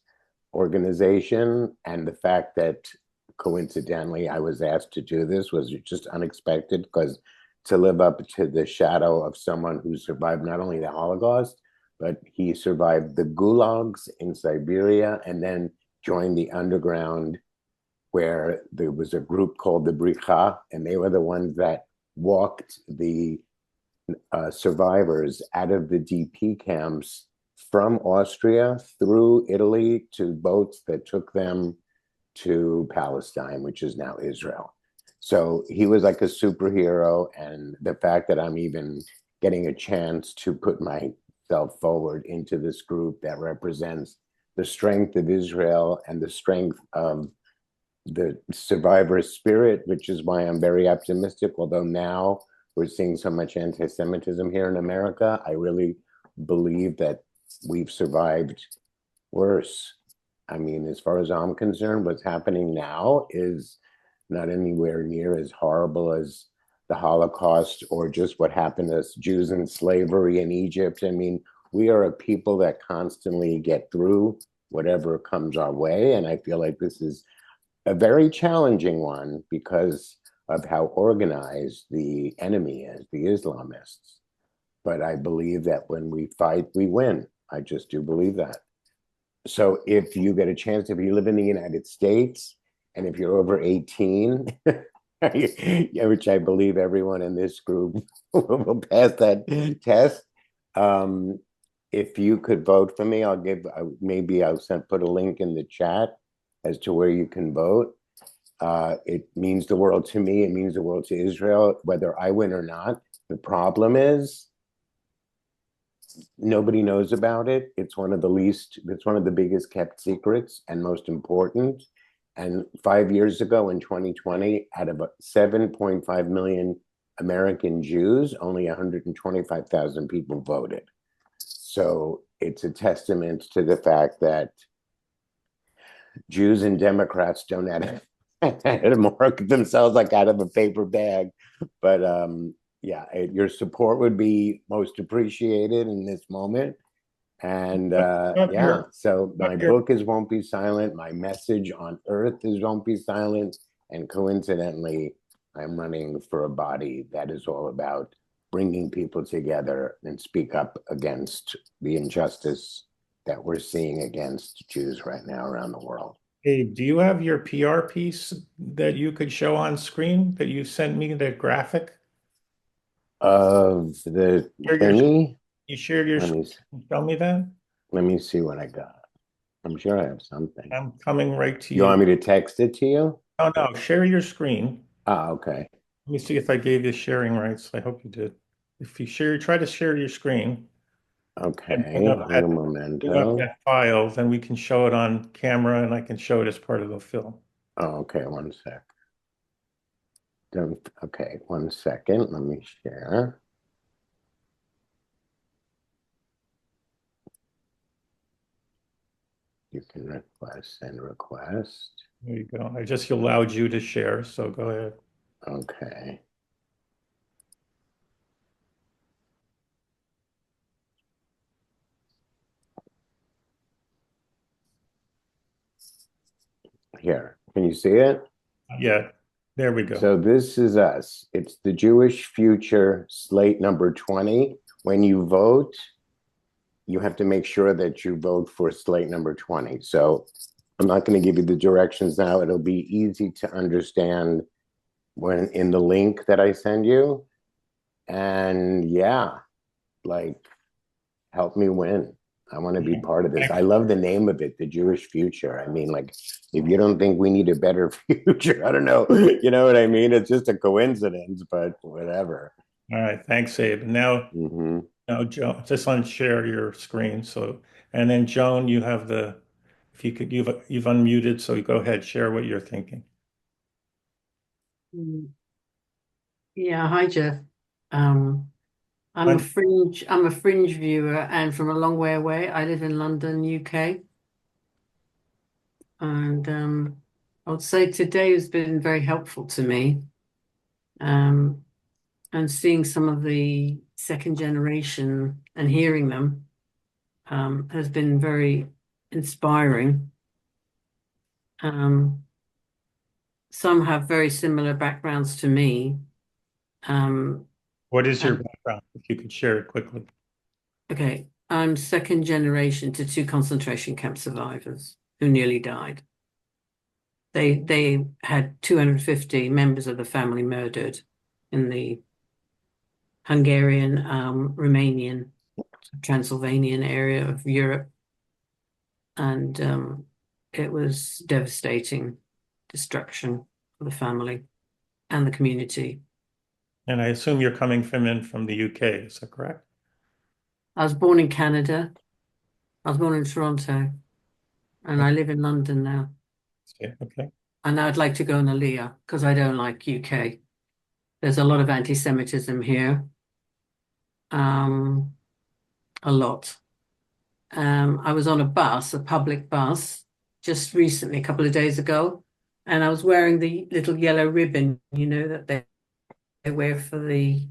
Organization, and the fact that coincidentally I was asked to do this was just unexpected, because to live up to the shadow of someone who survived not only the Holocaust, but he survived the gulags in Siberia and then joined the underground, where there was a group called the Bricha, and they were the ones that walked the survivors out of the DP camps from Austria through Italy to boats that took them to Palestine, which is now Israel. So he was like a superhero, and the fact that I'm even getting a chance to put myself forward into this group that represents the strength of Israel and the strength of the survivor spirit, which is why I'm very optimistic, although now we're seeing so much anti-Semitism here in America. I really believe that we've survived worse. I mean, as far as I'm concerned, what's happening now is not anywhere near as horrible as the Holocaust or just what happened to us Jews in slavery in Egypt. I mean, we are a people that constantly get through whatever comes our way. And I feel like this is a very challenging one because of how organized the enemy is, the Islamists. But I believe that when we fight, we win. I just do believe that. So if you get a chance, if you live in the United States, and if you're over 18, which I believe everyone in this group will pass that test, if you could vote for me, I'll give, maybe I'll put a link in the chat as to where you can vote. It means the world to me. It means the world to Israel, whether I win or not. The problem is nobody knows about it. It's one of the biggest kept secrets and most important. And 5 years ago in 2020, out of 7.5 million American Jews, only 125,000 people voted. So it's a testament to the fact that Jews and Democrats don't have to mark themselves like out of a paper bag. But yeah, your support would be most appreciated in this moment. And yeah, so my book is Won't Be Silent. My message on earth is Won't Be Silent. And coincidentally, I'm running for a body that is all about bringing people together and speak up against the injustice that we're seeing against Jews right now around the world. Hey, do you have your PR piece that you could show on screen that you sent me, the graphic? Of the thingy? You shared your screen. Show me that. Let me see what I got. I'm sure I have something. I'm coming right to you. You want me to text it to you? Oh, no, share your screen. Ah, okay. Let me see if I gave you sharing rights. I hope you did. If you try to share your screen. Okay, un momento. That file, then we can show it on camera and I can show it as part of the film. Oh, okay, one sec. Okay, 1 second. Let me share. You can request, send request. There you go. I just allowed you to share, so go ahead. Okay. Here, can you see it? Yeah, there we go. So this is us. It's the Jewish Future slate number 20. When you vote, you have to make sure that you vote for slate number 20. So I'm not going to give you the directions now. It'll be easy to understand when in the link that I send you. And yeah, like, help me win. I want to be part of this. I love the name of it, the Jewish Future. I mean, like, if you don't think we need a better future, I don't know. You know what I mean? It's just a coincidence, but whatever. All right. Thanks, Abe. Now, now, Joan, just unshare your screen. So, and then Joan, you have the, if you could, you've unmuted. So you go ahead, share what you're thinking. Yeah. Hi, Jeff. I'm a fringe viewer, and from a long way away. I live in London, UK. And I would say today has been very helpful to me. And seeing some of the second generation and hearing them has been very inspiring. Some have very similar backgrounds to me. What is your background? If you could share it quickly. Okay, I'm second generation to 2 concentration camp survivors who nearly died. They had 250 members of the family murdered in the Hungarian, Romanian, Transylvanian area of Europe. And it was devastating destruction for the family and the community. And I assume you're coming from the UK, is that correct? I was born in Canada. I was born in Toronto, and I live in London now. Okay. And I'd like to go on Aliyah because I don't like UK. There's a lot of anti-Semitism here. A lot. I was on a bus, a public bus, just recently, a couple of days ago, and I was wearing the little yellow ribbon, that they wear for the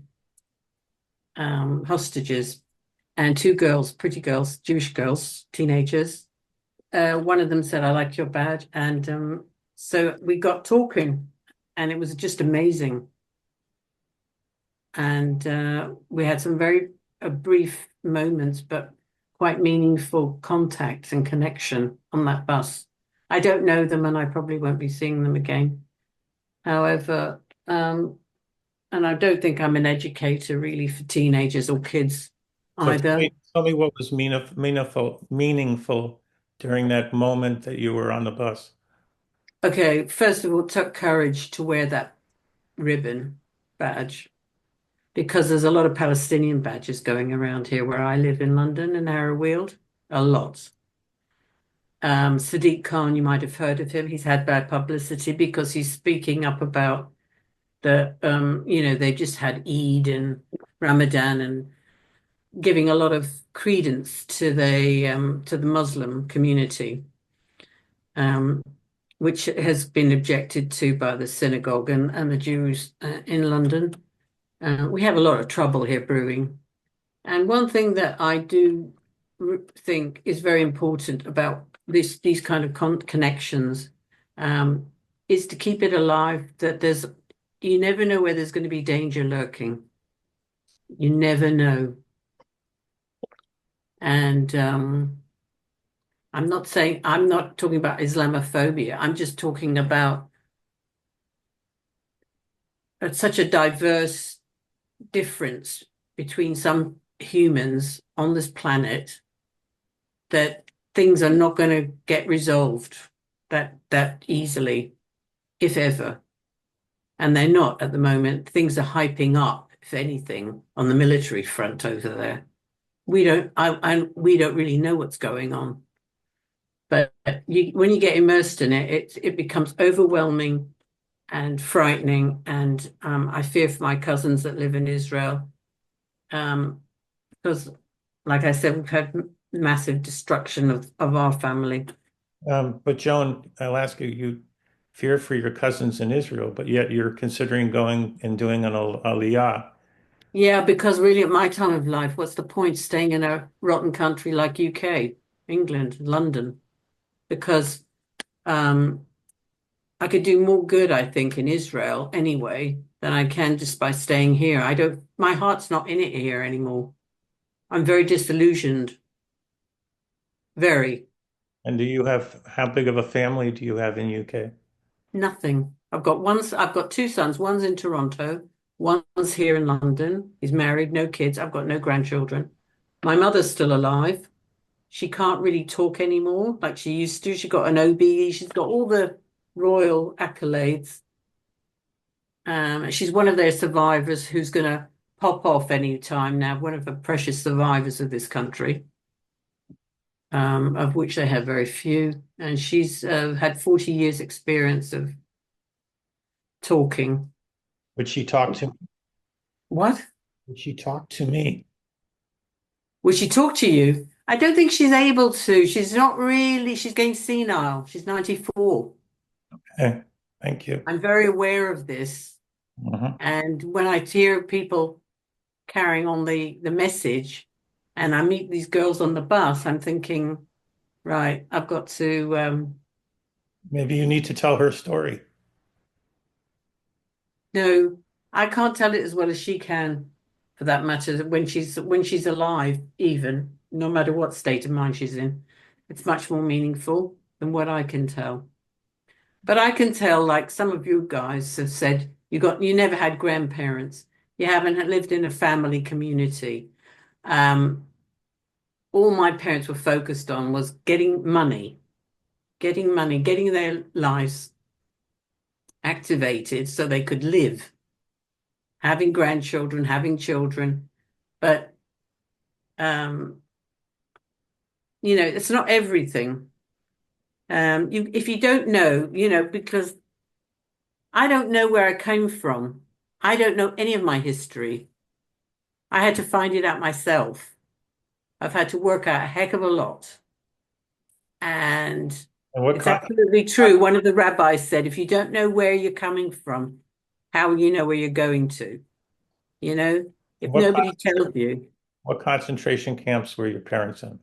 hostages. And two girls, pretty girls, Jewish girls, teenagers. One of them said, "I like your badge." And so we got talking, and it was just amazing. And we had some very brief moments, but quite meaningful contact and connection on that bus. I don't know them, and I probably won't be seeing them again. However, and I don't think I'm an educator really for teenagers or kids either. Tell me what was meaningful during that moment that you were on the bus. Okay, first of all, it took courage to wear that ribbon badge, because there's a lot of Palestinian badges going around here where I live in London and Arrowfield, a lot. Sadiq Khan, you might have heard of him. He's had bad publicity because he's speaking up about they just had Eid and Ramadan and giving a lot of credence to the Muslim community, which has been objected to by the synagogue and the Jews in London. We have a lot of trouble here brewing. And one thing that I do think is very important about these kind of connections is to keep it alive, that you never know where there's going to be danger lurking. You never know. And I'm not talking about Islamophobia. I'm just talking about such a diverse difference between some humans on this planet that things are not going to get resolved that easily, if ever. And they're not at the moment. Things are hyping up, if anything, on the military front over there. We don't really know what's going on. But when you get immersed in it becomes overwhelming and frightening. And I fear for my cousins that live in Israel, because, like I said, we've had massive destruction of our family. But Joan, I'll ask you, you fear for your cousins in Israel, but yet you're considering going and doing an aliyah. Yeah, because really at my time of life, what's the point staying in a rotten country like UK, England, London? Because I could do more good, I think, in Israel anyway than I can just by staying here. My heart's not in it here anymore. I'm very disillusioned. Very. And how big of a family do you have in UK? Nothing. I've got two sons. One's in Toronto. One's here in London. He's married, no kids. I've got no grandchildren. My mother's still alive. She can't really talk anymore like she used to. She got an OBE. She's got all the royal accolades. She's one of their survivors who's going to pop off any time now, one of the precious survivors of this country, of which they have very few. And she's had 40 years experience of talking. Would she talk to me? What? Would she talk to me? Would she talk to you? I don't think she's able to. She's getting senile. She's 94. Okay, thank you. I'm very aware of this. Mm-hmm. And when I hear people carrying on the message and I meet these girls on the bus, I'm thinking, right, I've got to... Maybe you need to tell her story. No, I can't tell it as well as she can, for that matter, when she's alive, even, no matter what state of mind she's in. It's much more meaningful than what I can tell. But I can tell, like some of you guys have said, you never had grandparents. You haven't lived in a family community. All my parents were focused on was getting their lives activated so they could live, having grandchildren, having children. But, it's not everything. If you don't know, because I don't know where I came from. I don't know any of my history. I had to find it out myself. I've had to work out a heck of a lot. And it's absolutely true. One of the rabbis said, if you don't know where you're coming from, how will you know where you're going to? You know, if nobody tells you. What concentration camps were your parents in?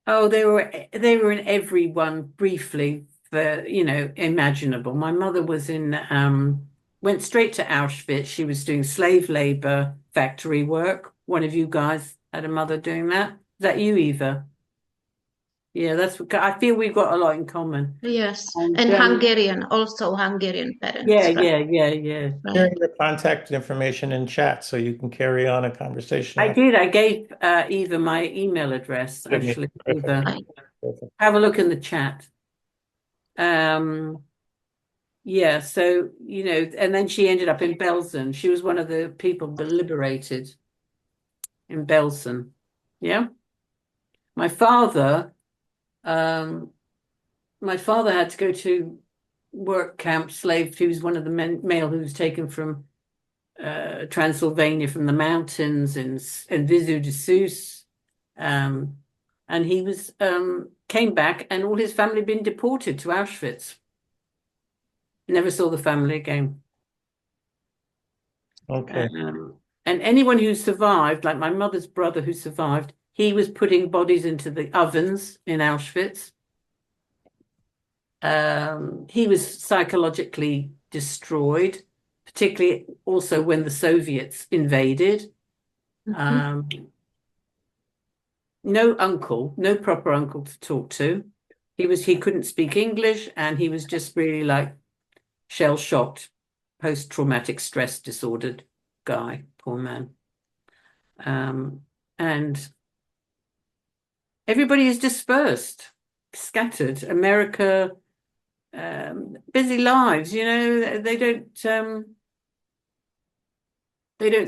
Oh, they were in every one briefly, for imaginable. My mother was went straight to Auschwitz. She was doing slave labor factory work. One of you guys had a mother doing that. Is that you, Eva? Yeah, I feel we've got a lot in common. Yes, and Hungarian, also Hungarian parents. Yeah. Share your contact information in chat so you can carry on a conversation. I did. I gave Eva my email address, actually. Eva. Have a look in the chat. Yeah, so, and then she ended up in Belsen. She was one of the people liberated in Belsen. Yeah. My father had to go to work camp slave. He was one of the male who was taken from Transylvania, from the mountains in Vizu de Sus. And he was came back, and all his family had been deported to Auschwitz. Never saw the family again. Okay. And anyone who survived, like my mother's brother who survived, he was putting bodies into the ovens in Auschwitz. He was psychologically destroyed, particularly also when the Soviets invaded. No proper uncle to talk to. He couldn't speak English, and he was just really like shell-shocked, post-traumatic stress disordered guy, poor man. And everybody is dispersed, scattered. America, busy lives, they don't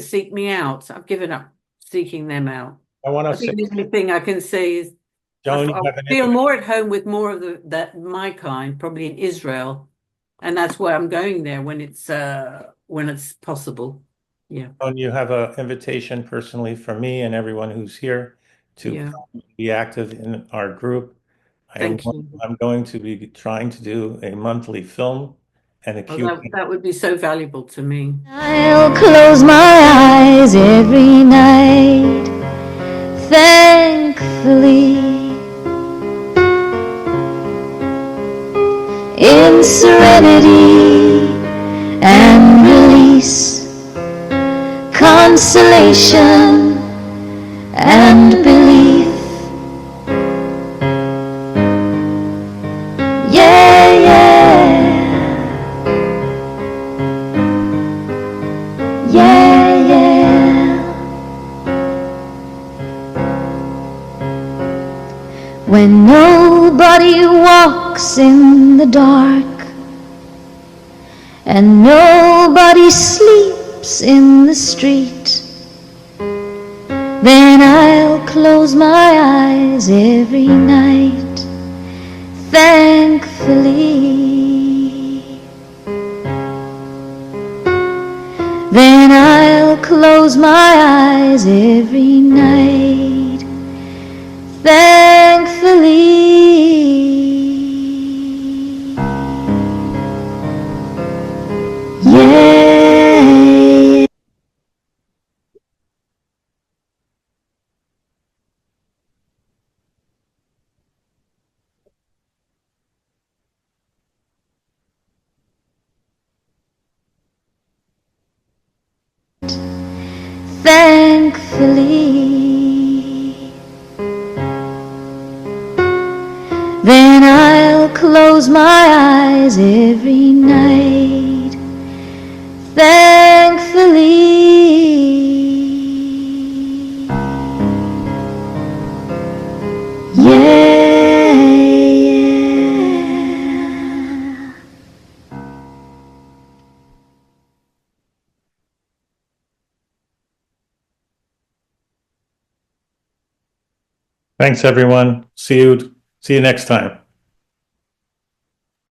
seek me out. I've given up seeking them out. I think the only thing I can say is I feel more at home with more of my kind, probably in Israel, and that's why I'm going there when it's possible. Yeah. And you have an invitation personally from me and everyone who's here to be active in our group. I'm going to be trying to do a monthly film and a Q&A. That would be so valuable to me. I'll close my eyes every night, thankfully, in serenity and release, consolation and belief. When nobody walks in the dark and nobody sleeps in the street, then I'll close my eyes every night, thankfully. Then I'll close my eyes every night, thankfully. Yeah. Thankfully. Then I'll close my eyes every night, thankfully. Yeah. Thanks, everyone. See you next time.